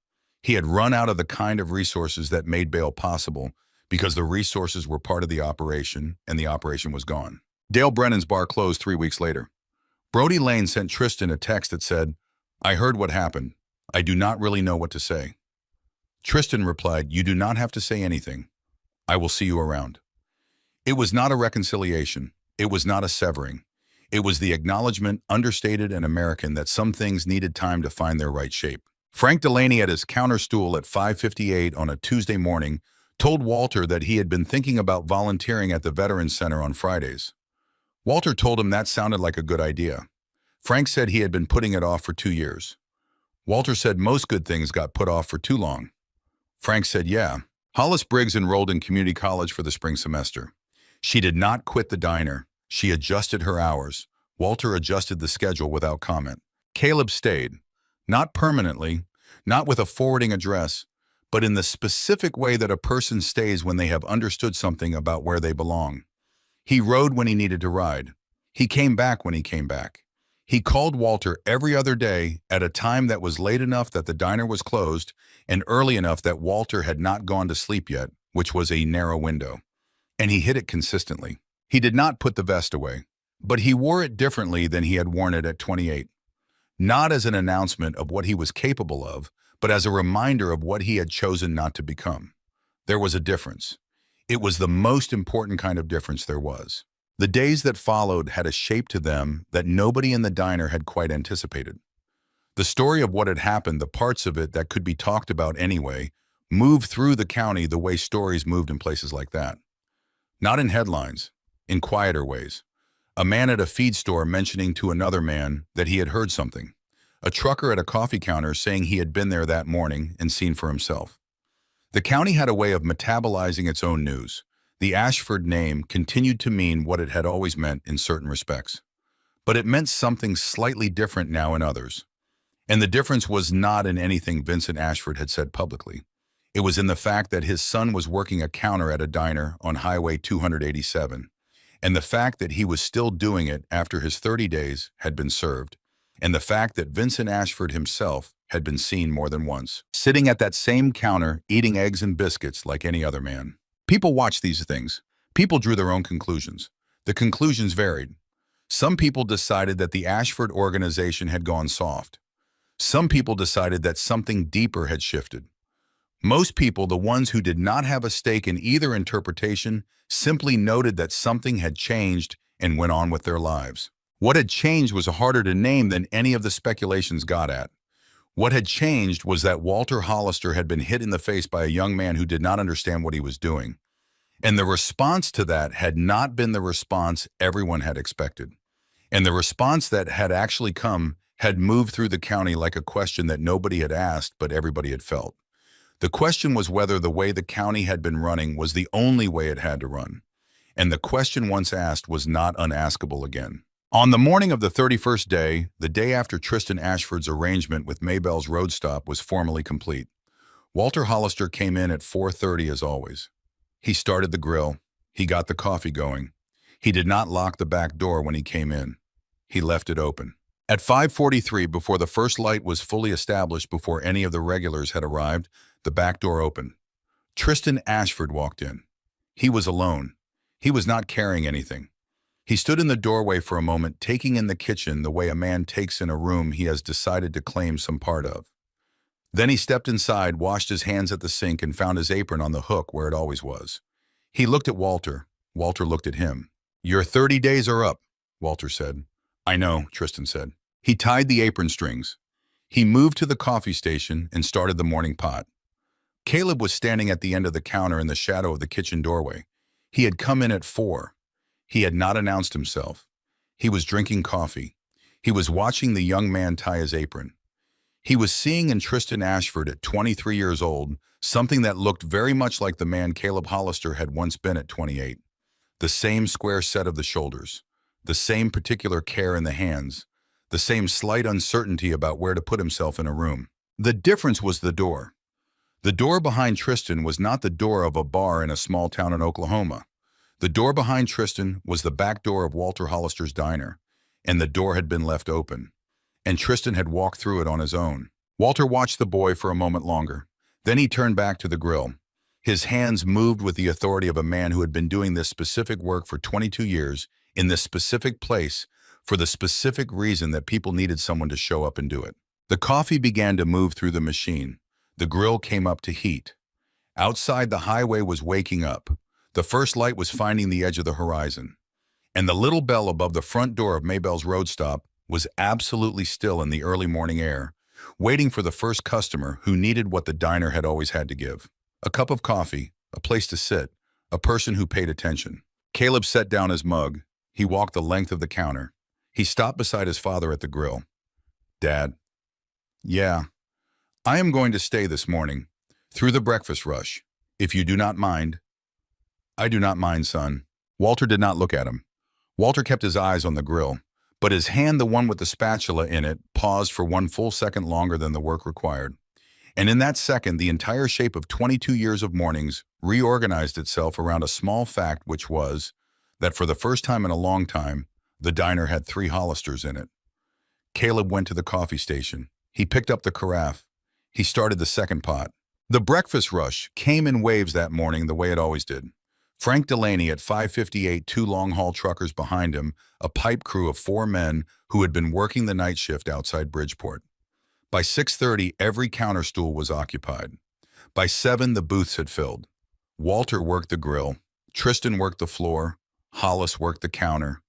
He had run out of the kind of resources that made bail possible because the resources were part of the operation and the operation was gone. Dale Brennan's bar closed 3 weeks later. Brody Lane sent Tristan a text that said, I heard what happened. I do not really know what to say. Tristan replied, you do not have to say anything. I will see you around. It was not a reconciliation. It was not a severing. It was the acknowledgement, understated and American, that some things needed time to find their right shape. Frank Delaney at his counter stool at 5:58 on a Tuesday morning told Walter that he had been thinking about volunteering at the Veterans Center on Fridays. Walter told him that sounded like a good idea. Frank said he had been putting it off for 2 years. Walter said most good things got put off for too long. Frank said, yeah. Hollis Briggs enrolled in community college for the spring semester. She did not quit the diner. She adjusted her hours. Walter adjusted the schedule without comment. Caleb stayed, not permanently, not with a forwarding address, but in the specific way that a person stays when they have understood something about where they belong. He rode when he needed to ride. He came back when he came back. He called Walter every other day at a time that was late enough that the diner was closed and early enough that Walter had not gone to sleep yet, which was a narrow window. And he hit it consistently. He did not put the vest away, but he wore it differently than he had worn it at 28. Not as an announcement of what he was capable of, but as a reminder of what he had chosen not to become. There was a difference. It was the most important kind of difference there was. The days that followed had a shape to them that nobody in the diner had quite anticipated. The story of what had happened, the parts of it that could be talked about anyway, moved through the county the way stories moved in places like that. Not in headlines, in quieter ways. A man at a feed store mentioning to another man that he had heard something. A trucker at a coffee counter saying he had been there that morning and seen for himself. The county had a way of metabolizing its own news. The Ashford name continued to mean what it had always meant in certain respects. But it meant something slightly different now in others. And the difference was not in anything Vincent Ashford had said publicly. It was in the fact that his son was working a counter at a diner on Highway 287, and the fact that he was still doing it after his 30 days had been served, and the fact that Vincent Ashford himself had been seen more than once, sitting at that same counter eating eggs and biscuits like any other man. People watched these things. People drew their own conclusions. The conclusions varied. Some people decided that the Ashford organization had gone soft. Some people decided that something deeper had shifted. Most people, the ones who did not have a stake in either interpretation, simply noted that something had changed and went on with their lives. What had changed was harder to name than any of the speculations got at. What had changed was that Walter Hollister had been hit in the face by a young man who did not understand what he was doing. And the response to that had not been the response everyone had expected. And the response that had actually come had moved through the county like a question that nobody had asked but everybody had felt. The question was whether the way the county had been running was the only way it had to run. And the question once asked was not unaskable again. On the morning of the 31st day, the day after Tristan Ashford's arrangement with Maybell's road stop was formally complete, Walter Hollister came in at 4:30 as always. He started the grill. He got the coffee going. He did not lock the back door when he came in. He left it open. At 5:43, before the first light was fully established, before any of the regulars had arrived, the back door opened. Tristan Ashford walked in. He was alone. He was not carrying anything. He stood in the doorway for a moment, taking in the kitchen the way a man takes in a room he has decided to claim some part of. Then he stepped inside, washed his hands at the sink, and found his apron on the hook where it always was. He looked at Walter. Walter looked at him. "Your 30 days are up," Walter said. "I know," Tristan said. He tied the apron strings. He moved to the coffee station and started the morning pot. Caleb was standing at the end of the counter in the shadow of the kitchen doorway. He had come in at 4. He had not announced himself. He was drinking coffee. He was watching the young man tie his apron. He was seeing in Tristan Ashford at 23 years old something that looked very much like the man Caleb Hollister had once been at 28. The same square set of the shoulders, the same particular care in the hands, the same slight uncertainty about where to put himself in a room. The difference was the door. The door behind Tristan was not the door of a bar in a small town in Oklahoma. The door behind Tristan was the back door of Walter Hollister's diner, and the door had been left open, and Tristan had walked through it on his own. Walter watched the boy for a moment longer. Then he turned back to the grill. His hands moved with the authority of a man who had been doing this specific work for 22 years, in this specific place, for the specific reason that people needed someone to show up and do it. The coffee began to move through the machine. The grill came up to heat. Outside, the highway was waking up. The first light was finding the edge of the horizon. And the little bell above the front door of Maybell's road stop was absolutely still in the early morning air, waiting for the first customer who needed what the diner had always had to give. A cup of coffee, a place to sit, a person who paid attention. Caleb set down his mug. He walked the length of the counter. He stopped beside his father at the grill. "Dad." "Yeah, I am going to stay this morning, through the breakfast rush, if you do not mind." "I do not mind, son." Walter did not look at him. Walter kept his eyes on the grill, but his hand, the one with the spatula in it, paused for one full second longer than the work required. And in that second, the entire shape of 22 years of mornings reorganized itself around a small fact, which was that for the first time in a long time, the diner had 3 Hollisters in it. Caleb went to the coffee station. He picked up the carafe. He started the second pot. The breakfast rush came in waves that morning the way it always did. Frank Delaney at 5:58, 2 long-haul truckers behind him, a pipe crew of 4 men who had been working the night shift outside Bridgeport. By 6:30, every counter stool was occupied. By 7, the booths had filled. Walter worked the grill. Tristan worked the floor. Hollis worked the counter.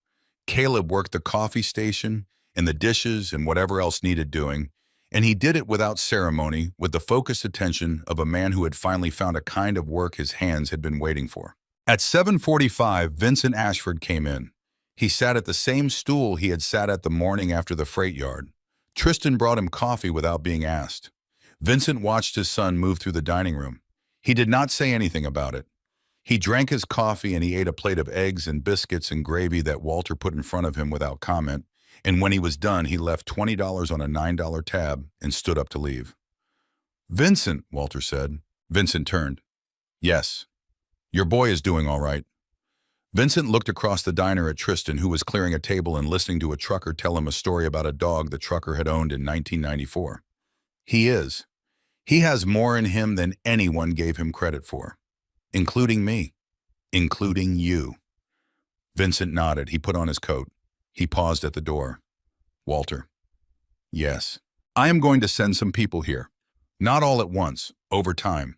Caleb worked the coffee station and the dishes and whatever else needed doing, and he did it without ceremony, with the focused attention of a man who had finally found a kind of work his hands had been waiting for. At 7:45, Vincent Ashford came in. He sat at the same stool he had sat at the morning after the freight yard. Tristan brought him coffee without being asked. Vincent watched his son move through the dining room. He did not say anything about it. He drank his coffee and he ate a plate of eggs and biscuits and gravy that Walter put in front of him without comment, and when he was done, he left $20 on a $9 tab and stood up to leave. "Vincent," Walter said. Vincent turned. "Yes. Your boy is doing all right." Vincent looked across the diner at Tristan, who was clearing a table and listening to a trucker tell him a story about a dog the trucker had owned in 1994. "He is. He has more in him than anyone gave him credit for. Including me. Including you." Vincent nodded. He put on his coat. He paused at the door. "Walter." "Yes. I am going to send some people here. Not all at once, over time.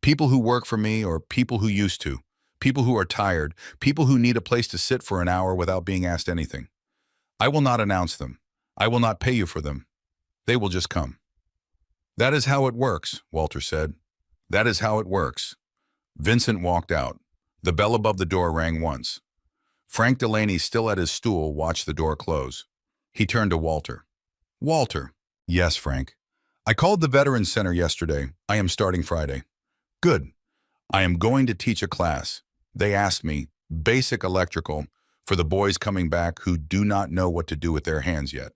People who work for me or people who used to. People who are tired. People who need a place to sit for an hour without being asked anything. I will not announce them. I will not pay you for them. They will just come." "That is how it works," Walter said. "That is how it works." Vincent walked out. The bell above the door rang once. Frank Delaney, still at his stool, watched the door close. He turned to Walter. "Walter." "Yes, Frank. I called the Veterans Center yesterday. I am starting Friday." "Good. I am going to teach a class. They asked me, basic electrical, for the boys coming back who do not know what to do with their hands yet."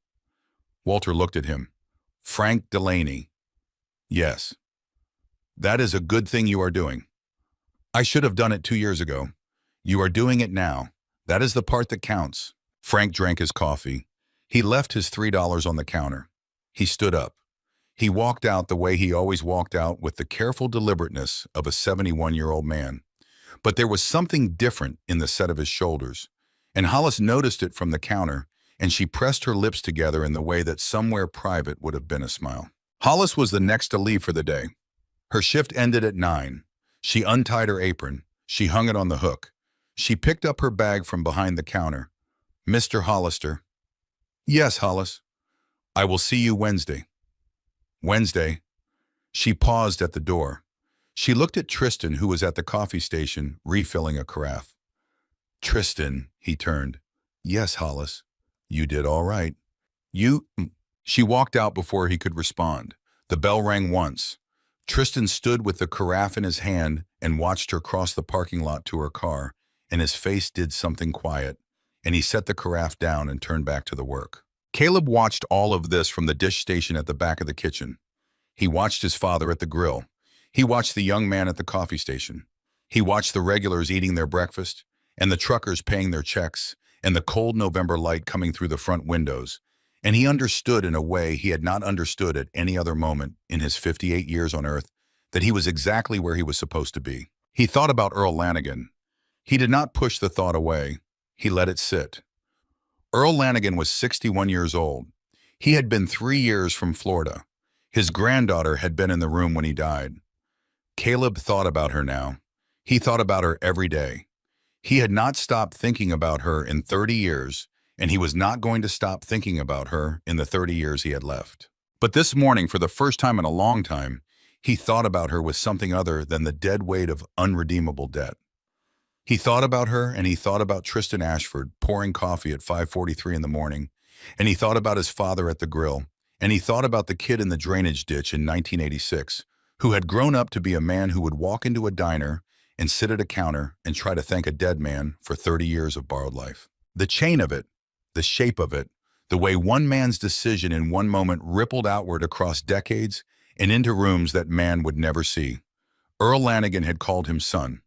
Walter looked at him. "Frank Delaney." "Yes. That is a good thing you are doing. I should have done it 2 years ago. You are doing it now. That is the part that counts." Frank drank his coffee. He left his $3 on the counter. He stood up. He walked out the way he always walked out, with the careful deliberateness of a 71-year-old man. But there was something different in the set of his shoulders, and Hollis noticed it from the counter, and she pressed her lips together in the way that somewhere private would have been a smile. Hollis was the next to leave for the day. Her shift ended at 9. She untied her apron. She hung it on the hook. She picked up her bag from behind the counter. "Mr. Hollister." "Yes, Hollis." "I will see you Wednesday." "Wednesday." She paused at the door. She looked at Tristan, who was at the coffee station, refilling a carafe. "Tristan," he turned. "Yes, Hollis." "You did all right." "You—" She walked out before he could respond. The bell rang once. Tristan stood with the carafe in his hand and watched her cross the parking lot to her car, and his face did something quiet, and he set the carafe down and turned back to the work. Caleb watched all of this from the dish station at the back of the kitchen. He watched his father at the grill. He watched the young man at the coffee station. He watched the regulars eating their breakfast, and the truckers paying their checks, and the cold November light coming through the front windows. And he understood in a way he had not understood at any other moment in his 58 years on Earth that he was exactly where he was supposed to be. He thought about Earl Lanigan. He did not push the thought away. He let it sit. Earl Lanigan was 61 years old. He had been 3 years from Florida. His granddaughter had been in the room when he died. Caleb thought about her now. He thought about her every day. He had not stopped thinking about her in 30 years, and he was not going to stop thinking about her in the 30 years he had left. But this morning, for the first time in a long time, he thought about her with something other than the dead weight of unredeemable debt. He thought about her, and he thought about Tristan Ashford pouring coffee at 5:43 in the morning, and he thought about his father at the grill, and he thought about the kid in the drainage ditch in 1986, who had grown up to be a man who would walk into a diner and sit at a counter and try to thank a dead man for 30 years of borrowed life. The chain of it, the shape of it, the way one man's decision in one moment rippled outward across decades and into rooms that man would never see. Earl Lanigan had called him son.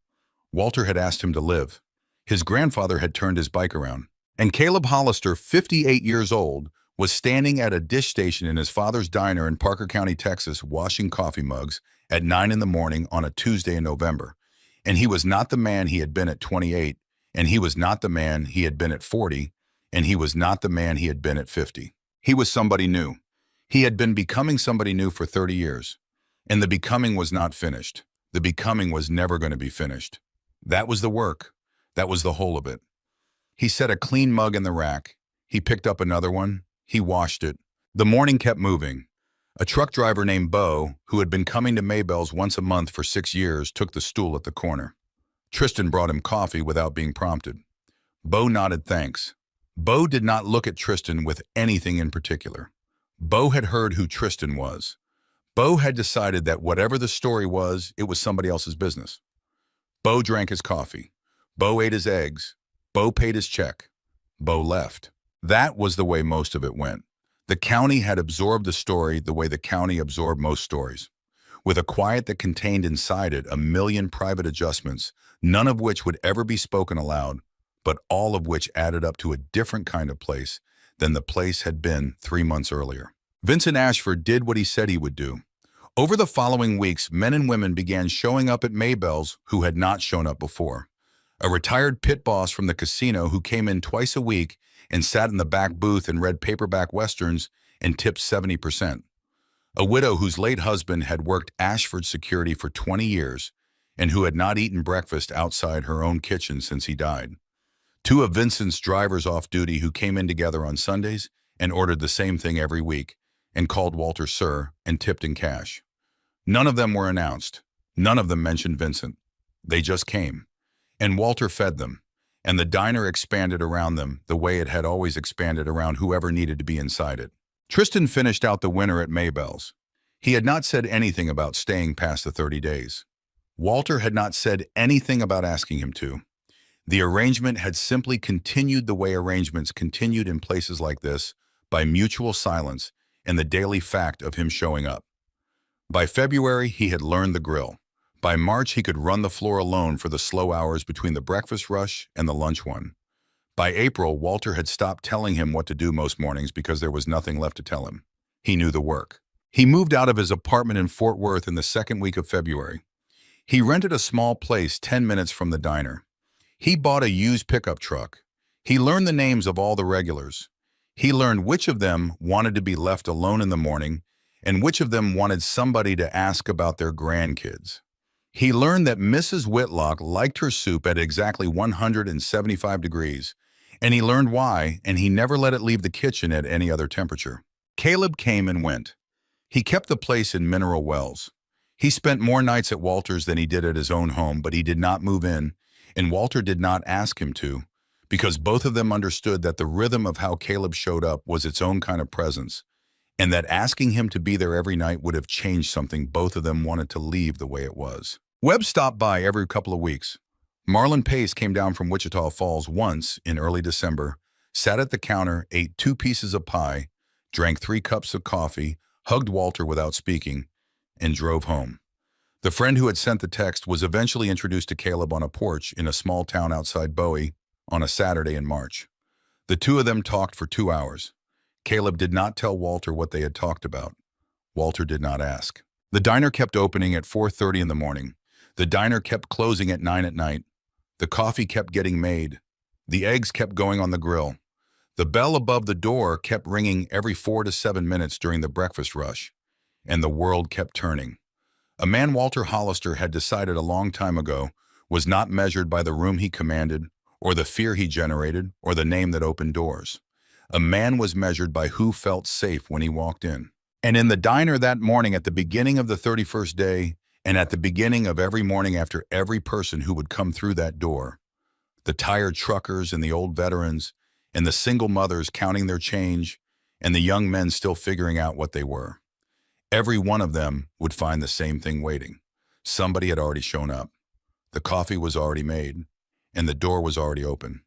Walter had asked him to live. His grandfather had turned his bike around. And Caleb Hollister, 58 years old, was standing at a dish station in his father's diner in Parker County, Texas, washing coffee mugs at 9 in the morning on a Tuesday in November. And he was not the man he had been at 28, and he was not the man he had been at 40, and he was not the man he had been at 50. He was somebody new. He had been becoming somebody new for 30 years. And the becoming was not finished. The becoming was never going to be finished. That was the work. That was the whole of it. He set a clean mug in the rack. He picked up another one. He washed it. The morning kept moving. A truck driver named Bo, who had been coming to Maybell's once a month for 6 years, took the stool at the corner. Tristan brought him coffee without being prompted. Bo nodded thanks. Bo did not look at Tristan with anything in particular. Bo had heard who Tristan was. Bo had decided that whatever the story was, it was somebody else's business. Bo drank his coffee. Bo ate his eggs. Bo paid his check. Bo left. That was the way most of it went. The county had absorbed the story the way the county absorbed most stories, with a quiet that contained inside it a million private adjustments, none of which would ever be spoken aloud, but all of which added up to a different kind of place than the place had been 3 months earlier. Vincent Ashford did what he said he would do. Over the following weeks, men and women began showing up at Maybell's who had not shown up before. A retired pit boss from the casino who came in twice a week and sat in the back booth and read paperback westerns and tipped 70%. A widow whose late husband had worked Ashford security for 20 years and who had not eaten breakfast outside her own kitchen since he died. 2 of Vincent's drivers off duty who came in together on Sundays and ordered the same thing every week and called Walter sir and tipped in cash. None of them were announced. None of them mentioned Vincent. They just came. And Walter fed them. And the diner expanded around them the way it had always expanded around whoever needed to be inside it. Tristan finished out the winter at Maybell's. He had not said anything about staying past the 30 days. Walter had not said anything about asking him to. The arrangement had simply continued the way arrangements continued in places like this, by mutual silence and the daily fact of him showing up. By February, he had learned the grill. By March, he could run the floor alone for the slow hours between the breakfast rush and the lunch one. By April, Walter had stopped telling him what to do most mornings because there was nothing left to tell him. He knew the work. He moved out of his apartment in Fort Worth in the second week of February. He rented a small place 10 minutes from the diner. He bought a used pickup truck. He learned the names of all the regulars. He learned which of them wanted to be left alone in the morning and which of them wanted somebody to ask about their grandkids. He learned that Mrs. Whitlock liked her soup at exactly 175 degrees, and he learned why, and he never let it leave the kitchen at any other temperature. Caleb came and went. He kept the place in Mineral Wells. He spent more nights at Walter's than he did at his own home, but he did not move in, and Walter did not ask him to, because both of them understood that the rhythm of how Caleb showed up was its own kind of presence, and that asking him to be there every night would have changed something both of them wanted to leave the way it was. Webb stopped by every couple of weeks. Marlon Pace came down from Wichita Falls once in early December, sat at the counter, ate 2 pieces of pie, drank 3 cups of coffee, hugged Walter without speaking, and drove home. The friend who had sent the text was eventually introduced to Caleb on a porch in a small town outside Bowie on a Saturday in March. The two of them talked for 2 hours. Caleb did not tell Walter what they had talked about. Walter did not ask. The diner kept opening at 4:30 in the morning. The diner kept closing at 9 at night. The coffee kept getting made. The eggs kept going on the grill. The bell above the door kept ringing every 4 to 7 minutes during the breakfast rush. And the world kept turning. A man Walter Hollister had decided a long time ago was not measured by the room he commanded, or the fear he generated, or the name that opened doors. A man was measured by who felt safe when he walked in. And in the diner that morning at the beginning of the 31st day, and at the beginning of every morning after every person who would come through that door, the tired truckers and the old veterans, and the single mothers counting their change, and the young men still figuring out what they were. Every one of them would find the same thing waiting. Somebody had already shown up. The coffee was already made, and the door was already open.